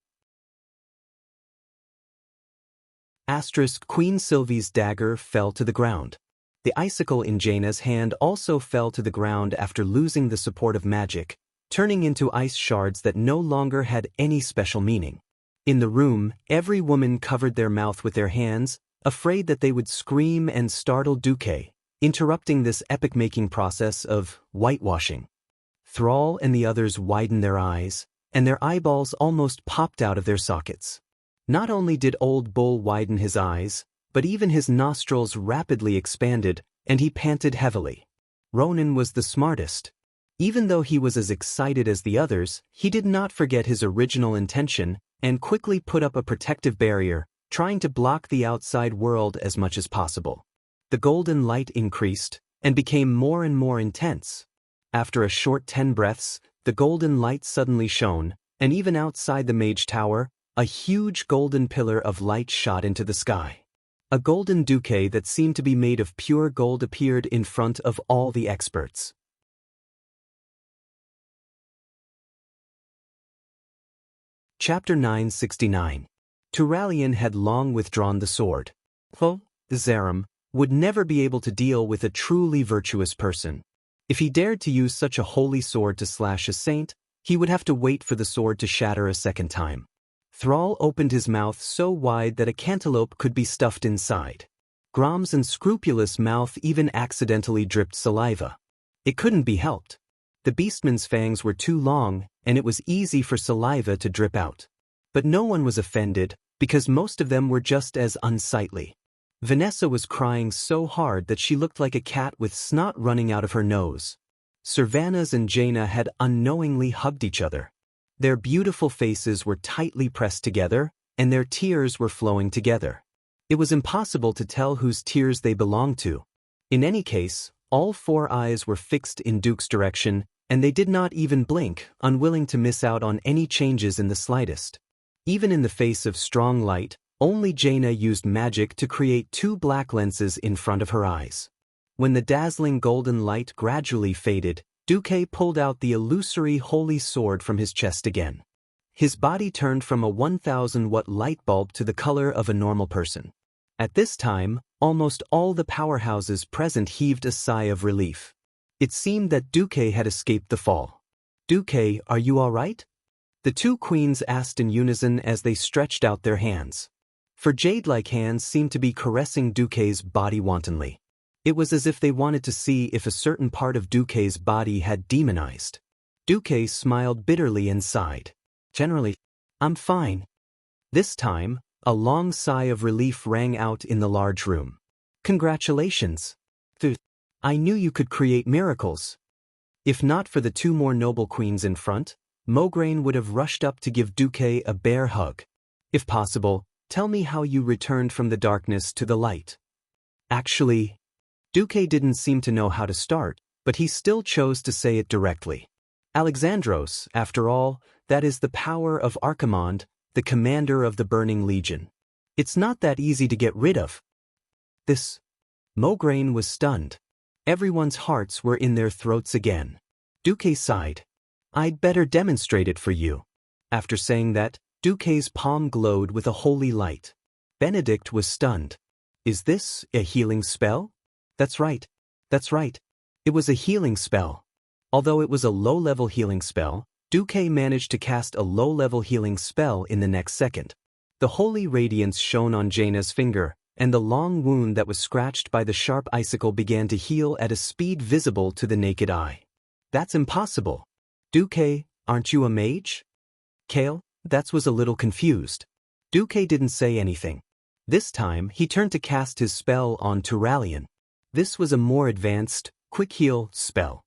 Asterisk Queen Sylvie's dagger fell to the ground. The icicle in Jaina's hand also fell to the ground after losing the support of magic, turning into ice shards that no longer had any special meaning. In the room, every woman covered their mouth with their hands, afraid that they would scream and startle Duque, interrupting this epic-making process of whitewashing. Thrall and the others widened their eyes, and their eyeballs almost popped out of their sockets. Not only did Old Bull widen his eyes, but even his nostrils rapidly expanded, and he panted heavily. Ronan was the smartest. Even though he was as excited as the others, he did not forget his original intention and quickly put up a protective barrier, trying to block the outside world as much as possible. The golden light increased and became more and more intense. After a short 10 breaths, the golden light suddenly shone, and even outside the mage tower, a huge golden pillar of light shot into the sky. A golden Duque that seemed to be made of pure gold appeared in front of all the experts. Chapter 969. Turalian had long withdrawn the sword. Zaram would never be able to deal with a truly virtuous person. If he dared to use such a holy sword to slash a saint, he would have to wait for the sword to shatter a second time. Thrall opened his mouth so wide that a cantaloupe could be stuffed inside. Grom's unscrupulous mouth even accidentally dripped saliva. It couldn't be helped. The beastman's fangs were too long, and it was easy for saliva to drip out. But no one was offended, because most of them were just as unsightly. Vanessa was crying so hard that she looked like a cat with snot running out of her nose. Servanas and Jaina had unknowingly hugged each other. Their beautiful faces were tightly pressed together, and their tears were flowing together. It was impossible to tell whose tears they belonged to. In any case, all four eyes were fixed in Duke's direction, and they did not even blink, unwilling to miss out on any changes in the slightest. Even in the face of strong light, only Jaina used magic to create 2 black lenses in front of her eyes. When the dazzling golden light gradually faded, Duque pulled out the illusory holy sword from his chest again. His body turned from a 1,000-watt light bulb to the color of a normal person. At this time, almost all the powerhouses present heaved a sigh of relief. It seemed that Duque had escaped the fall. "Duque, are you all right?" The two queens asked in unison as they stretched out their hands. For jade-like hands seemed to be caressing Duque's body wantonly. It was as if they wanted to see if a certain part of Duque's body had demonized. Duque smiled bitterly and sighed. "Generally, I'm fine." This time, a long sigh of relief rang out in the large room. "Congratulations. I knew you could create miracles." If not for the 2 more noble queens in front, Mograine would have rushed up to give Duque a bear hug. "If possible, tell me how you returned from the darkness to the light." Actually, Duque didn't seem to know how to start, but he still chose to say it directly. "Alexandros, after all, that is the power of Archimond, the commander of the Burning Legion. It's not that easy to get rid of." This. Mograine was stunned. Everyone's hearts were in their throats again. Duque sighed. "I'd better demonstrate it for you." After saying that, Duque's palm glowed with a holy light. Benedict was stunned. "Is this a healing spell?" That's right. It was a healing spell. Although it was a low-level healing spell, Duque managed to cast a low-level healing spell in the next second. The holy radiance shone on Jaina's finger, and the long wound that was scratched by the sharp icicle began to heal at a speed visible to the naked eye. "That's impossible. Duque, aren't you a mage?" Kale, that was a little confused. Duque didn't say anything. This time, he turned to cast his spell on Turalian. This was a more advanced, quick heal spell.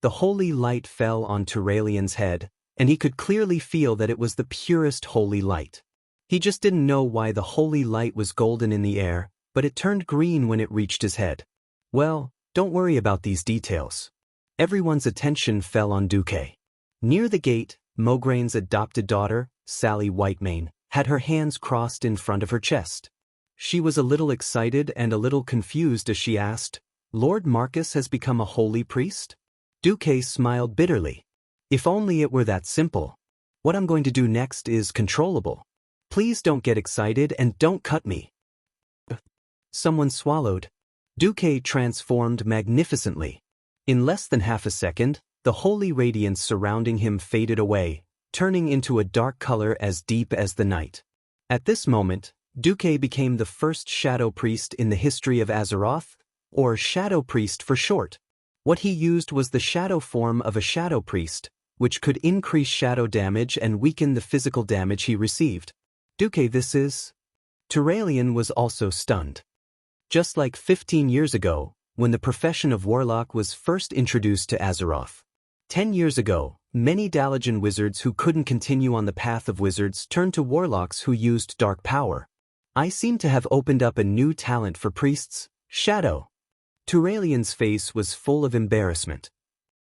The holy light fell on Turalian's head, and he could clearly feel that it was the purest holy light. He just didn't know why the holy light was golden in the air, but it turned green when it reached his head. Well, don't worry about these details. Everyone's attention fell on Duque. Near the gate, Mograine's adopted daughter, Sally Whitemane, had her hands crossed in front of her chest. She was a little excited and a little confused as she asked, "Lord Marcus has become a holy priest?" Duque smiled bitterly. "If only it were that simple. What I'm going to do next is controllable. Please don't get excited and don't cut me." Someone swallowed. Duque transformed magnificently. In less than half a second, the holy radiance surrounding him faded away, turning into a dark color as deep as the night. At this moment, Duque became the first shadow priest in the history of Azeroth, or shadow priest for short. What he used was the shadow form of a shadow priest, which could increase shadow damage and weaken the physical damage he received. "Duque, this is..." Turalyon was also stunned. Just like 15 years ago, when the profession of warlock was first introduced to Azeroth. 10 years ago, many Dalajan wizards who couldn't continue on the path of wizards turned to warlocks who used dark power. "I seem to have opened up a new talent for priests, shadow." Turalyon's face was full of embarrassment.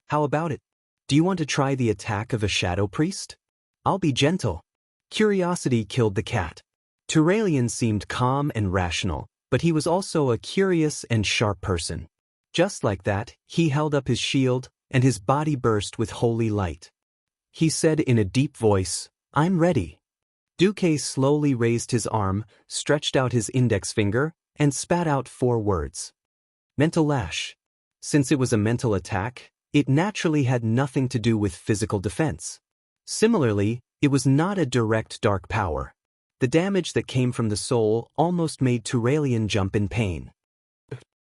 "How about it? Do you want to try the attack of a shadow priest? I'll be gentle." Curiosity killed the cat. Turalyon seemed calm and rational, but he was also a curious and sharp person. Just like that, he held up his shield, and his body burst with holy light. He said in a deep voice, "I'm ready." Duque slowly raised his arm, stretched out his index finger, and spat out 4 words. Mental lash. Since it was a mental attack, it naturally had nothing to do with physical defense. Similarly, it was not a direct dark power. The damage that came from the soul almost made Turalyon jump in pain.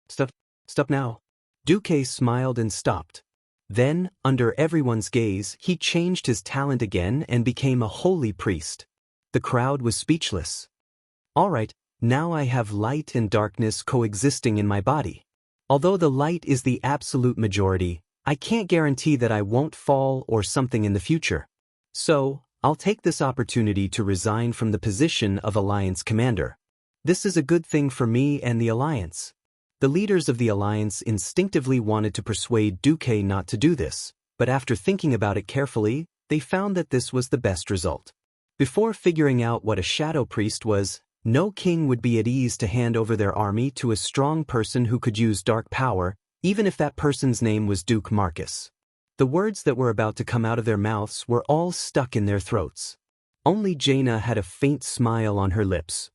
Stop now." Duque smiled and stopped. Then, under everyone's gaze, he changed his talent again and became a holy priest. The crowd was speechless. "All right, now I have light and darkness coexisting in my body. Although the light is the absolute majority, I can't guarantee that I won't fall or something in the future. So, I'll take this opportunity to resign from the position of Alliance Commander. This is a good thing for me and the Alliance." The leaders of the Alliance instinctively wanted to persuade Duque not to do this, but after thinking about it carefully, they found that this was the best result. Before figuring out what a shadow priest was, no king would be at ease to hand over their army to a strong person who could use dark power, even if that person's name was Duke Marcus. The words that were about to come out of their mouths were all stuck in their throats. Only Jaina had a faint smile on her lips.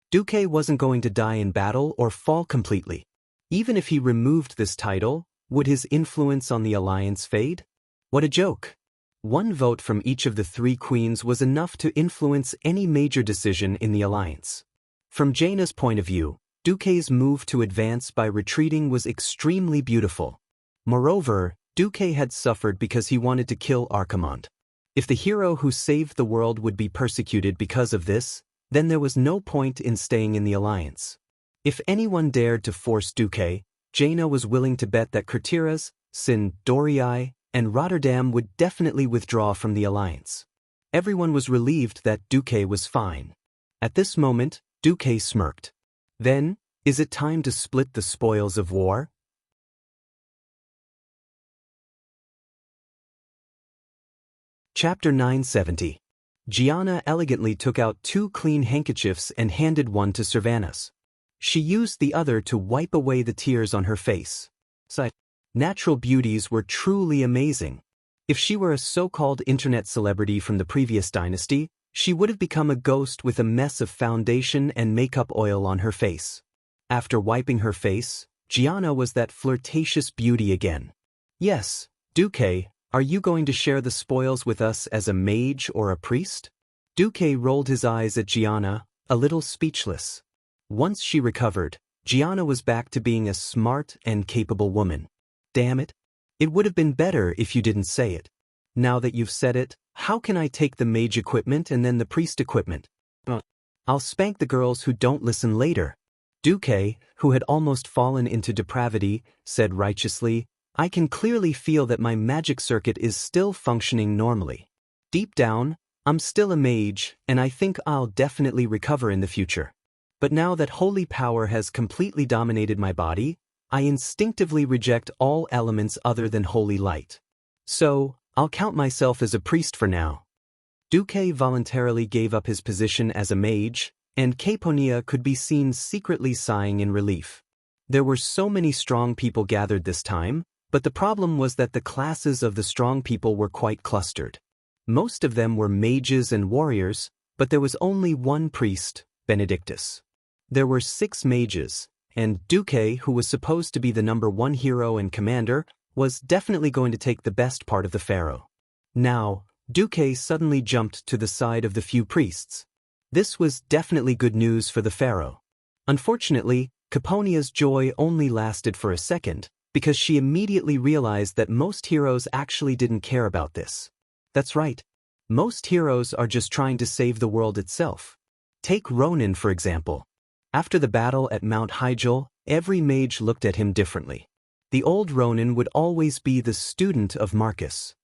Duque wasn't going to die in battle or fall completely. Even if he removed this title, would his influence on the Alliance fade? What a joke. 1 vote from each of the 3 queens was enough to influence any major decision in the Alliance. From Jaina's point of view, Duque's move to advance by retreating was extremely beautiful. Moreover, Duque had suffered because he wanted to kill Archimonde. If the hero who saved the world would be persecuted because of this, then there was no point in staying in the Alliance. If anyone dared to force Duque, Jaina was willing to bet that Kurtiras, Sin, Dorii, and Rotterdam would definitely withdraw from the Alliance. Everyone was relieved that Duque was fine. At this moment, Duque smirked. "Then, is it time to split the spoils of war?" Chapter 970. Gianna elegantly took out 2 clean handkerchiefs and handed one to Servanas. She used the other to wipe away the tears on her face. Natural beauties were truly amazing. If she were a so-called internet celebrity from the previous dynasty, she would have become a ghost with a mess of foundation and makeup oil on her face. After wiping her face, Gianna was that flirtatious beauty again. "Yes, Duque, are you going to share the spoils with us as a mage or a priest?" Duque rolled his eyes at Gianna, a little speechless. Once she recovered, Gianna was back to being a smart and capable woman. "Damn it. It would have been better if you didn't say it. Now that you've said it, how can I take the mage equipment and then the priest equipment? I'll spank the girls who don't listen later." Duque, who had almost fallen into depravity, said righteously, "I can clearly feel that my magic circuit is still functioning normally. Deep down, I'm still a mage, and I think I'll definitely recover in the future. But now that holy power has completely dominated my body, I instinctively reject all elements other than holy light. So, I'll count myself as a priest for now." Duque voluntarily gave up his position as a mage, and Caponia could be seen secretly sighing in relief. There were so many strong people gathered this time, but the problem was that the classes of the strong people were quite clustered. Most of them were mages and warriors, but there was only one priest, Benedictus. There were 6 mages, and Duque, who was supposed to be the #1 hero and commander, was definitely going to take the best part of the pharaoh. Now, Duque suddenly jumped to the side of the few priests. This was definitely good news for the pharaoh. Unfortunately, Caponia's joy only lasted for a second, because she immediately realized that most heroes actually didn't care about this. That's right. Most heroes are just trying to save the world itself. Take Ronin, for example. After the battle at Mount Hyjal, every mage looked at him differently. The old Ronin would always be the student of Marcus.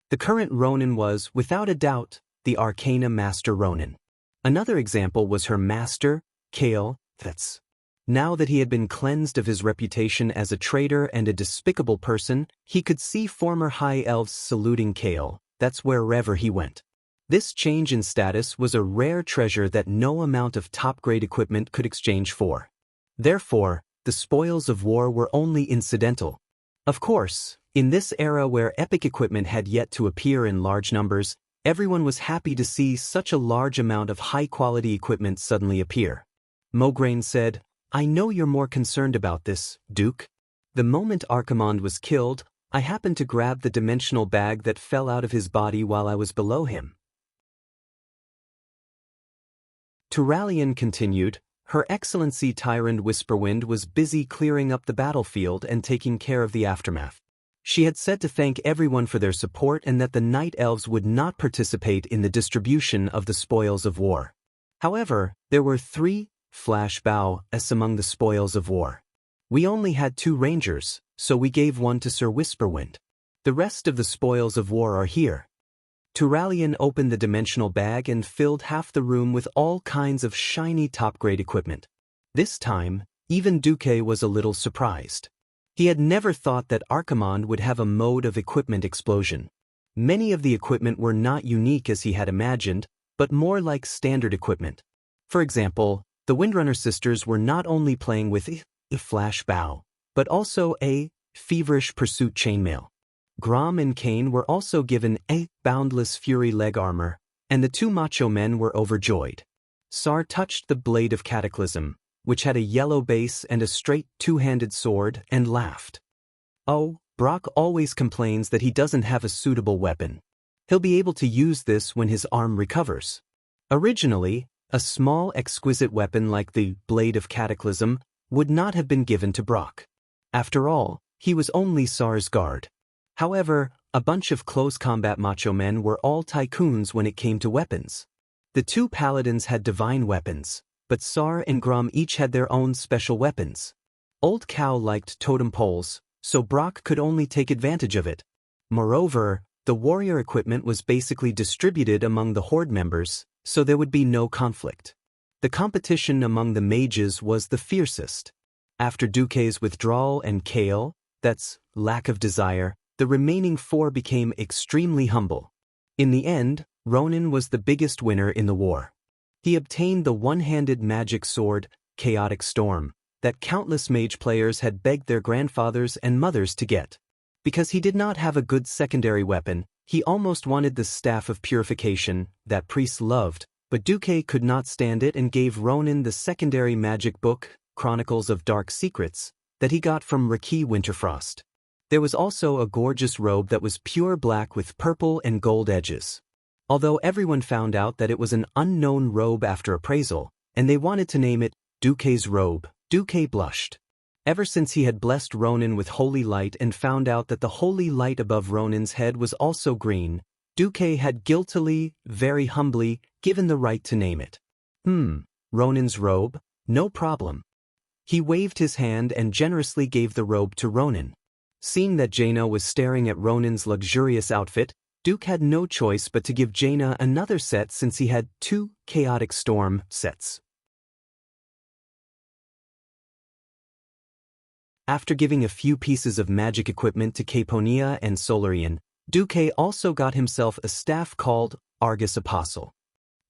The current Ronin was, without a doubt, the Arcana Master Ronin. Another example was her master, Kale, Thets. Now that he had been cleansed of his reputation as a traitor and a despicable person, he could see former high elves saluting Kale, that's wherever he went. This change in status was a rare treasure that no amount of top-grade equipment could exchange for. Therefore, the spoils of war were only incidental. Of course, in this era where epic equipment had yet to appear in large numbers, everyone was happy to see such a large amount of high-quality equipment suddenly appear. Mograine said, "I know you're more concerned about this, Duke. The moment Archimond was killed, I happened to grab the dimensional bag that fell out of his body while I was below him." Turalian continued, "Her Excellency Tyrant Whisperwind was busy clearing up the battlefield and taking care of the aftermath. She had said to thank everyone for their support and that the Night Elves would not participate in the distribution of the spoils of war. However, there were 3 flashbow as among the spoils of war. We only had 2 rangers, so we gave one to Sir Whisperwind. The rest of the spoils of war are here." Turalian opened the dimensional bag and filled half the room with all kinds of shiny top-grade equipment. This time, even Duque was a little surprised. He had never thought that Archimond would have a mode of equipment explosion. Many of the equipment were not unique as he had imagined, but more like standard equipment. For example, the Windrunner sisters were not only playing with a flash bow, but also a feverish pursuit chainmail. Grom and Kane were also given a boundless fury leg armor, and the 2 macho men were overjoyed. Sar touched the blade of Cataclysm, which had a yellow base and a straight 2-handed sword, and laughed. "Oh, Brock always complains that he doesn't have a suitable weapon. He'll be able to use this when his arm recovers." Originally, a small exquisite weapon like the Blade of Cataclysm would not have been given to Brock. After all, he was only Sar's guard. However, a bunch of close combat macho men were all tycoons when it came to weapons. The 2 paladins had divine weapons, but Sar and Grom each had their own special weapons. Old Cow liked totem poles, so Brock could only take advantage of it. Moreover, the warrior equipment was basically distributed among the Horde members, so there would be no conflict. The competition among the mages was the fiercest. After Duque's withdrawal and Kale, that's lack of desire, the remaining 4 became extremely humble. In the end, Ronin was the biggest winner in the war. He obtained the one-handed magic sword, Chaotic Storm, that countless mage players had begged their grandfathers and mothers to get. Because he did not have a good secondary weapon, he almost wanted the Staff of Purification, that priests loved, but Duque could not stand it and gave Ronin the secondary magic book, Chronicles of Dark Secrets, that he got from Raki Winterfrost. There was also a gorgeous robe that was pure black with purple and gold edges. Although everyone found out that it was an unknown robe after appraisal, and they wanted to name it Duque's robe, Duque blushed. Ever since he had blessed Ronin with holy light and found out that the holy light above Ronin's head was also green, Duque had guiltily, very humbly, given the right to name it. Ronin's robe? No problem. He waved his hand and generously gave the robe to Ronin. Seeing that Jaina was staring at Ronin's luxurious outfit, Duke had no choice but to give Jaina another set since he had 2 Chaotic Storm sets. After giving a few pieces of magic equipment to Caponia and Solarian, Duque also got himself a staff called Argus Apostle.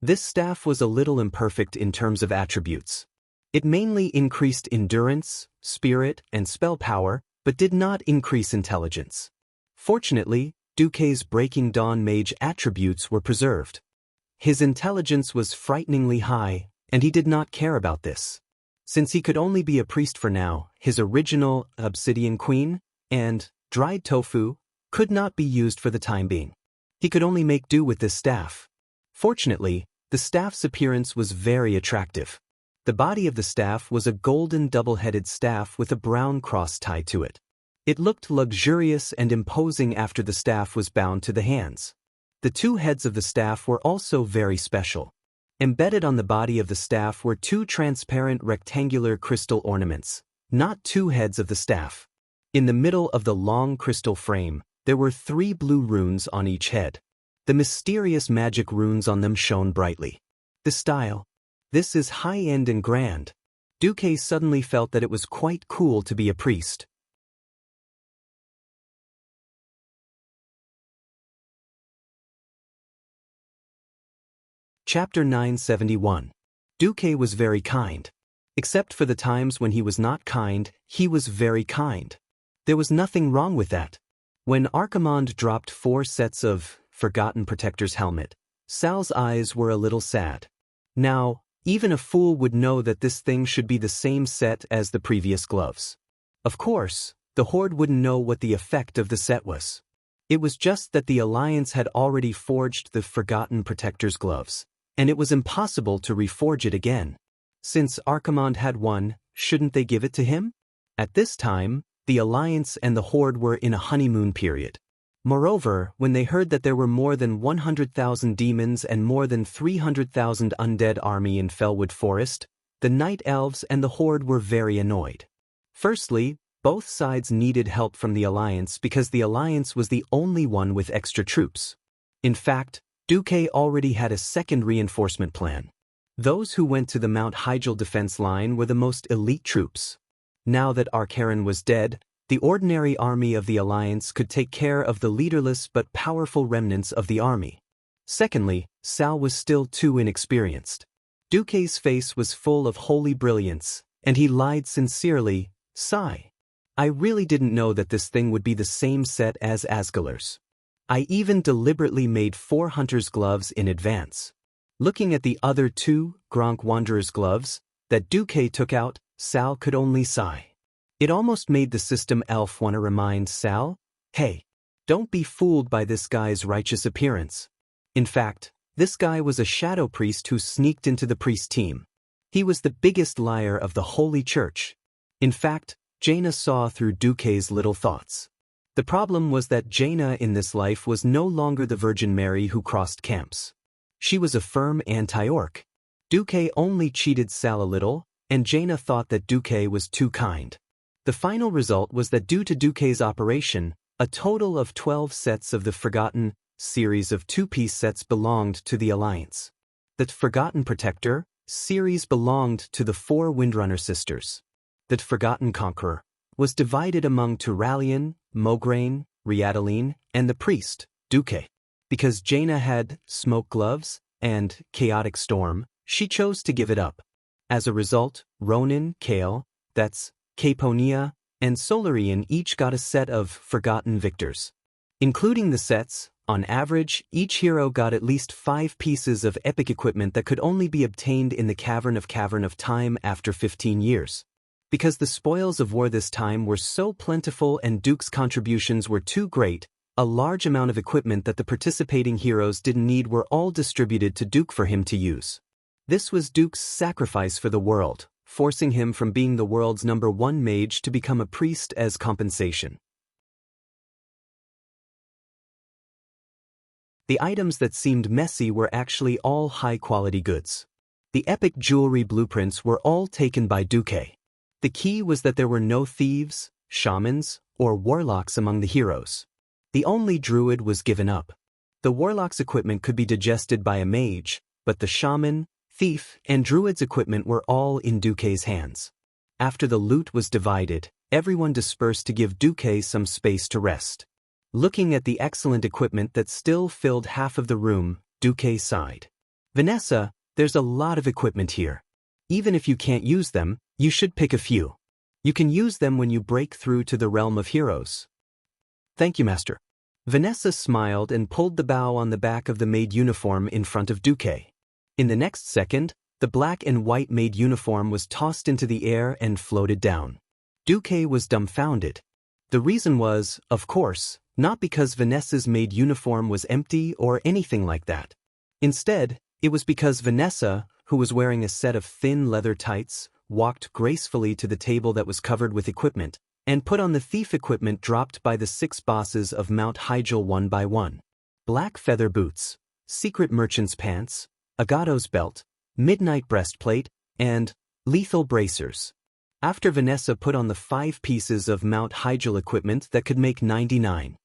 This staff was a little imperfect in terms of attributes. It mainly increased endurance, spirit, and spell power, but did not increase intelligence. Fortunately, Duque's Breaking Dawn mage attributes were preserved. His intelligence was frighteningly high, and he did not care about this. Since he could only be a priest for now, his original Obsidian Queen and dried tofu could not be used for the time being. He could only make do with this staff. Fortunately, the staff's appearance was very attractive. The body of the staff was a golden double-headed staff with a brown cross tied to it. It looked luxurious and imposing after the staff was bound to the hands. The 2 heads of the staff were also very special. Embedded on the body of the staff were 2 transparent rectangular crystal ornaments, not 2 heads of the staff. In the middle of the long crystal frame, there were 3 blue runes on each head. The mysterious magic runes on them shone brightly. The style. This is high-end and grand. Duque suddenly felt that it was quite cool to be a priest. Chapter 971. Duque was very kind. Except for the times when he was not kind, he was very kind. There was nothing wrong with that. When Archimonde dropped 4 sets of Forgotten Protector's helmet, Sal's eyes were a little sad. Now, even a fool would know that this thing should be the same set as the previous gloves. Of course, the Horde wouldn't know what the effect of the set was. It was just that the Alliance had already forged the Forgotten Protector's gloves, and it was impossible to reforge it again. Since Archimonde had one, shouldn't they give it to him? At this time, the Alliance and the Horde were in a honeymoon period. Moreover, when they heard that there were more than 100,000 demons and more than 300,000 undead army in Felwood Forest, the Night Elves and the Horde were very annoyed. Firstly, both sides needed help from the Alliance because the Alliance was the only one with extra troops. In fact, Duque already had a second reinforcement plan. Those who went to the Mount Hygel defense line were the most elite troops. Now that Archaron was dead, the ordinary army of the Alliance could take care of the leaderless but powerful remnants of the army. Secondly, Sal was still too inexperienced. Duque's face was full of holy brilliance, and he lied sincerely, "Sigh. I really didn't know that this thing would be the same set as Asgalar's. I even deliberately made 4 Hunter's gloves in advance." Looking at the other 2 Gronk Wanderer's gloves that Duque took out, Sal could only sigh. It almost made the system elf want to remind Sal, "Hey, don't be fooled by this guy's righteous appearance." In fact, this guy was a shadow priest who sneaked into the priest team. He was the biggest liar of the Holy Church. In fact, Jaina saw through Duque's little thoughts. The problem was that Jaina in this life was no longer the Virgin Mary who crossed camps. She was a firm anti-orc. Duque only cheated Sal a little, and Jaina thought that Duque was too kind. The final result was that due to Duque's operation, a total of 12 sets of the Forgotten series of 2-piece sets belonged to the Alliance. The Forgotten Protector series belonged to the 4 Windrunner sisters. The Forgotten Conqueror was divided among Turalian, Mograine, Riadaline, and the priest, Duque. Because Jaina had Smoke Gloves and Chaotic Storm, she chose to give it up. As a result, Ronin, Kale, that's Caponia, and Solarian each got a set of Forgotten Victors. Including the sets, on average, each hero got at least 5 pieces of epic equipment that could only be obtained in the Cavern of Time after 15 years. Because the spoils of war this time were so plentiful and Duke's contributions were too great, a large amount of equipment that the participating heroes didn't need were all distributed to Duke for him to use. This was Duke's sacrifice for the world, forcing him from being the world's #1 mage to become a priest as compensation. The items that seemed messy were actually all high-quality goods. The epic jewelry blueprints were all taken by Duque. The key was that there were no thieves, shamans, or warlocks among the heroes. The only druid was given up. The warlock's equipment could be digested by a mage, but the shaman, thief, and druid's equipment were all in Duque's hands. After the loot was divided, everyone dispersed to give Duque some space to rest. Looking at the excellent equipment that still filled half of the room, Duque sighed. Vanessa, there's a lot of equipment here. Even if you can't use them, you should pick a few. You can use them when you break through to the realm of heroes. Thank you, Master. Vanessa smiled and pulled the bow on the back of the maid uniform in front of Duque. In the next second, the black and white maid uniform was tossed into the air and floated down. Duque was dumbfounded. The reason was, of course, not because Vanessa's maid uniform was empty or anything like that. Instead, it was because Vanessa, who was wearing a set of thin leather tights, walked gracefully to the table that was covered with equipment, and put on the thief equipment dropped by the 6 bosses of Mount Hyjal one by one. Black feather boots, secret merchant's pants, Agato's belt, midnight breastplate, and lethal bracers. After Vanessa put on the 5 pieces of Mount Hyjal equipment that could make 99%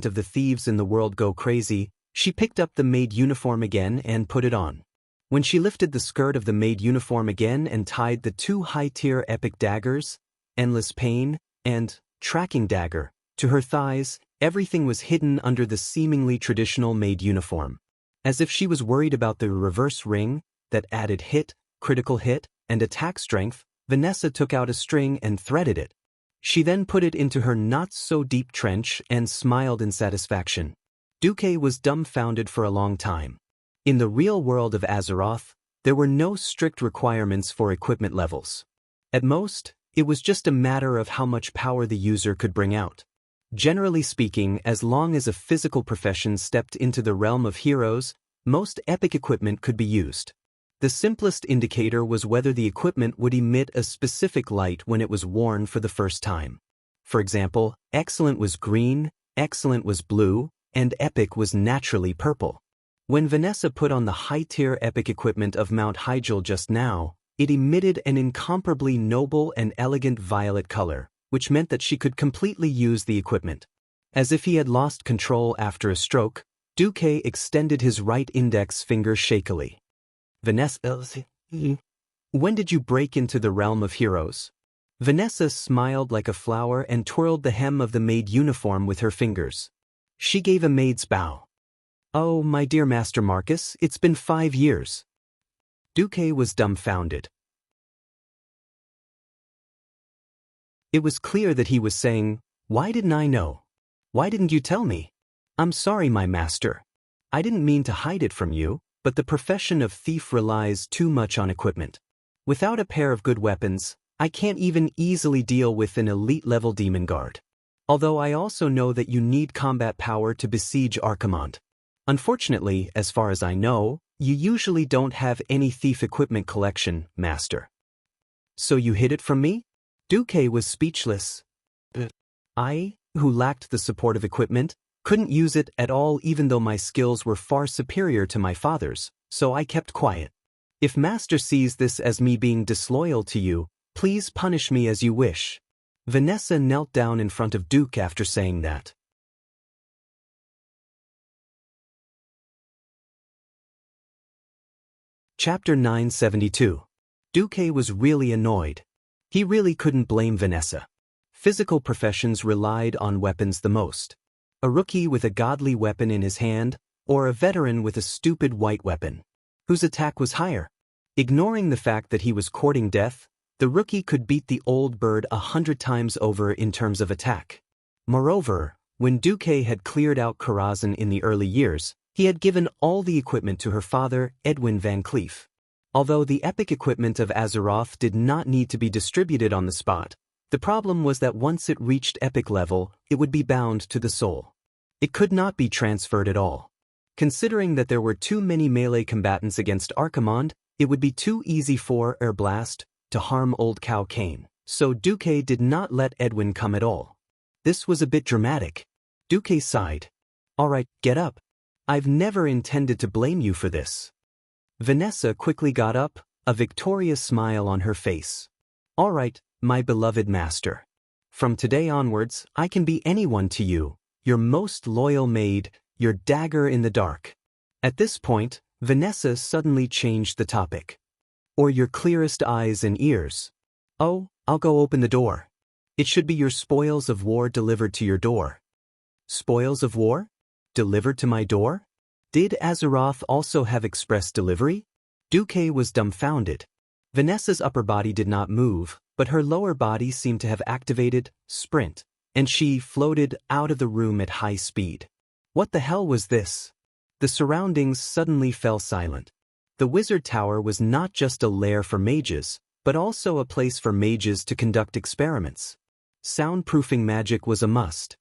of the thieves in the world go crazy, she picked up the maid uniform again and put it on. When she lifted the skirt of the maid uniform again and tied the 2 high-tier epic daggers, Endless Pain and Tracking Dagger, to her thighs, everything was hidden under the seemingly traditional maid uniform. As if she was worried about the reverse ring that added hit, critical hit, and attack strength, Vanessa took out a string and threaded it. She then put it into her not-so-deep trench and smiled in satisfaction. Duque was dumbfounded for a long time. In the real world of Azeroth, there were no strict requirements for equipment levels. At most, it was just a matter of how much power the user could bring out. Generally speaking, as long as a physical profession stepped into the realm of heroes, most epic equipment could be used. The simplest indicator was whether the equipment would emit a specific light when it was worn for the first time. For example, excellent was green, excellent was blue, and epic was naturally purple. When Vanessa put on the high-tier epic equipment of Mount Hyjal just now, it emitted an incomparably noble and elegant violet color, which meant that she could completely use the equipment. As if he had lost control after a stroke, Duque extended his right index finger shakily. Vanessa, when did you break into the realm of heroes? Vanessa smiled like a flower and twirled the hem of the maid uniform with her fingers. She gave a maid's bow. Oh, my dear Master Marcus, it's been 5 years. Duque was dumbfounded. It was clear that he was saying, "Why didn't I know? Why didn't you tell me? I'm sorry, my master. I didn't mean to hide it from you, but the profession of thief relies too much on equipment. Without a pair of good weapons, I can't even easily deal with an elite-level demon guard. Although I also know that you need combat power to besiege Archimonde. Unfortunately, as far as I know, you usually don't have any thief equipment collection, master." So you hid it from me? Duque was speechless. I, who lacked the support of equipment, couldn't use it at all even though my skills were far superior to my father's, so I kept quiet. If Master sees this as me being disloyal to you, please punish me as you wish. Vanessa knelt down in front of Duque after saying that. Chapter 972. Duque was really annoyed. He really couldn't blame Vanessa. Physical professions relied on weapons the most. A rookie with a godly weapon in his hand, or a veteran with a stupid white weapon. Whose attack was higher? Ignoring the fact that he was courting death, the rookie could beat the old bird 100 times over in terms of attack. Moreover, when Duque had cleared out Karazhan in the early years, he had given all the equipment to her father, Edwin Van Cleef. Although the epic equipment of Azeroth did not need to be distributed on the spot, the problem was that once it reached epic level, it would be bound to the soul. It could not be transferred at all. Considering that there were too many melee combatants against Archimonde, it would be too easy for Airblast to harm Old Cow Kane, so Duque did not let Edwin come at all. This was a bit dramatic. Duque sighed. Alright, get up. I've never intended to blame you for this. Vanessa quickly got up, a victorious smile on her face. Alright, my beloved master. From today onwards, I can be anyone to you, your most loyal maid, your dagger in the dark. At this point, Vanessa suddenly changed the topic. Or your clearest eyes and ears. Oh, I'll go open the door. It should be your spoils of war delivered to your door. Spoils of war? Delivered to my door? Did Azeroth also have express delivery? Duque was dumbfounded. Vanessa's upper body did not move, but her lower body seemed to have activated sprint, and she floated out of the room at high speed. What the hell was this? The surroundings suddenly fell silent. The Wizard Tower was not just a lair for mages, but also a place for mages to conduct experiments. Soundproofing magic was a must.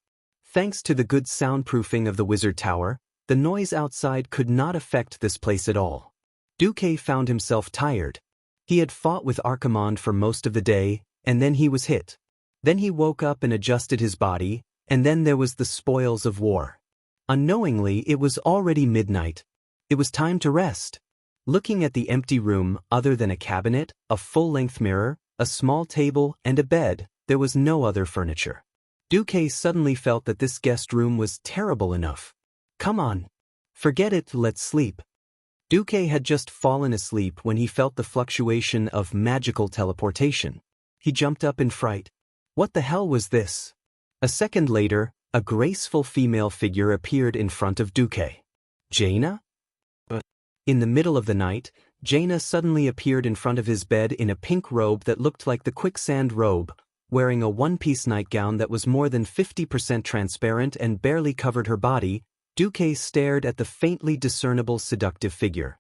Thanks to the good soundproofing of the Wizard Tower, the noise outside could not affect this place at all. Duque found himself tired. He had fought with Archimonde for most of the day, and then he was hit. Then he woke up and adjusted his body, and then there was the spoils of war. Unknowingly, it was already midnight. It was time to rest. Looking at the empty room, other than a cabinet, a full-length mirror, a small table, and a bed, there was no other furniture. Duque suddenly felt that this guest room was terrible enough. Come on. Forget it, let's sleep. Duque had just fallen asleep when he felt the fluctuation of magical teleportation. He jumped up in fright. What the hell was this? A second later, a graceful female figure appeared in front of Duque. Jaina? In the middle of the night, Jaina suddenly appeared in front of his bed in a pink robe that looked like the quicksand robe, wearing a one-piece nightgown that was more than 50% transparent and barely covered her body. Duque stared at the faintly discernible seductive figure.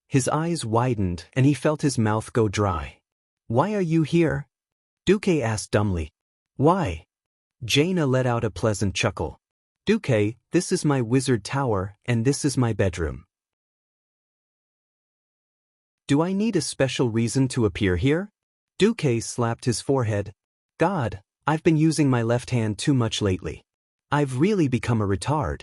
His eyes widened and he felt his mouth go dry. Why are you here? Duque asked dumbly. Why? Jaina let out a pleasant chuckle. Duque, this is my wizard tower and this is my bedroom. Do I need a special reason to appear here? Duque slapped his forehead. God, I've been using my left hand too much lately. I've really become a retard.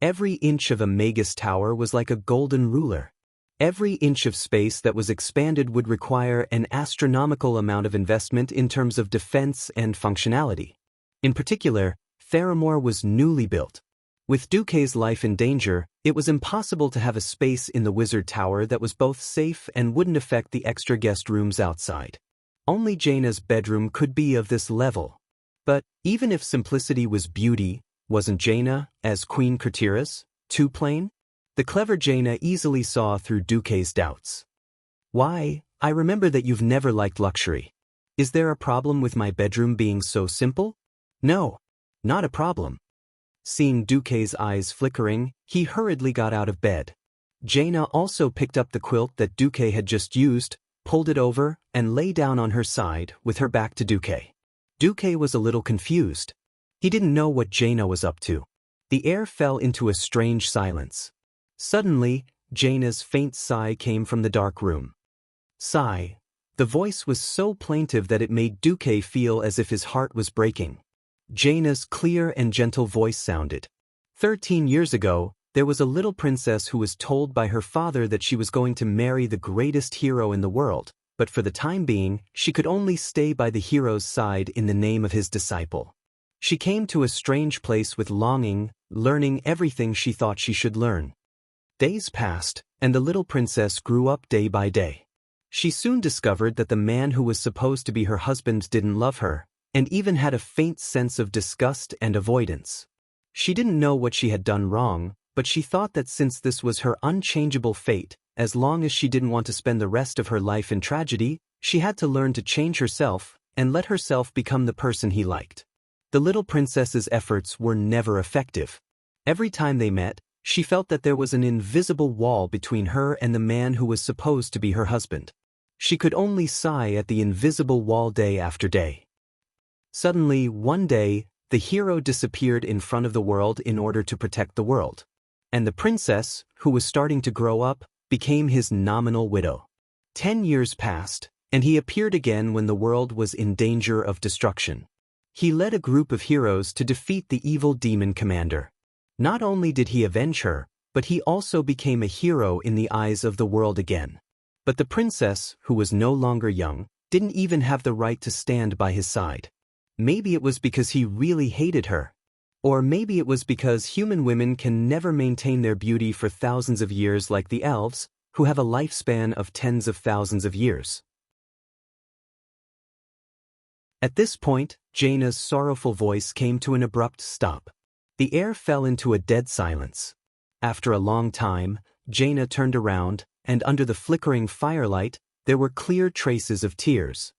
Every inch of a Magus tower was like a golden ruler. Every inch of space that was expanded would require an astronomical amount of investment in terms of defense and functionality. In particular, Theramore was newly built. With Duque's life in danger, it was impossible to have a space in the Wizard Tower that was both safe and wouldn't affect the extra guest rooms outside. Only Jaina's bedroom could be of this level. But even if simplicity was beauty, wasn't Jaina, as Queen Craterus, too plain? The clever Jaina easily saw through Duque's doubts. Why, I remember that you've never liked luxury. Is there a problem with my bedroom being so simple? No, not a problem. Seeing Duque's eyes flickering, he hurriedly got out of bed. Jaina also picked up the quilt that Duque had just used, pulled it over, and lay down on her side with her back to Duque. Duque was a little confused. He didn't know what Jaina was up to. The air fell into a strange silence. Suddenly, Jaina's faint sigh came from the dark room. Sigh. The voice was so plaintive that it made Duque feel as if his heart was breaking. Jaina's clear and gentle voice sounded. 13 years ago, there was a little princess who was told by her father that she was going to marry the greatest hero in the world, but for the time being, she could only stay by the hero's side in the name of his disciple. She came to a strange place with longing, learning everything she thought she should learn. Days passed, and the little princess grew up day by day. She soon discovered that the man who was supposed to be her husband didn't love her, and even had a faint sense of disgust and avoidance. She didn't know what she had done wrong, but she thought that since this was her unchangeable fate, as long as she didn't want to spend the rest of her life in tragedy, she had to learn to change herself and let herself become the person he liked. The little princess's efforts were never effective. Every time they met, she felt that there was an invisible wall between her and the man who was supposed to be her husband. She could only sigh at the invisible wall day after day. Suddenly, one day, the hero disappeared in front of the world in order to protect the world. And the princess, who was starting to grow up, became his nominal widow. 10 years passed, and he appeared again when the world was in danger of destruction. He led a group of heroes to defeat the evil demon commander. Not only did he avenge her, but he also became a hero in the eyes of the world again. But the princess, who was no longer young, didn't even have the right to stand by his side. Maybe it was because he really hated her. Or maybe it was because human women can never maintain their beauty for thousands of years like the elves, who have a lifespan of tens of thousands of years. At this point, Jaina's sorrowful voice came to an abrupt stop. The air fell into a dead silence. After a long time, Jaina turned around, and under the flickering firelight, there were clear traces of tears.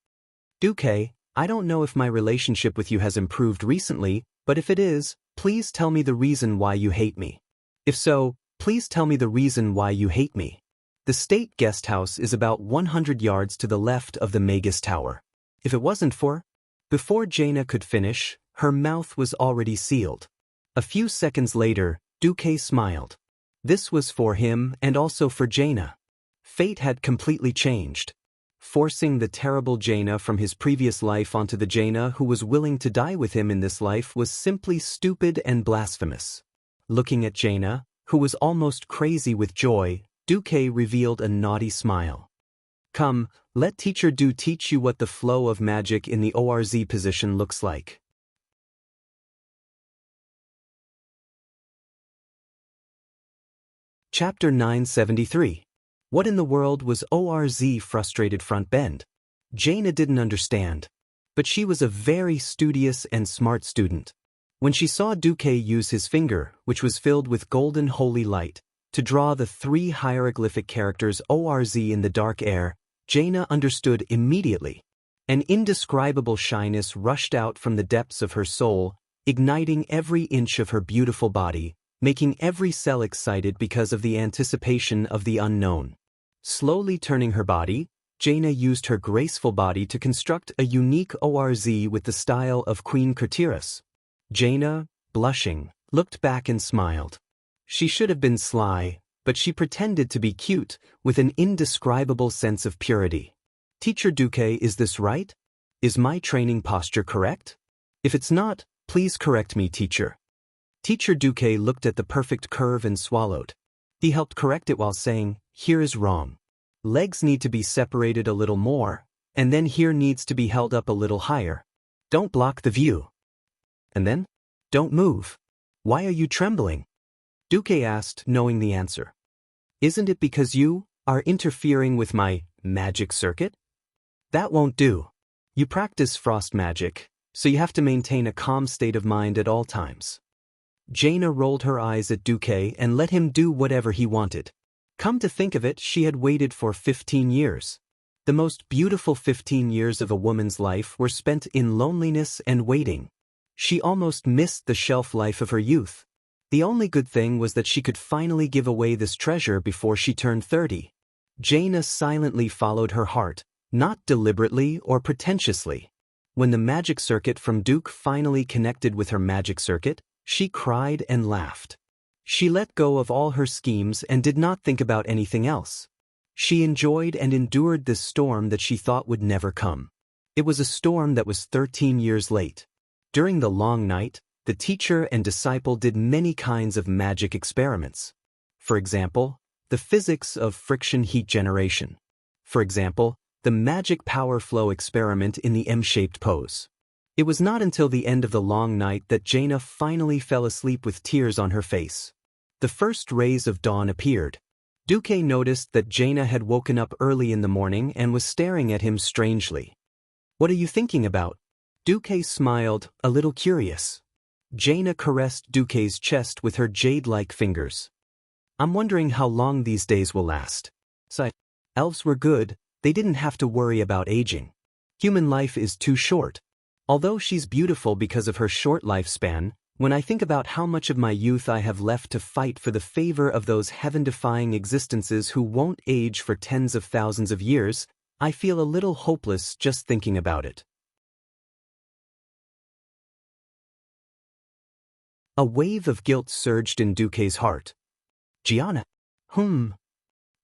Duque, I don't know if my relationship with you has improved recently, but if it is, please tell me the reason why you hate me. If so, please tell me the reason why you hate me. The state guest house is about 100 yards to the left of the Magus Tower. If it wasn't for... Before Jaina could finish, her mouth was already sealed. A few seconds later, Duque smiled. This was for him and also for Jaina. Fate had completely changed. Forcing the terrible Jaina from his previous life onto the Jaina who was willing to die with him in this life was simply stupid and blasphemous. Looking at Jaina, who was almost crazy with joy, Duque revealed a naughty smile. Come, let Teacher Du teach you what the flow of magic in the ORZ position looks like. Chapter 973. What in the world was ORZ frustrated front bend? Jaina didn't understand. But she was a very studious and smart student. When she saw Duque use his finger, which was filled with golden holy light, to draw the 3 hieroglyphic characters ORZ in the dark air, Jaina understood immediately. An indescribable shyness rushed out from the depths of her soul, igniting every inch of her beautiful body, making every cell excited because of the anticipation of the unknown. Slowly turning her body, Jaina used her graceful body to construct a unique ORZ with the style of Queen Kurtiras. Jaina, blushing, looked back and smiled. She should have been sly, but she pretended to be cute, with an indescribable sense of purity. Teacher Duque, is this right? Is my training posture correct? If it's not, please correct me, teacher. Teacher Duque looked at the perfect curve and swallowed. He helped correct it while saying, here is wrong. Legs need to be separated a little more, and then here needs to be held up a little higher. Don't block the view. And then? Don't move. Why are you trembling? Duque asked, knowing the answer. Isn't it because you are interfering with my magic circuit? That won't do. You practice frost magic, so you have to maintain a calm state of mind at all times. Jaina rolled her eyes at Duque and let him do whatever he wanted. Come to think of it, she had waited for 15 years. The most beautiful 15 years of a woman's life were spent in loneliness and waiting. She almost missed the shelf life of her youth. The only good thing was that she could finally give away this treasure before she turned 30. Jaina silently followed her heart, not deliberately or pretentiously. When the magic circuit from Duke finally connected with her magic circuit, she cried and laughed. She let go of all her schemes and did not think about anything else. She enjoyed and endured this storm that she thought would never come. It was a storm that was 13 years late. During the long night, the teacher and disciple did many kinds of magic experiments. For example, the physics of friction heat generation. For example, the magic power flow experiment in the M-shaped pose. It was not until the end of the long night that Jaina finally fell asleep with tears on her face. The first rays of dawn appeared. Duque noticed that Jaina had woken up early in the morning and was staring at him strangely. What are you thinking about? Duque smiled, a little curious. Jaina caressed Duque's chest with her jade-like fingers. I'm wondering how long these days will last. Elves were good, they didn't have to worry about aging. Human life is too short. Although she's beautiful because of her short lifespan, when I think about how much of my youth I have left to fight for the favor of those heaven-defying existences who won't age for tens of thousands of years, I feel a little hopeless just thinking about it. A wave of guilt surged in Duque's heart. Gianna.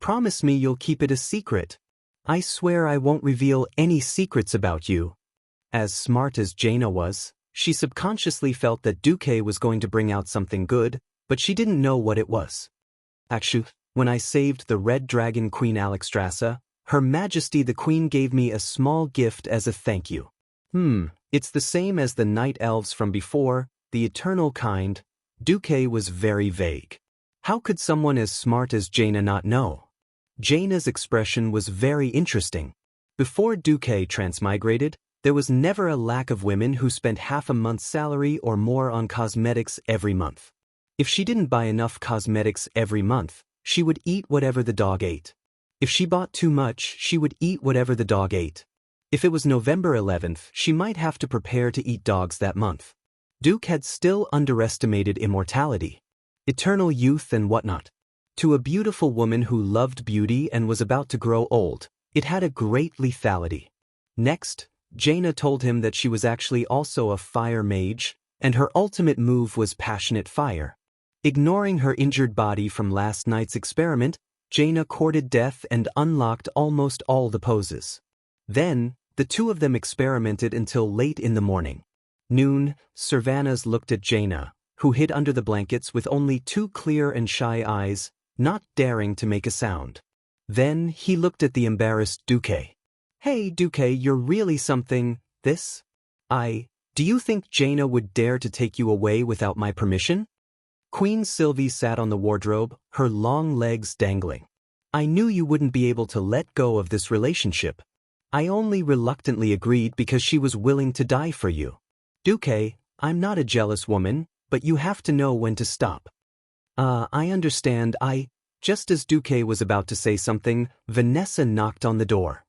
Promise me you'll keep it a secret. I swear I won't reveal any secrets about you. As smart as Jaina was, she subconsciously felt that Duque was going to bring out something good, but she didn't know what it was. Actually, when I saved the Red Dragon Queen Alexstrasza, Her Majesty the Queen gave me a small gift as a thank you. It's the same as the night elves from before, the eternal kind, Duque was very vague. How could someone as smart as Jaina not know? Jaina's expression was very interesting. Before Duque transmigrated, there was never a lack of women who spent half a month's salary or more on cosmetics every month. If she didn't buy enough cosmetics every month, she would eat whatever the dog ate. If she bought too much, she would eat whatever the dog ate. If it was November 11th, she might have to prepare to eat dogs that month. Duke had still underestimated immortality, eternal youth and whatnot. To a beautiful woman who loved beauty and was about to grow old, it had a great lethality. Next, Jaina told him that she was actually also a fire mage, and her ultimate move was passionate fire. Ignoring her injured body from last night's experiment, Jaina courted death and unlocked almost all the poses. Then, the two of them experimented until late in the morning. Noon, Servanas looked at Jaina, who hid under the blankets with only two clear and shy eyes, not daring to make a sound. Then he looked at the embarrassed Duque. "Hey, Duque, you're really something, this? Do you think Jaina would dare to take you away without my permission?" Queen Sylvie sat on the wardrobe, her long legs dangling. "I knew you wouldn't be able to let go of this relationship. I only reluctantly agreed because she was willing to die for you. Duque, I'm not a jealous woman, but you have to know when to stop." I understand, Just as Duque was about to say something, Vanessa knocked on the door.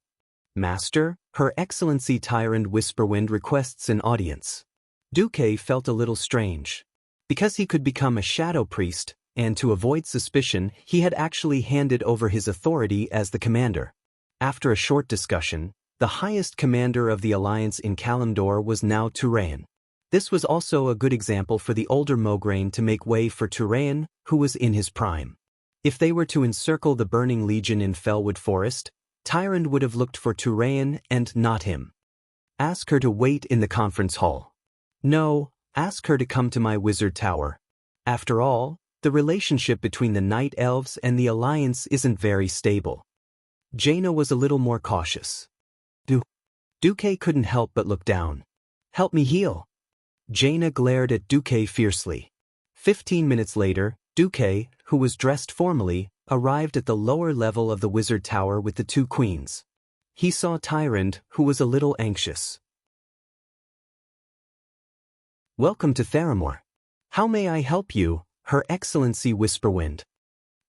"Master, Her Excellency Tyrant Whisperwind requests an audience." Duque felt a little strange. Because he could become a shadow priest, and to avoid suspicion, he had actually handed over his authority as the commander. After a short discussion, the highest commander of the alliance in Kalimdor was now Turayan. This was also a good example for the older Mograine to make way for Turayan, who was in his prime. If they were to encircle the Burning Legion in Fellwood Forest, Tyrande would have looked for Turayan and not him. "Ask her to wait in the conference hall." "No, ask her to come to my wizard tower. After all, the relationship between the Night Elves and the Alliance isn't very stable." Jaina was a little more cautious. Duque couldn't help but look down. "Help me heal." Jaina glared at Duque fiercely. 15 minutes later, Duque, who was dressed formally, arrived at the lower level of the wizard tower with the two queens. He saw Tyrande, who was a little anxious. "Welcome to Theramore. How may I help you, Her Excellency Whisperwind?"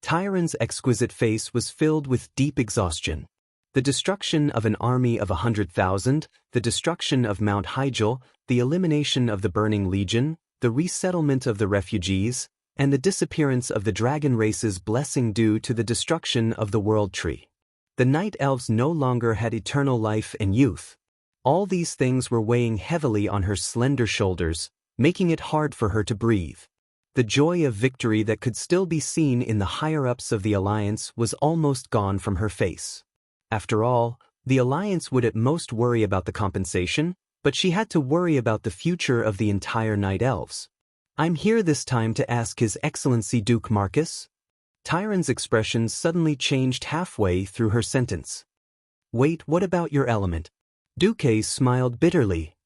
Tyrande's exquisite face was filled with deep exhaustion. The destruction of an army of 100,000, the destruction of Mount Hyjal, the elimination of the Burning Legion, the resettlement of the refugees, and the disappearance of the dragon race's blessing due to the destruction of the World Tree. The Night Elves no longer had eternal life and youth. All these things were weighing heavily on her slender shoulders, making it hard for her to breathe. The joy of victory that could still be seen in the higher-ups of the Alliance was almost gone from her face. After all, the Alliance would at most worry about the compensation, but she had to worry about the future of the entire Night Elves. "I'm here this time to ask His Excellency Duke Marcus." Tyrande's expression suddenly changed halfway through her sentence. "Wait, what about your element?" Duque smiled bitterly.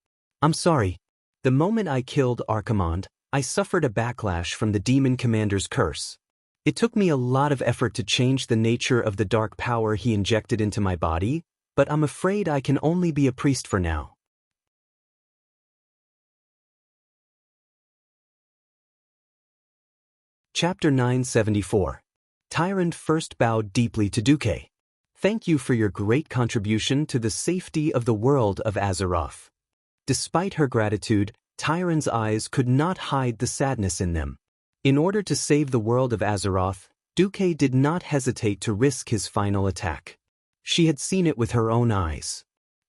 "I'm sorry. The moment I killed Archimonde, I suffered a backlash from the demon commander's curse. It took me a lot of effort to change the nature of the dark power he injected into my body, but I'm afraid I can only be a priest for now." Chapter 974. Tyrande first bowed deeply to Duque. "Thank you for your great contribution to the safety of the world of Azeroth." Despite her gratitude, Tyrande's eyes could not hide the sadness in them. In order to save the world of Azeroth, Duque did not hesitate to risk his final attack. She had seen it with her own eyes.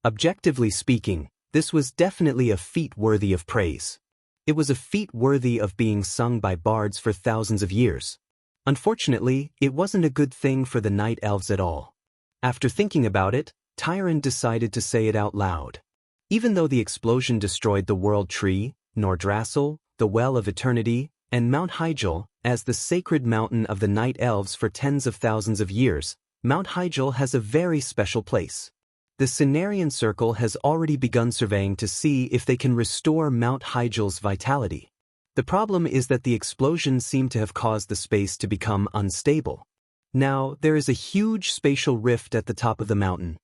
Objectively speaking, this was definitely a feat worthy of praise. It was a feat worthy of being sung by bards for thousands of years. Unfortunately, it wasn't a good thing for the Night Elves at all. After thinking about it, Tyrande decided to say it out loud. Even though the explosion destroyed the World Tree, Nordrassil, the Well of Eternity, and Mount Hyjal, as the sacred mountain of the Night Elves for tens of thousands of years, Mount Hyjal has a very special place. The Cenarian Circle has already begun surveying to see if they can restore Mount Hyjal's vitality. The problem is that the explosion seemed to have caused the space to become unstable. Now, there is a huge spatial rift at the top of the mountain.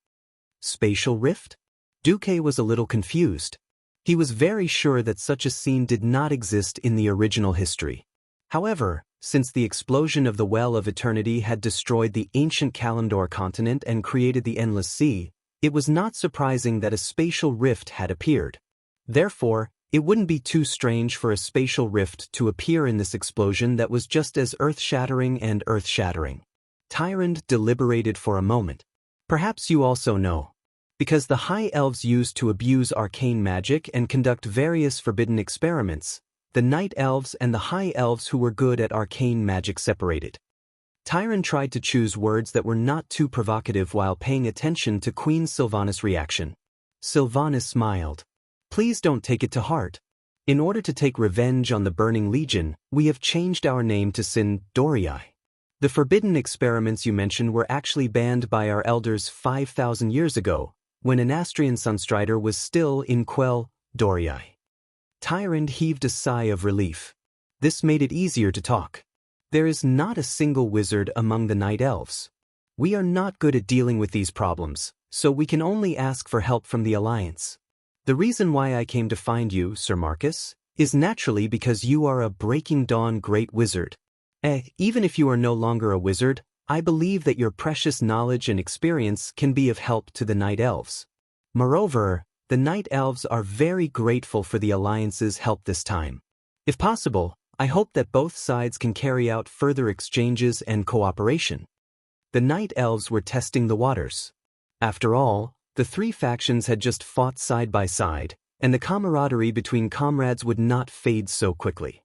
Spatial rift? Duque was a little confused. He was very sure that such a scene did not exist in the original history. However, since the explosion of the Well of Eternity had destroyed the ancient Kalimdor continent and created the Endless Sea, it was not surprising that a spatial rift had appeared. Therefore, it wouldn't be too strange for a spatial rift to appear in this explosion that was just as earth-shattering and earth-shattering. Tyrande deliberated for a moment. Perhaps you also know. Because the High Elves used to abuse arcane magic and conduct various forbidden experiments, the Night Elves and the High Elves who were good at arcane magic separated. Tyrande tried to choose words that were not too provocative while paying attention to Queen Sylvanas' reaction. Sylvanas smiled. Please don't take it to heart. In order to take revenge on the Burning Legion, we have changed our name to Sin Dorii. The forbidden experiments you mentioned were actually banned by our elders 5,000 years ago, when an Astrian Sunstrider was still in Quell Dorii. Tyrande heaved a sigh of relief. This made it easier to talk. There is not a single wizard among the Night Elves. We are not good at dealing with these problems, so we can only ask for help from the Alliance. The reason why I came to find you, Sir Marcus, is naturally because you are a Breaking Dawn great wizard. Even if you are no longer a wizard, I believe that your precious knowledge and experience can be of help to the Night Elves. Moreover, the Night Elves are very grateful for the Alliance's help this time. If possible, I hope that both sides can carry out further exchanges and cooperation. The Night Elves were testing the waters. After all, the three factions had just fought side by side, and the camaraderie between comrades would not fade so quickly.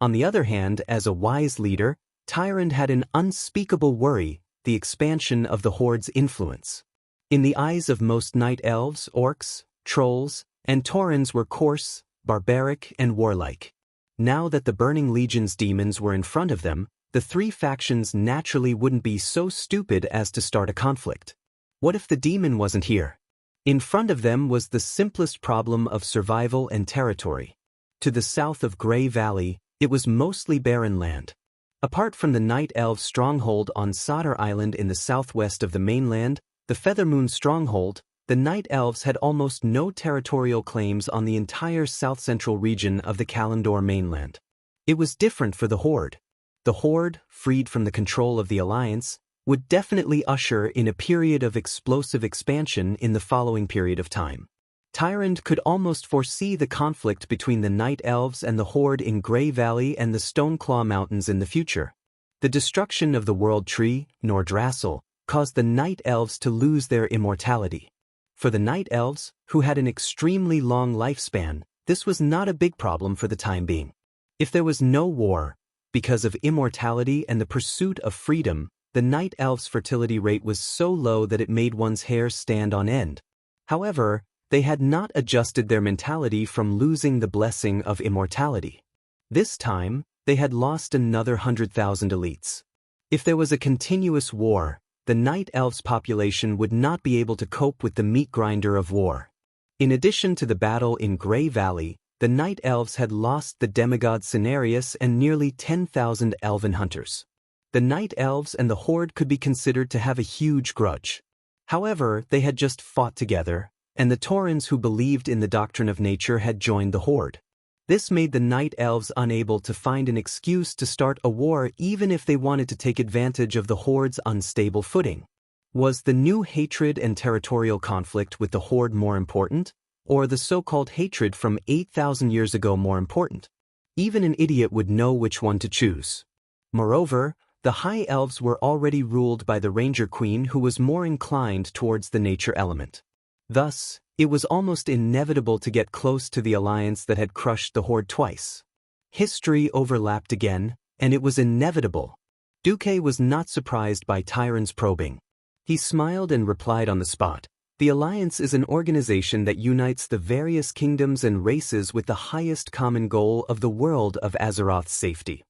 On the other hand, as a wise leader, Tyrande had an unspeakable worry, the expansion of the Horde's influence. In the eyes of most Night Elves, orcs, trolls, and taurens were coarse, barbaric, and warlike. Now that the Burning Legion's demons were in front of them, the three factions naturally wouldn't be so stupid as to start a conflict. What if the demon wasn't here? In front of them was the simplest problem of survival and territory. To the south of Grey Valley, it was mostly barren land. Apart from the Night Elves' stronghold on Sodder Island in the southwest of the mainland, the Feathermoon stronghold, the Night Elves had almost no territorial claims on the entire south-central region of the Kalimdor mainland. It was different for the Horde. The Horde, freed from the control of the Alliance, would definitely usher in a period of explosive expansion in the following period of time. Tyrande could almost foresee the conflict between the Night Elves and the Horde in Grey Valley and the Stoneclaw Mountains in the future. The destruction of the World Tree, Nordrassil, caused the Night Elves to lose their immortality. For the Night Elves, who had an extremely long lifespan, this was not a big problem for the time being. If there was no war, because of immortality and the pursuit of freedom, the Night Elves' fertility rate was so low that it made one's hair stand on end. However, they had not adjusted their mentality from losing the blessing of immortality. This time, they had lost another 100,000 elites. If there was a continuous war, the Night Elves' population would not be able to cope with the meat grinder of war. In addition to the battle in Grey Valley, the Night Elves had lost the demigod Cenarius and nearly 10,000 elven hunters. The Night Elves and the Horde could be considered to have a huge grudge. However, they had just fought together, and the Taurens who believed in the doctrine of nature had joined the Horde. This made the Night Elves unable to find an excuse to start a war even if they wanted to take advantage of the Horde's unstable footing. Was the new hatred and territorial conflict with the Horde more important, or the so-called hatred from 8,000 years ago more important? Even an idiot would know which one to choose. Moreover, the High Elves were already ruled by the Ranger Queen who was more inclined towards the nature element. Thus, it was almost inevitable to get close to the alliance that had crushed the Horde twice. History overlapped again, and it was inevitable. Duque was not surprised by Tyrande's probing. He smiled and replied on the spot. The Alliance is an organization that unites the various kingdoms and races with the highest common goal of the world of Azeroth's safety.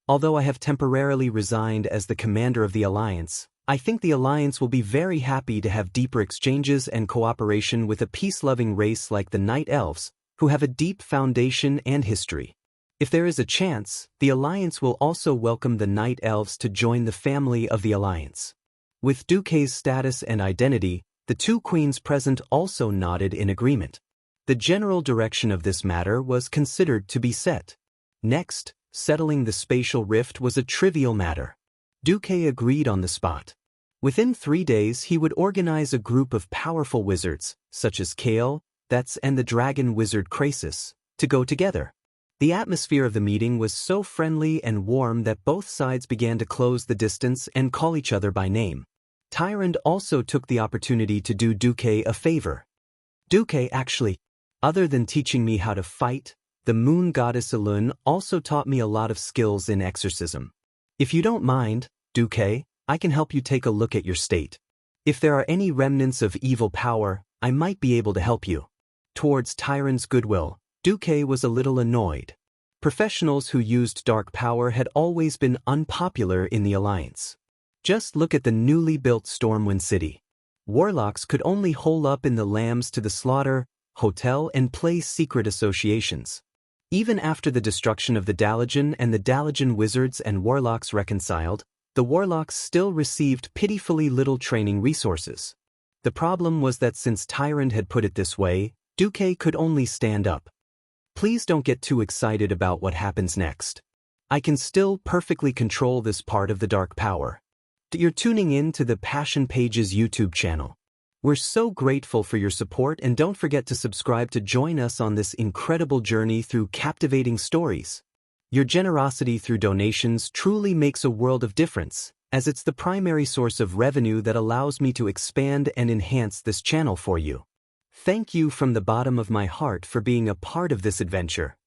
Although I have temporarily resigned as the commander of the Alliance, I think the Alliance will be very happy to have deeper exchanges and cooperation with a peace-loving race like the Night Elves, who have a deep foundation and history. If there is a chance, the Alliance will also welcome the Night Elves to join the family of the Alliance. With Duque's status and identity, the two queens present also nodded in agreement. The general direction of this matter was considered to be set. Next, settling the spatial rift was a trivial matter. Duque agreed on the spot. Within 3 days he would organize a group of powerful wizards, such as Kale, Thets and the dragon wizard Krasis, to go together. The atmosphere of the meeting was so friendly and warm that both sides began to close the distance and call each other by name. Tyrande also took the opportunity to do Duque a favor. Duque actually, other than teaching me how to fight, the moon goddess Elune also taught me a lot of skills in exorcism. If you don't mind, Duque, I can help you take a look at your state. If there are any remnants of evil power, I might be able to help you. Towards Tyrande's goodwill, Duque was a little annoyed. Professionals who used dark power had always been unpopular in the Alliance. Just look at the newly built Stormwind City. Warlocks could only hole up in the Lambs to the Slaughter Hotel and play secret associations. Even after the destruction of the Dalajan and the Dalajan wizards and warlocks reconciled, the warlocks still received pitifully little training resources. The problem was that since Tyrande had put it this way, Duque could only stand up. Please don't get too excited about what happens next. I can still perfectly control this part of the dark power. You're tuning in to the Passion Pages YouTube channel. We're so grateful for your support, and don't forget to subscribe to join us on this incredible journey through captivating stories. Your generosity through donations truly makes a world of difference, as it's the primary source of revenue that allows me to expand and enhance this channel for you. Thank you from the bottom of my heart for being a part of this adventure.